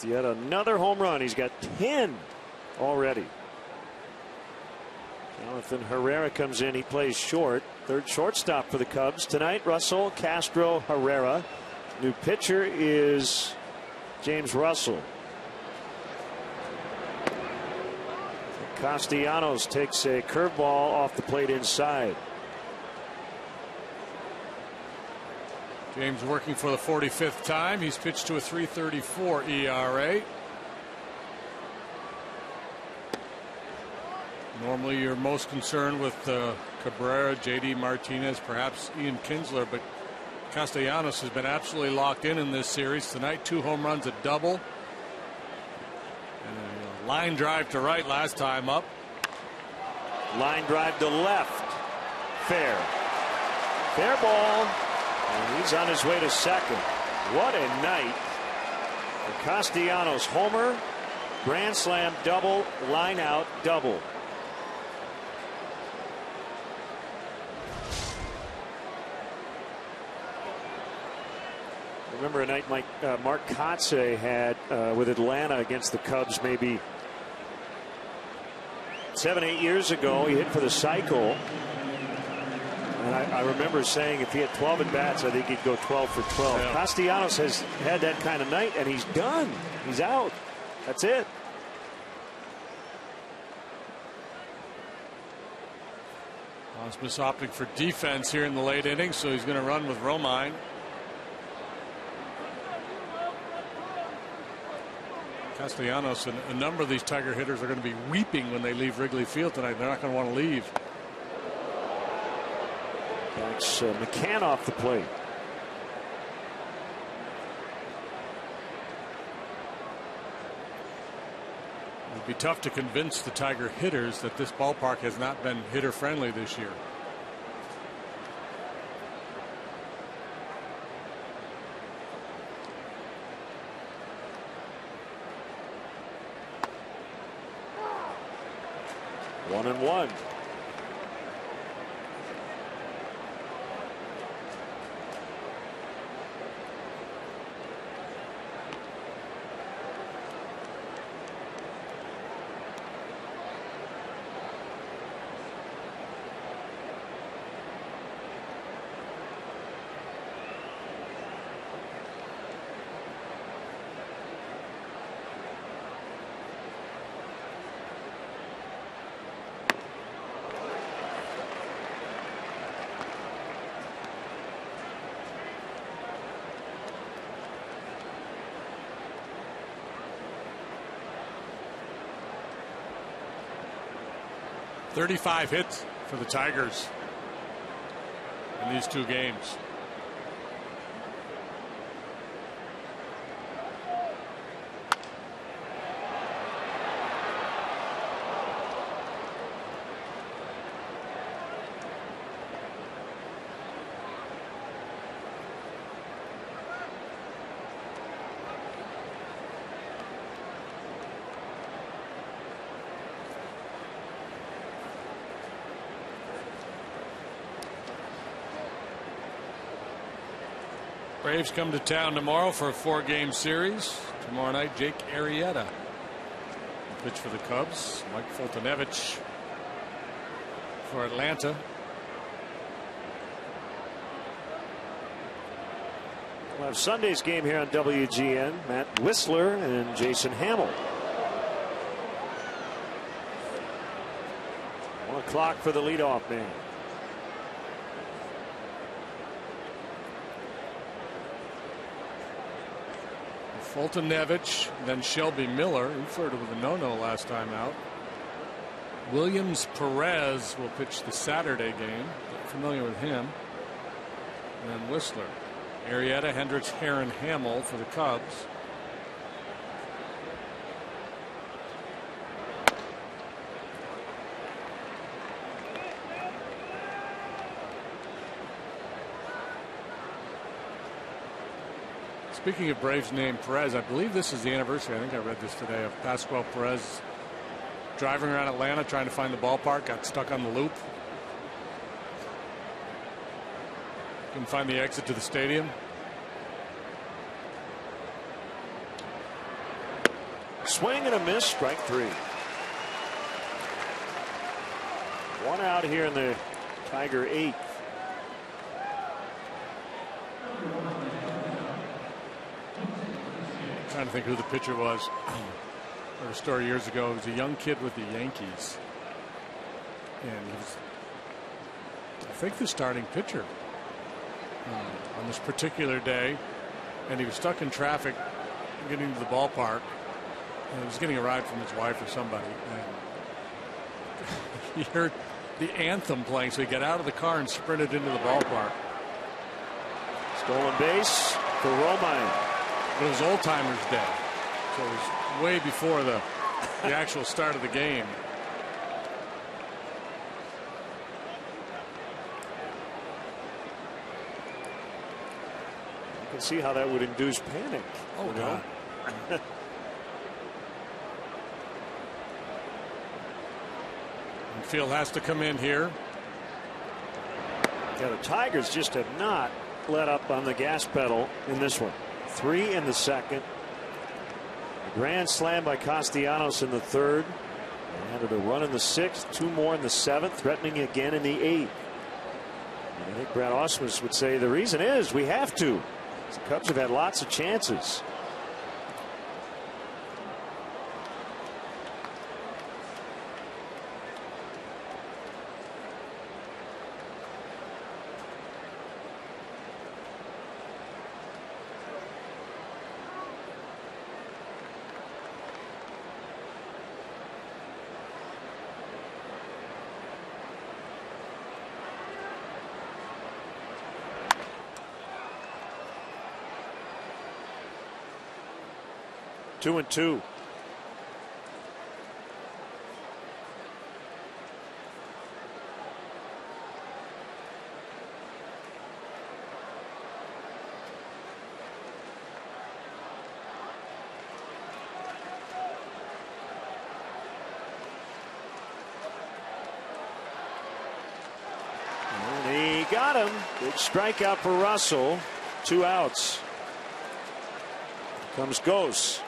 with yet another home run. He's got 10 already. Jonathan Herrera comes in. He plays short. Third shortstop for the Cubs tonight. Russell, Castro, Herrera. New pitcher is James Russell. Castellanos takes a curveball off the plate inside. James working for the 45th time. He's pitched to a 3.34 ERA. Normally you're most concerned with Cabrera, J.D. Martinez, perhaps Ian Kinsler, but Castellanos has been absolutely locked in this series tonight. 2 home runs, a double, and a line drive to right last time up. Line drive to left. Fair ball, and he's on his way to second. What a night for Castellanos. Homer, grand slam double, line out double. Remember a night Mark Kotsay had with Atlanta against the Cubs maybe 7-8 years ago. He hit for the cycle. And I remember saying if he had 12 at bats, I think he'd go 12 for 12. Yeah. Castellanos has had that kind of night, and he's done. He's out. That's it. Osmus opting for defense here in the late innings, so he's going to run with Romine. Castellanos and a number of these Tiger hitters are going to be weeping when they leave Wrigley Field tonight. They're not going to want to leave. That's McCann off the plate. It would be tough to convince the Tiger hitters that this ballpark has not been hitter friendly this year. One and one. .35 hits for the Tigers in these 2 games. Braves come to town tomorrow for a 4-game series. Tomorrow night, Jake Arrieta will pitch for the Cubs. Mike Foltynewicz for Atlanta. We'll have Sunday's game here on WGN. Matt Whistler and Jason Hamill. 1 o'clock for the leadoff man. Foltynewicz, then Shelby Miller. He flirted with a no-no last time out. Williams Perez will pitch the Saturday game. Get familiar with him. And then Whistler. Arrieta, Hendricks, Heron, Hamill for the Cubs. Speaking of Braves named Perez, I believe this is the anniversary. I think I read this today of Pascual Perez driving around Atlanta trying to find the ballpark, got stuck on the loop. Couldn't find the exit to the stadium. Swing and a miss, strike 3. 1 out here in the Tiger 8th. Trying to think who the pitcher was. I heard a story years ago. He was a young kid with the Yankees, and he was, I think, the starting pitcher on this particular day, and he was stuck in traffic getting to the ballpark, and he was getting a ride from his wife or somebody, and he heard the anthem playing, so he got out of the car and sprinted into the ballpark. Stolen base for Romine. It was Old Timers Day, so it was way before the actual start of the game. You can see how that would induce panic. Oh, God. Field has to come in here. Yeah, the Tigers just have not let up on the gas pedal in this one. 3 in the second. A grand slam by Castellanos in the 3rd. They added a run in the 6th, 2 more in the 7th, threatening again in the 8th. And I think Brad Ausmus would say the reason is we have to. The Cubs have had lots of chances. Two and two. And he got him. Big strikeout for Russell. 2 outs. Here comes Gose.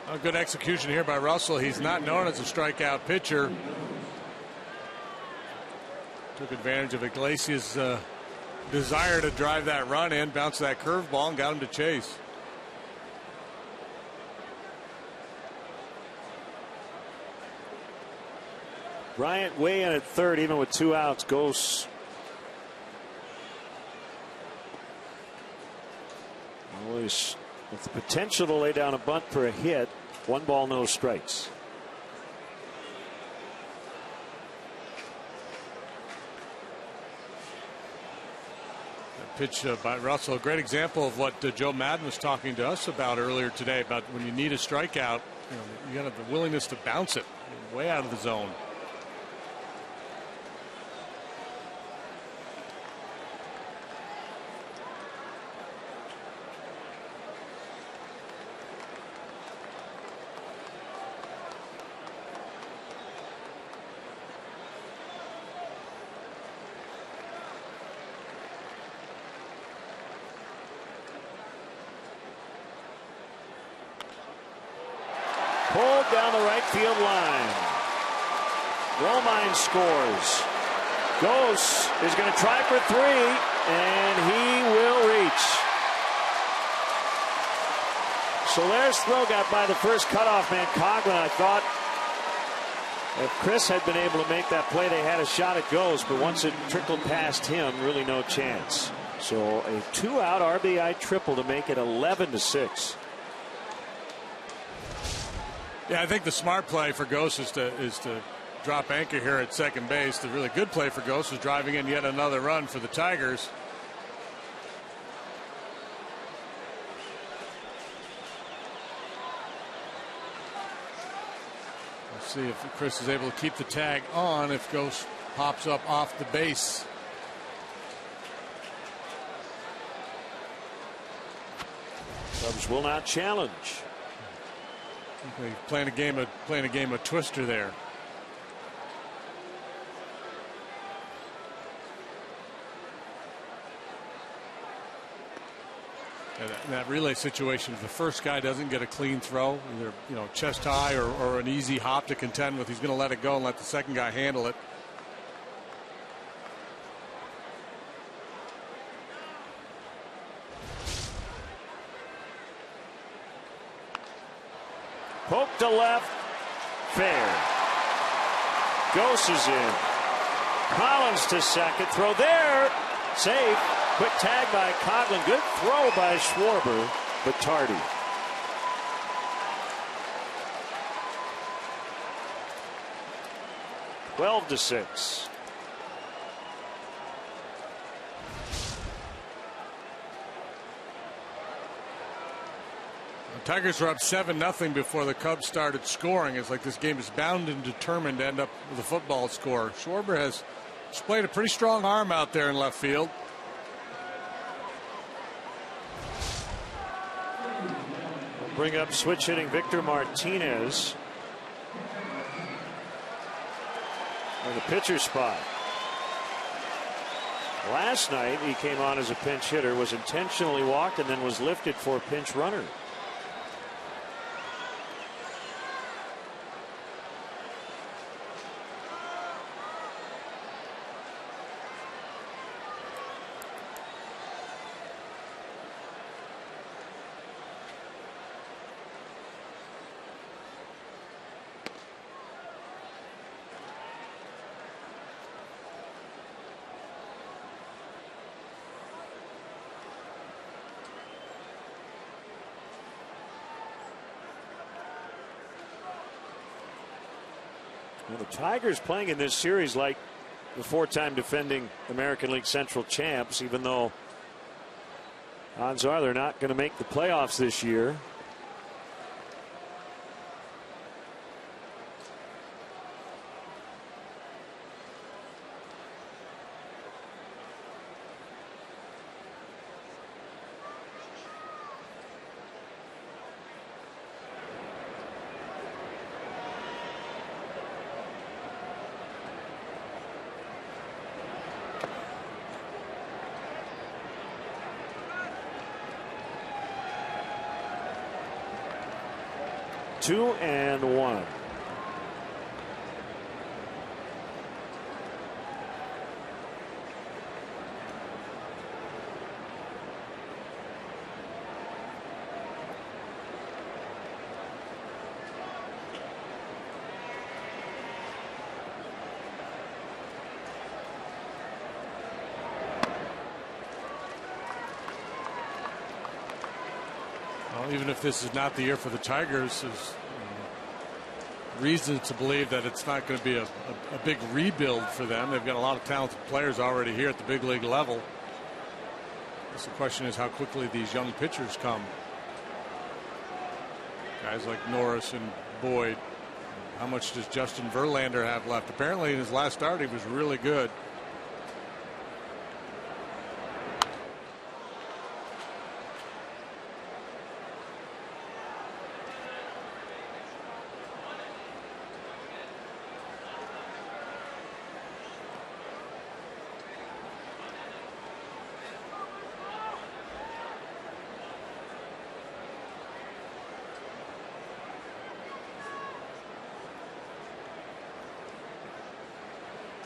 A good execution here by Russell. He's not known as a strikeout pitcher. Took advantage of Iglesias' desire to drive that run in, bounce that curveball, and got him to chase. Bryant way in at 3rd, even with 2 outs. Gose. Always with the potential to lay down a bunt for a hit. 1 ball, no strikes. That pitch by Russell, a great example of what Joe Madden was talking to us about earlier today, about when you need a strikeout, you got to have the willingness to bounce it way out of the zone. Pulled down the right field line. Romine scores. Gose is going to try for 3, and he will reach. Solaire's throw got by the first cutoff man, Coghlan. I thought if Chris had been able to make that play, they had a shot at Gose, but once it trickled past him, really no chance. So a 2-out RBI triple to make it 11-6. Yeah, I think the smart play for Gose is to drop anchor here at second base. The really good play for Gose is driving in yet another run for the Tigers. Let's see if Chris is able to keep the tag on if Gose pops up off the base. Cubs will not challenge. Playing a game of Twister there. In that relay situation, if the first guy doesn't get a clean throw, either chest high or an easy hop to contend with, he's going to let it go and let the second guy handle it. Poke to left. Fair. Ghost is in. Collins to second. Throw there. Safe. Quick tag by Coughlin. Good throw by Schwarber, but tardy. Twelve to 6. The Tigers were up 7-0 before the Cubs started scoring. It's like this game is bound and determined to end up with a football score. Schwarber has displayed a pretty strong arm out there in left field. Bring up switch hitting Victor Martinez in the pitcher spot. Last night he came on as a pinch hitter, was intentionally walked, and then was lifted for a pinch runner. Well, the Tigers playing in this series like the four-time defending American League Central champs, even though odds are they're not going to make the playoffs this year. Two and one. Well, even if this is not the year for the Tigers, there's reason to believe that it's not going to be a big rebuild for them. They've got a lot of talented players already here at the big league level. So the question is how quickly these young pitchers come. Guys like Norris and Boyd. How much does Justin Verlander have left? Apparently in his last start he was really good.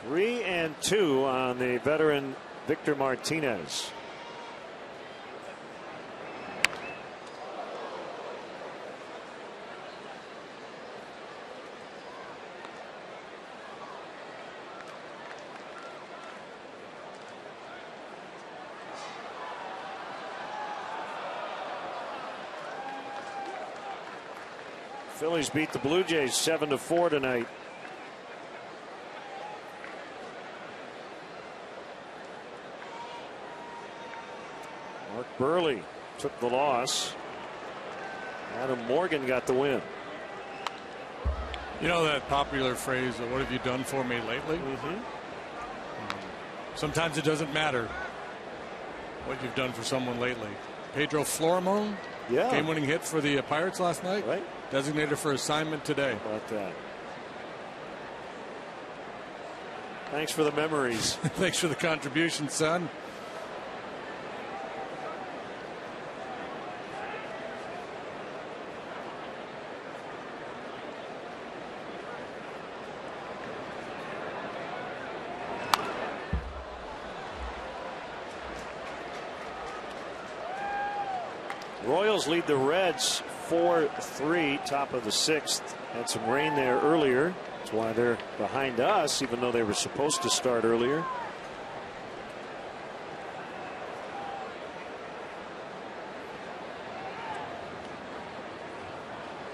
Three and two on the veteran Victor Martinez. Phillies beat the Blue Jays 7-4 tonight. Mark Burley took the loss. Adam Morgan got the win. You know that popular phrase, what have you done for me lately? Sometimes it doesn't matter what you've done for someone lately. Pedro Florimon, game-winning hit for the Pirates last night. Right. Designated for assignment today. How about that? Thanks for the memories. Thanks for the contribution, son. Royals lead the Reds 4-3, top of the 6th. Had some rain there earlier. That's why they're behind us, even though they were supposed to start earlier.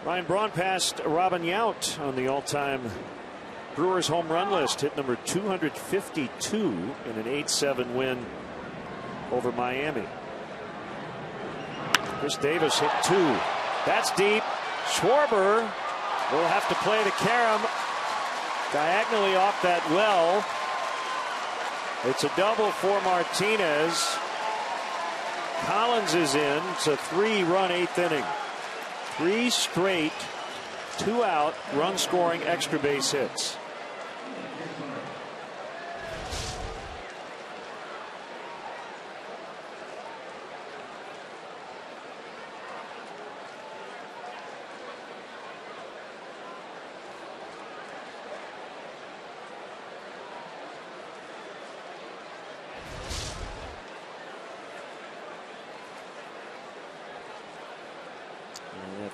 Ryan Braun passed Robin Yount on the all-time Brewers home run list, hit number 252 in an 8-7 win over Miami. Chris Davis hit 2. That's deep. Schwarber will have to play the carom diagonally off that well. It's a double for Martinez. Collins is in. It's a 3-run 8th inning. 3 straight 2-out run scoring extra base hits.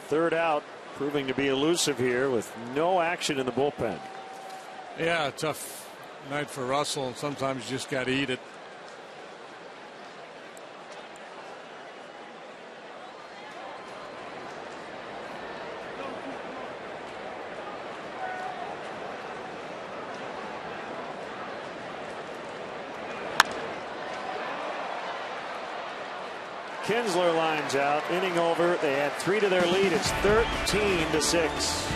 Third out, proving to be elusive here with no action in the bullpen. Yeah, tough night for Russell, and sometimes you just got to eat it. Kinsler lines out, inning over. They add 3 to their lead. It's 13-6.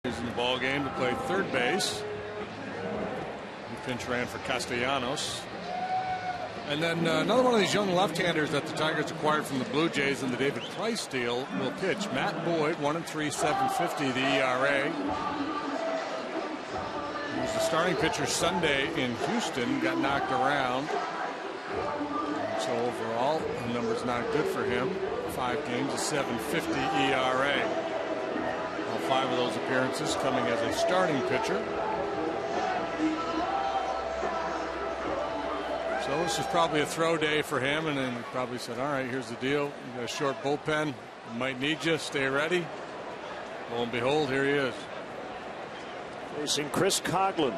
He's in the ball game to play third base. He pinch ran for Castellanos. And then another one of these young left-handers that the Tigers acquired from the Blue Jays in the David Price deal will pitch. Matt Boyd, 1-3, 7.50 the ERA. He was the starting pitcher Sunday in Houston, got knocked around. So overall, the number's not good for him. 5 games, a 7.50 ERA. All 5 of those appearances coming as a starting pitcher. So this is probably a throw day for him, and then he probably said, all right, here's the deal. You got a short bullpen. Might need you. Stay ready. Lo and behold, here he is. Facing Chris Coghlan.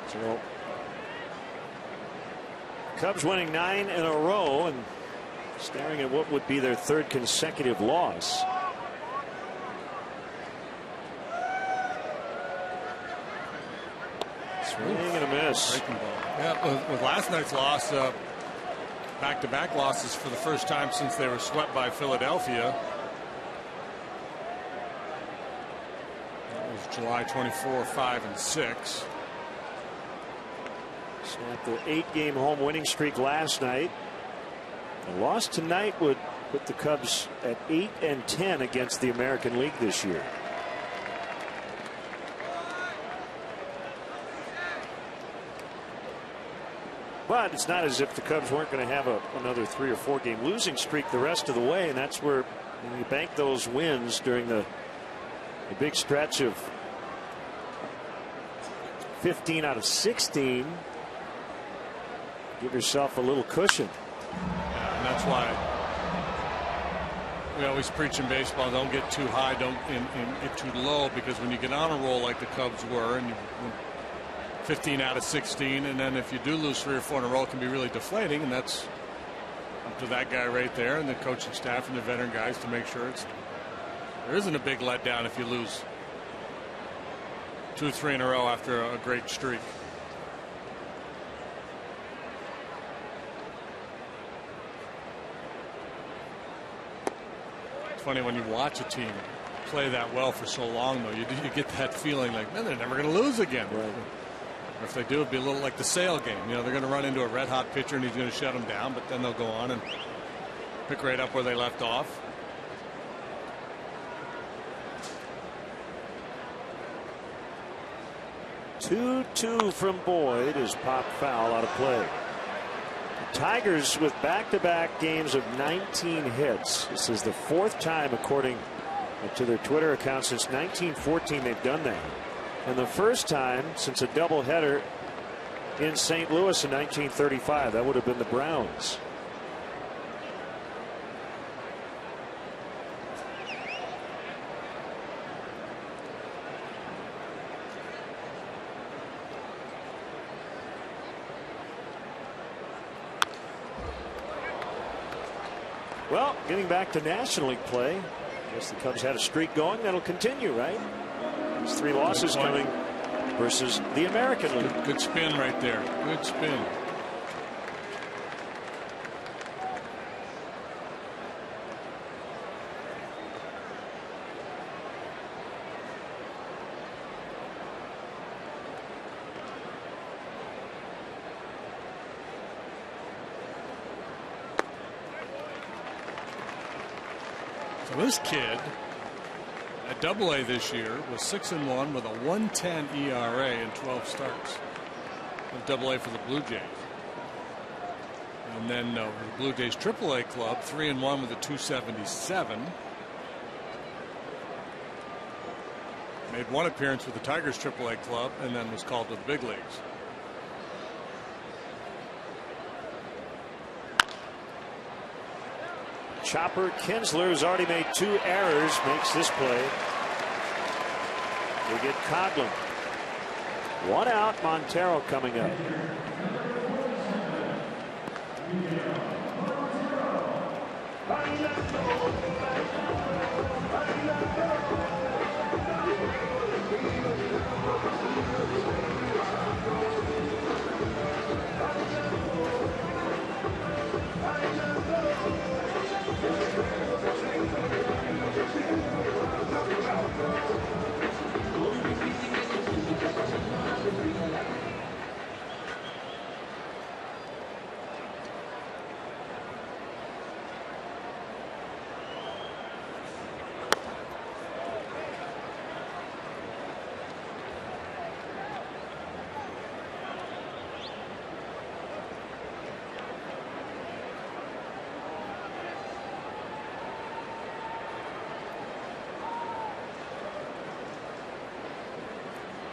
So Cubs winning 9 in a row and staring at what would be their third consecutive loss. Swing and a miss. Yeah, with last night's loss, back-to-back losses for the first time since they were swept by Philadelphia. That was July 24, 5 and 6. So after 8-game home winning streak last night, a loss tonight would put the Cubs at 8 and 10 against the American League this year. But it's not as if the Cubs weren't going to have another 3 or 4 game losing streak the rest of the way, and that's where you bank those wins during the big stretch of 15 out of 16. Give yourself a little cushion. Yeah, and that's why we always preach in baseball, don't get too high, don't get too low, because when you get on a roll like the Cubs were, and 15 out of 16, and then if you do lose 3 or 4 in a row, it can be really deflating, and that's up to that guy right there and the coaching staff and the veteran guys to make sure there isn't a big letdown if you lose 2 or 3 in a row after a great streak. It's funny when you watch a team play that well for so long, though, you get that feeling like, man, they're never going to lose again. Right. Or if they do, it'd be a little like the Sale game. You know, they're going to run into a red hot pitcher and he's going to shut them down, but then they'll go on and pick right up where they left off. Two from Boyd is popped foul out of play. The Tigers with back-to-back games of 19 hits. This is the 4th time, according to their Twitter account, since 1914 they've done that. And the first time since a doubleheader in St. Louis in 1935. That would have been the Browns. Well, getting back to National League play, I guess the Cubs had a streak going that'll continue, right? There's 3 losses coming versus the American League. Good spin right there. Good spin. So this kid at Double-A this year was 6-1 with a 1.10 ERA in 12 starts. Double-A for the Blue Jays. And then the Blue Jays Triple-A club, 3-1 with a 2.77. Made 1 appearance with the Tigers Triple-A club and then was called to the big leagues. Chopper Kinsler, who's already made 2 errors, makes this play. We get Coghlan. 1 out, Montero coming up.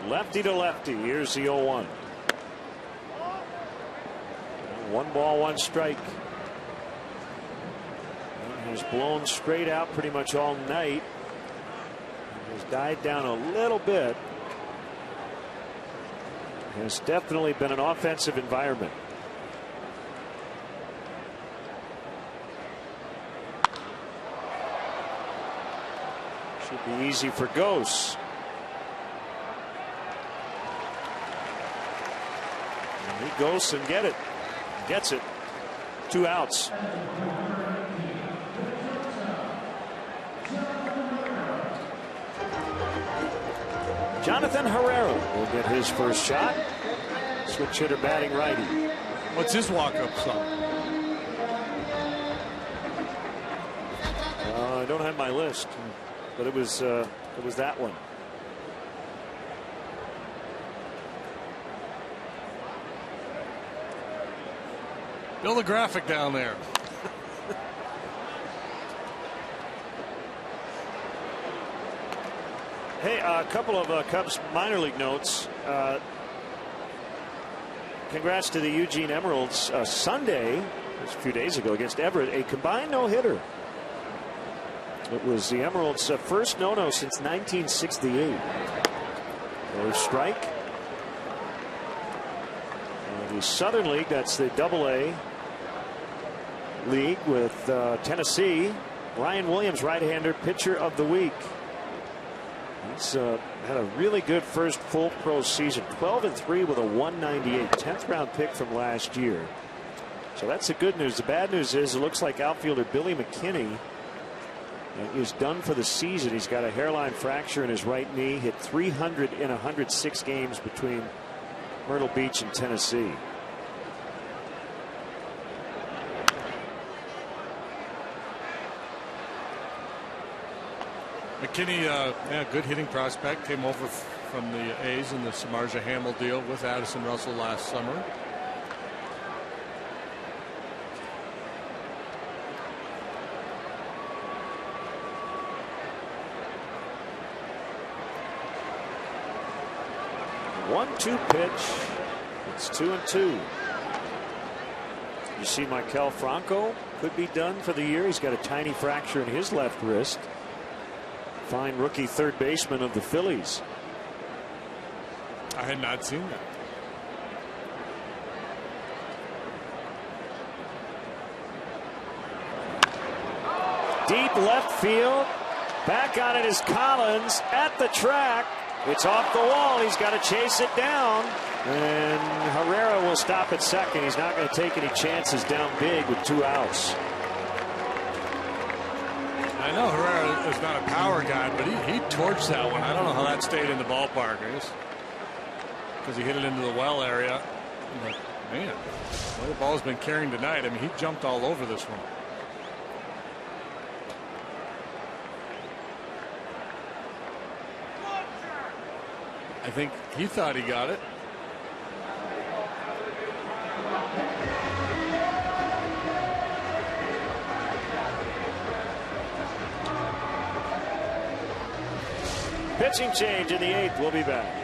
Lefty to lefty. Here's the 0-1. 1 ball, 1 strike. He's blown straight out pretty much all night. He's died down a little bit. Has definitely been an offensive environment. Should be easy for Ghosts. And he goes and gets it. 2 outs. Jonathan Herrera will get his first shot. Switch hitter batting righty. What's his walk-up song? I don't have my list, but it was that one. Build a graphic down there. Hey, a couple of Cubs minor league notes. Congrats to the Eugene Emeralds. Sunday, a few days ago against Everett, a combined no-hitter. It was the Emeralds' first no-no since 1968. No strike. The Southern League, that's the Double-A league with Tennessee. Ryan Williams, right-hander, pitcher of the week. He's had a really good first full pro season. 12-3 with a 198. 10th round pick from last year. So that's the good news. The bad news is it looks like outfielder Billy McKinney is done for the season. He's got a hairline fracture in his right knee. Hit 300 in 106 games between Myrtle Beach and Tennessee. McKinney, good hitting prospect. Came over from the A's in the Samardzija Hamel deal with Addison Russell last summer. One-two pitch. It's 2-2. You see, Maikel Franco could be done for the year. He's got a tiny fracture in his left wrist. Fine rookie third baseman of the Phillies. I had not seen that. Deep left field. Back on it is Collins at the track. It's off the wall. He's got to chase it down. And Herrera will stop at second. He's not going to take any chances down big with 2 outs. I know Herrera is not a power guy, but he torched that one. I don't know how that stayed in the ballpark. Because he hit it into the well area. But, man, the ball's been carrying tonight. I mean, he jumped all over this one. I think he thought he got it. Pitching change in the 8th. We'll be back.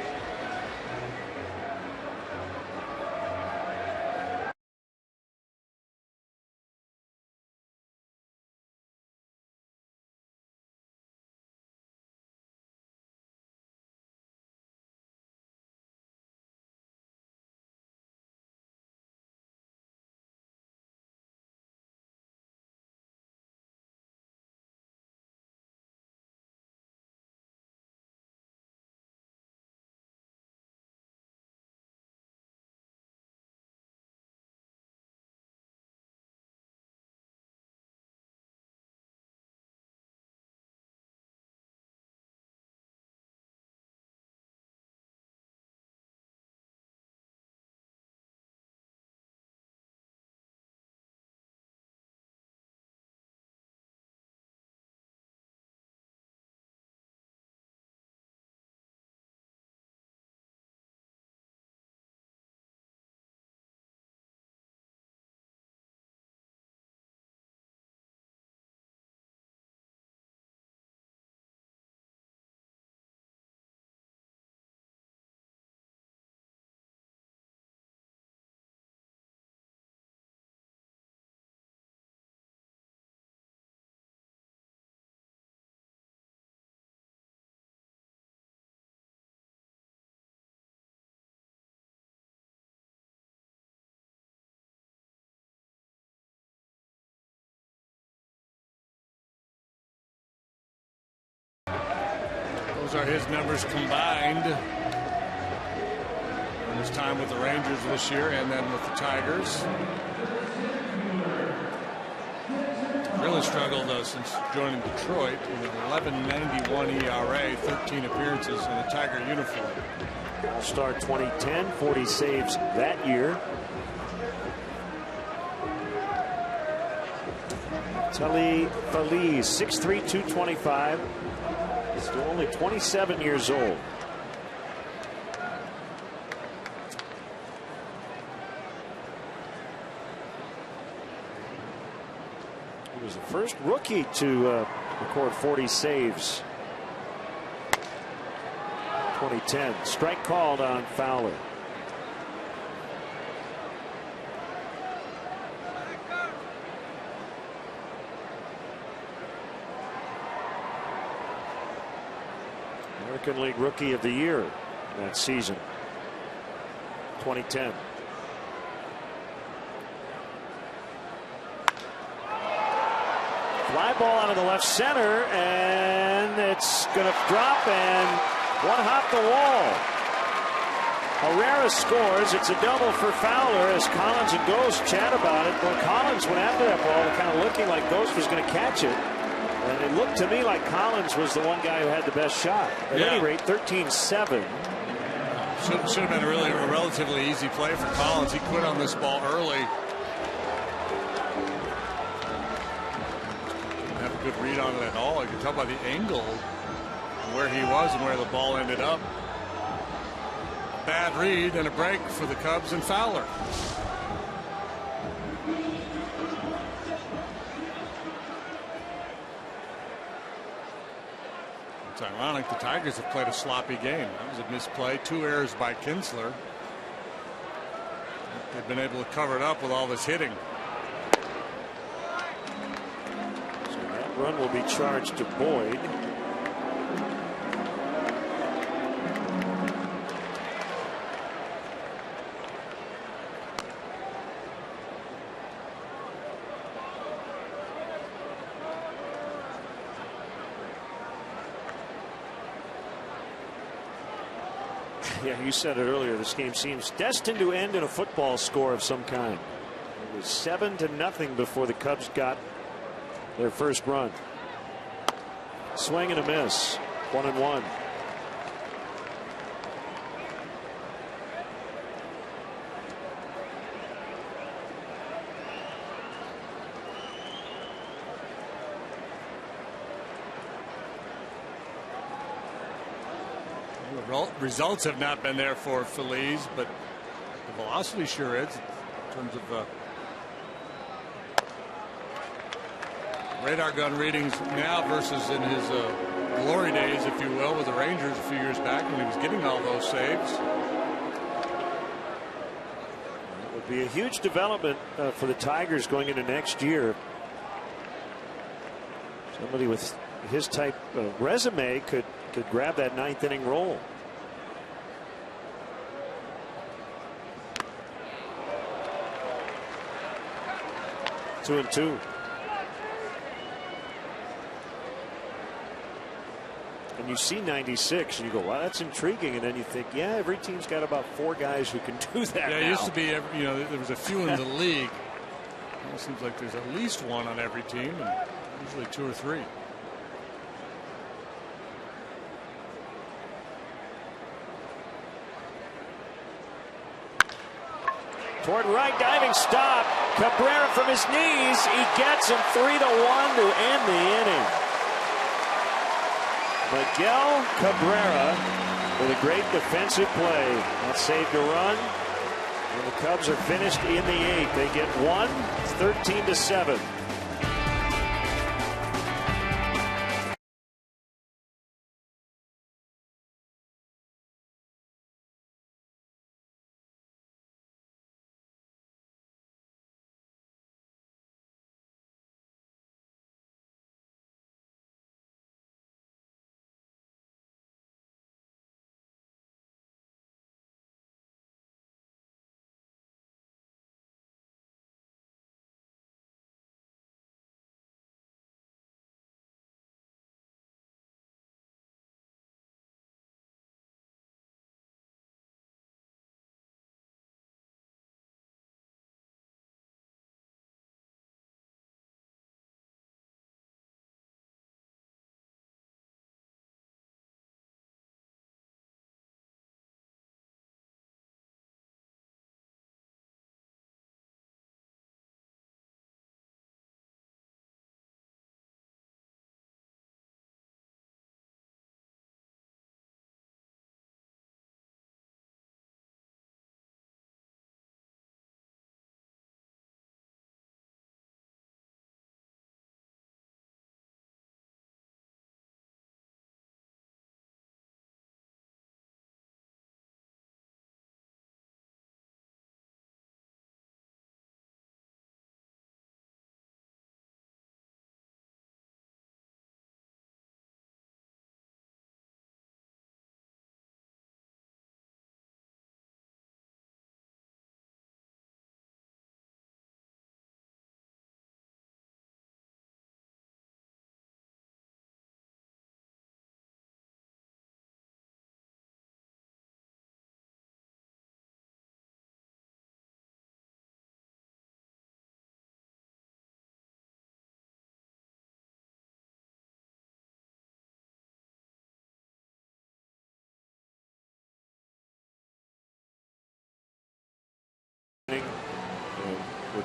are his numbers combined in his time with the Rangers this year and then with the Tigers. Really struggled since joining Detroit. 11.91 ERA, 13 appearances in a Tiger uniform. All-Star 2010, 40 saves that year. Phillies, 6'3", 225. Still only 27 years old. He was the first rookie to record 40 saves. 2010. Strike called on Fowler. American League Rookie of the Year that season. 2010. Fly ball out of the left center, and it's going to drop and one hop the wall. Herrera scores. It's a double for Fowler as Collins and Ghost chat about it. Well, Collins went after that ball, kind of looking like Ghost was going to catch it. And it looked to me like Collins was the one guy who had the best shot. At any rate, 13-7. Should have been a relatively easy play for Collins. He quit on this ball early. Didn't have a good read on it at all. You can tell by the angle where he was and where the ball ended up. Bad read and a break for the Cubs and Fowler. It's ironic the Tigers have played a sloppy game. That was a misplay. 2 errors by Kinsler. They've been able to cover it up with all this hitting. So that run will be charged to Boyd. Yeah, you said it earlier. This game seems destined to end in a football score of some kind. It was 7-0 before the Cubs got their first run. Swing and a miss. 1-1. Results have not been there for Phillies, but the velocity sure is in terms of radar gun readings now versus in his glory days, if you will, with the Rangers a few years back when he was getting all those saves. It would be a huge development for the Tigers going into next year. Somebody with his type of resume could grab that 9th inning role. 2-2. And you see 96 and you go, wow, that's intriguing. And then you think, yeah, every team's got about 4 guys who can do that. Yeah, now. It used to be, there was a few in the league. It seems like there's at least 1 on every team, and usually 2 or 3. Toward right, diving stop. Cabrera from his knees. He gets him 3-1 to end the inning. Miguel Cabrera with a great defensive play. That saved a run. And the Cubs are finished in the 8th. They get 1. It's 13-7.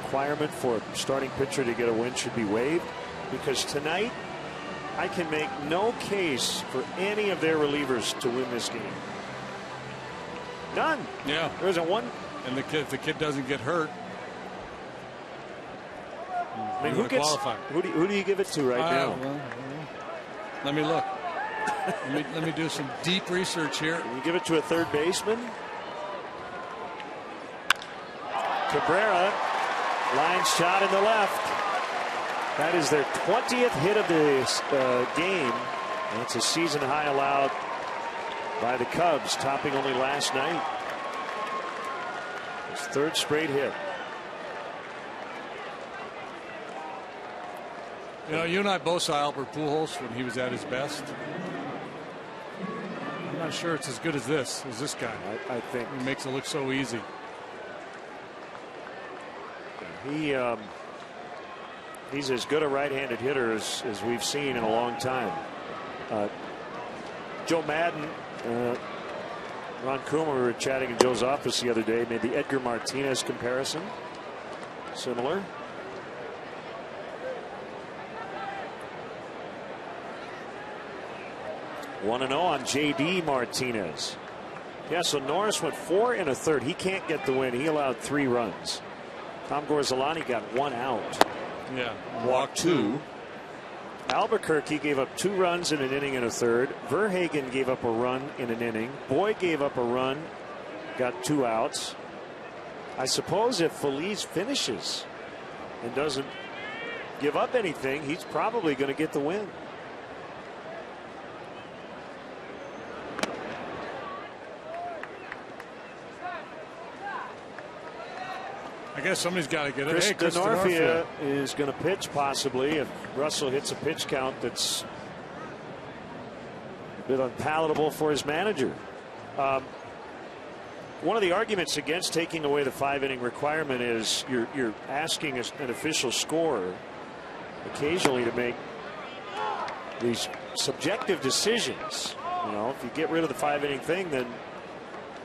requirement for a starting pitcher to get a win should be waived, because tonight I can make no case for any of their relievers to win this game. None. Yeah. There isn't one. And if the kid doesn't get hurt, I mean, who do you give it to right now? Well, let me look. let me do some deep research here. You give it to a third baseman. Cabrera, line shot in the left. That is their 20th hit of the game. And it's a season high allowed by the Cubs, topping only last night. His third straight hit. You know, you and I both saw Albert Pujols when he was at his best. I'm not sure it's as good as this guy. I think he makes it look so easy. He's as good a right-handed hitter as we've seen in a long time. Joe Madden, Ron Kuma, we were chatting in Joe's office the other day, made the Edgar Martinez comparison. Similar. One 1-0 on J.D. Martinez. Yeah, so Norris went 4 1/3. He can't get the win. He allowed 3 runs. Tom Gorzolani got 1 out. Yeah, walked 2. Albuquerque gave up 2 runs in an inning and a third. Verhagen gave up a run in an inning. Boyd gave up a run, got 2 outs. I suppose if Feliz finishes and doesn't give up anything, he's probably going to get the win. I guess somebody's got to get it. Chris Hey, Denorfia is going to pitch possibly if Russell hits a pitch count that's a bit unpalatable for his manager. One of the arguments against taking away the 5-inning requirement is you're asking an official scorer occasionally to make these subjective decisions. You know, if you get rid of the 5-inning thing, then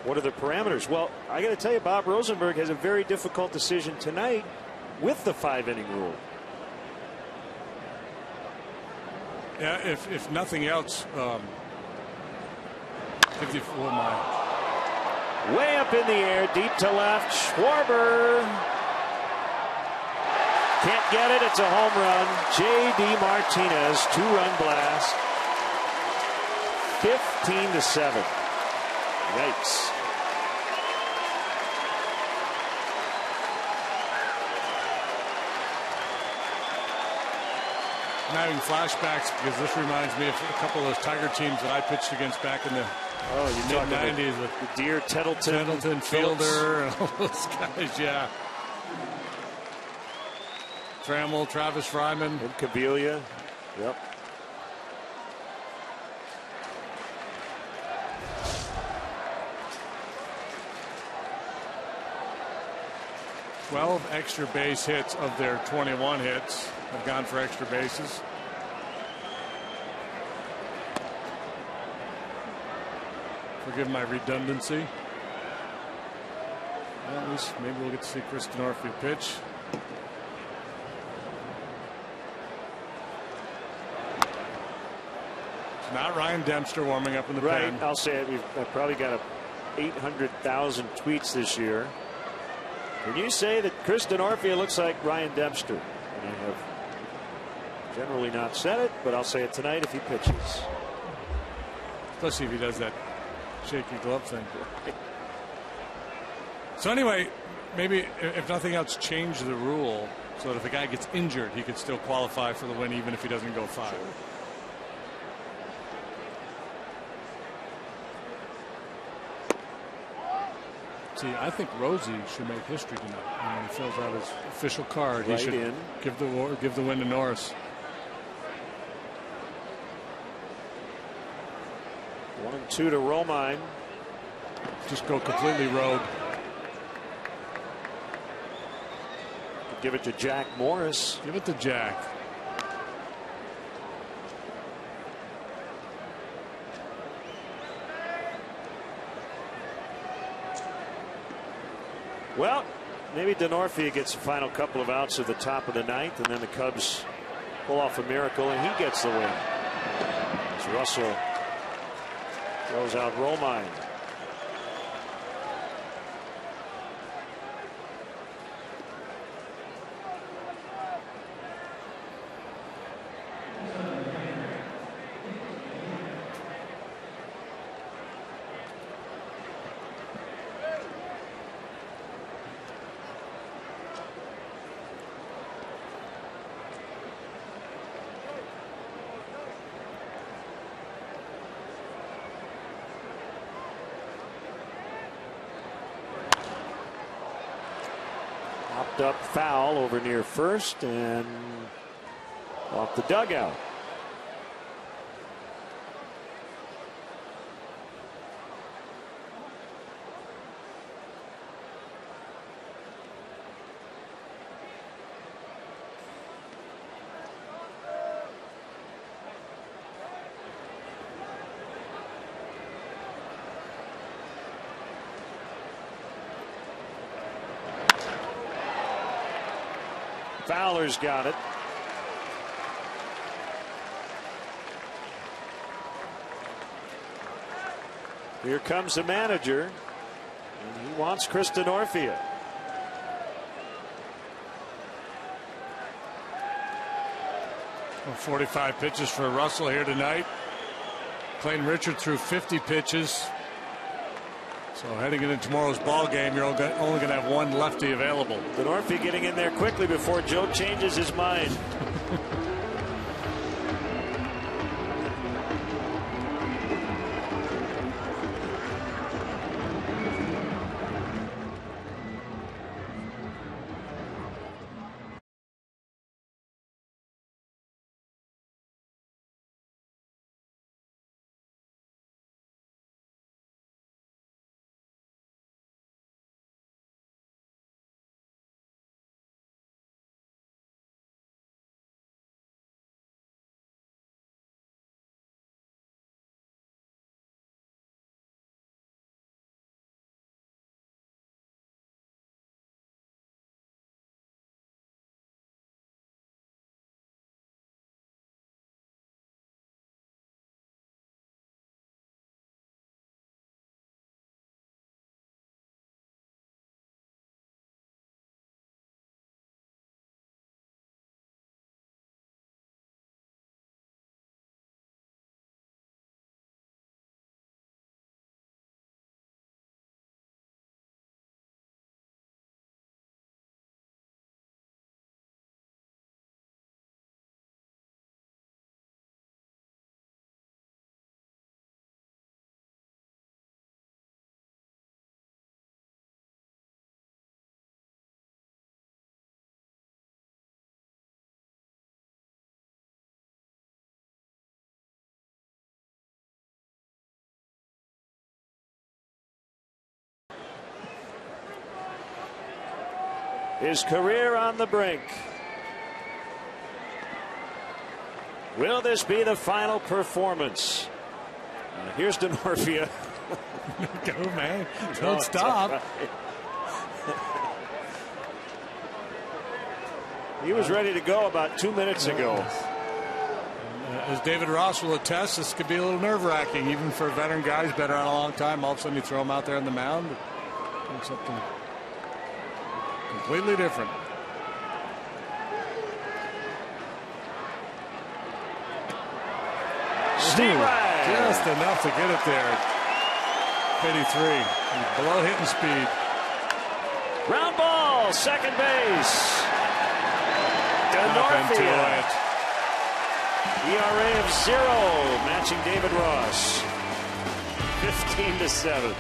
what are the parameters? Well, I got to tell you, Bob Rosenberg has a very difficult decision tonight with the 5-inning rule. Yeah, if nothing else, 54 mile. Way up in the air, deep to left, Schwarber. Can't get it, it's a home run. J.D. Martinez, 2-run blast. 15-7. Yikes. I'm having flashbacks because this reminds me of a couple of those Tiger teams that I pitched against back in the mid-90s with the Deere, Tettleton, Fielder, and all those guys. Yeah. Trammell, Travis Fryman, and Cavilla. Yep. Twelve extra base hits of their 21 hits have gone for extra bases. Forgive my redundancy. Well, at least maybe we'll get to see Chris Denorfia pitch. It's not Ryan Dempster warming up in the pen. I'll say it. I've probably got 800,000 tweets this year. When you say that Chris Denorfia looks like Ryan Dempster, and I have generally not said it, but I'll say it tonight if he pitches. Especially if he does that shaky glove thing. So anyway, maybe if nothing else, change the rule so that if a guy gets injured, he could still qualify for the win even if he doesn't go 5. Sure. See, I think Rosie should make history tonight. When he fills out his official card, he should give the win to Norris. 1-2 to Romine. Just go completely rogue. Give it to Jack Morris. Give it to Jack. Well, Maybe Denorfia gets the final couple of outs at the top of the ninth, and then the Cubs pull off a miracle, and he gets the win. As Russell throws out Romine. Up foul over near first and off the dugout. Fowler's got it. Here comes the manager, and he wants Chris Denorfia. Well, 45 pitches for Russell here tonight. Clayton Richard threw 50 pitches. So heading into tomorrow's ball game, you're only going to have one lefty available. Denorfia getting in there quickly before Joe changes his mind. His career on the brink. Will this be the final performance? Here's Denorfia. Go, man. Don't stop. Right. He was ready to go about 2 minutes ago. As David Ross will attest, this could be a little nerve-wracking, even for veteran guys, been around a long time. All of a sudden you throw them out there on the mound. It's something completely different. Just enough to get it there. 83. Below hitting speed. Ground ball, second base. Denorfia. ERA of 0, matching David Ross. 15-7.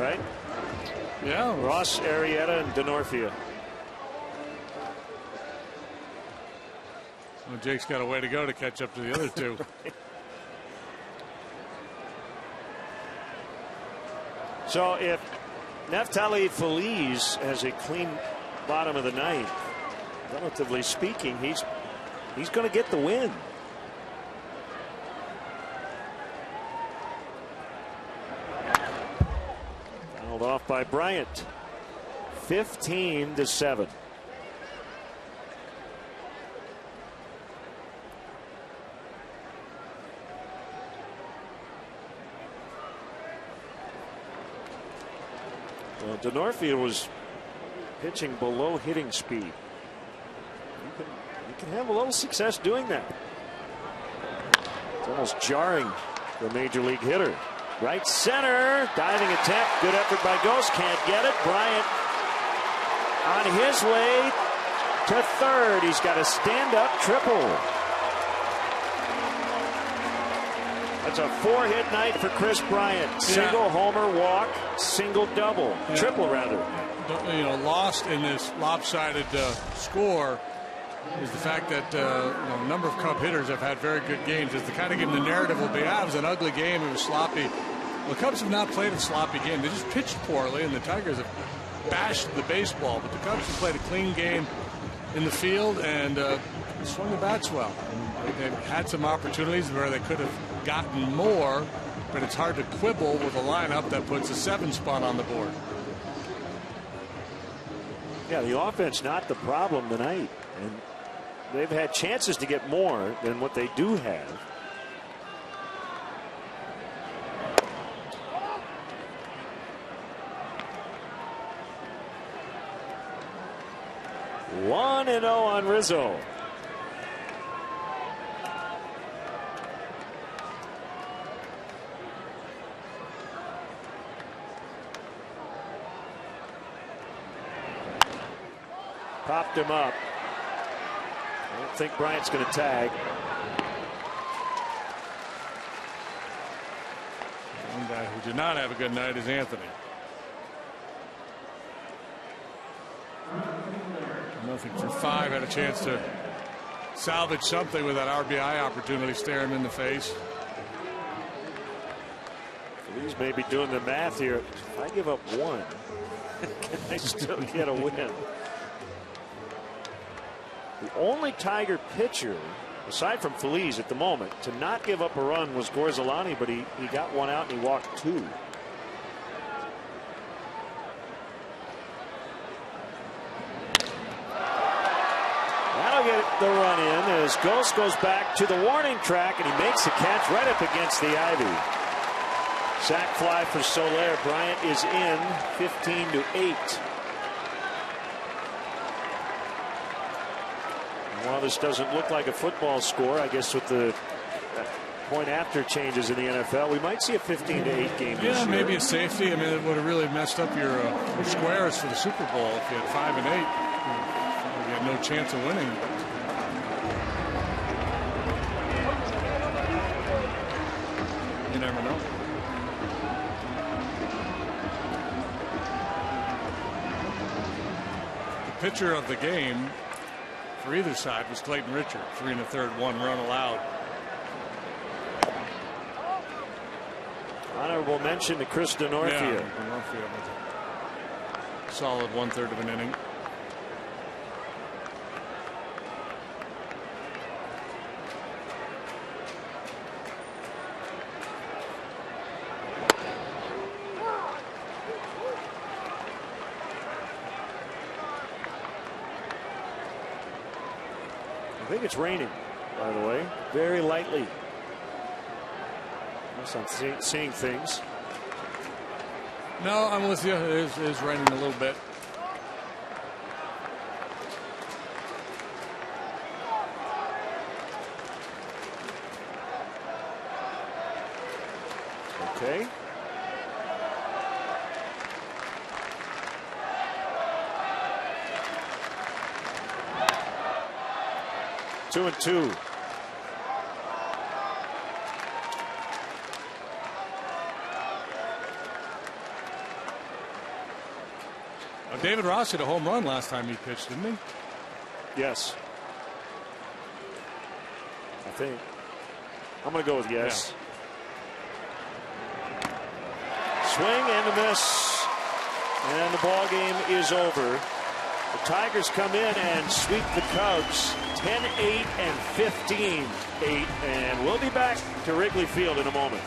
right? Yeah. Ross, Arrieta, and Denorfia. Well, Jake's got a way to go to catch up to the other two. So if Neftali Feliz has a clean bottom of the ninth, relatively speaking, he's going to get the win. Fouled off by Bryant. 15-7. Well, Denorfia was pitching below hitting speed. You can have a little success doing that. It's almost jarring for a major league hitter. Right center, diving attempt, good effort by Ghost, can't get it. Bryant on his way to third. He's got a stand-up triple. That's a 4-hit night for Chris Bryant. Single homer, walk, single double, triple rather. You know, lost in this lopsided score is the fact that a number of Cub hitters have had very good games. It's the kind of game the narrative will be, it was an ugly game, it was sloppy. Well, the Cubs have not played a sloppy game. They just pitched poorly, and the Tigers have bashed the baseball. But the Cubs have played a clean game in the field and swung the bats well. And they've had some opportunities where they could have gotten more, but it's hard to quibble with a lineup that puts a 7 spot on the board. Yeah, the offense not the problem tonight, and they've had chances to get more than what they do have. One and 0 on Rizzo. Popped him up. I don't think Bryant's going to tag. One guy who did not have a good night is Anthony. Nothing for 5. Had a chance to salvage something with that RBI opportunity staring him in the face. He's maybe doing the math here. If I give up 1, can I still get a win? The only Tiger pitcher, aside from Feliz at the moment, to not give up a run was Gorzolani, but he got 1 out and he walked 2. That'll get the run in as Ghost goes back to the warning track and he makes the catch right up against the ivy. Sac fly for Soler. Bryant is in 15-8. While this doesn't look like a football score, I guess with the point after changes in the NFL, we might see a 15-8 game this year. Maybe a safety. I mean, it would have really messed up your squares for the Super Bowl if you had 5 and 8. You had no chance of winning. You never know. The pitcher of the game for either side was Clayton Richard. 3 1/3, 1 run allowed. Honorable mention to Chris Denorfia. Yeah, Denorfia with a solid 1/3 of an inning. I think it's raining, by the way, very lightly. Unless I'm seeing things. No, I'm with you. It is raining a little bit. Okay. Two and 2. David Ross hit a home run last time he pitched, didn't he? Yes. I think. I'm going to go with yes. Yeah. Swing and a miss. And the ball game is over. The Tigers come in and sweep the Cubs 10-8 and 15-8. And we'll be back to Wrigley Field in a moment.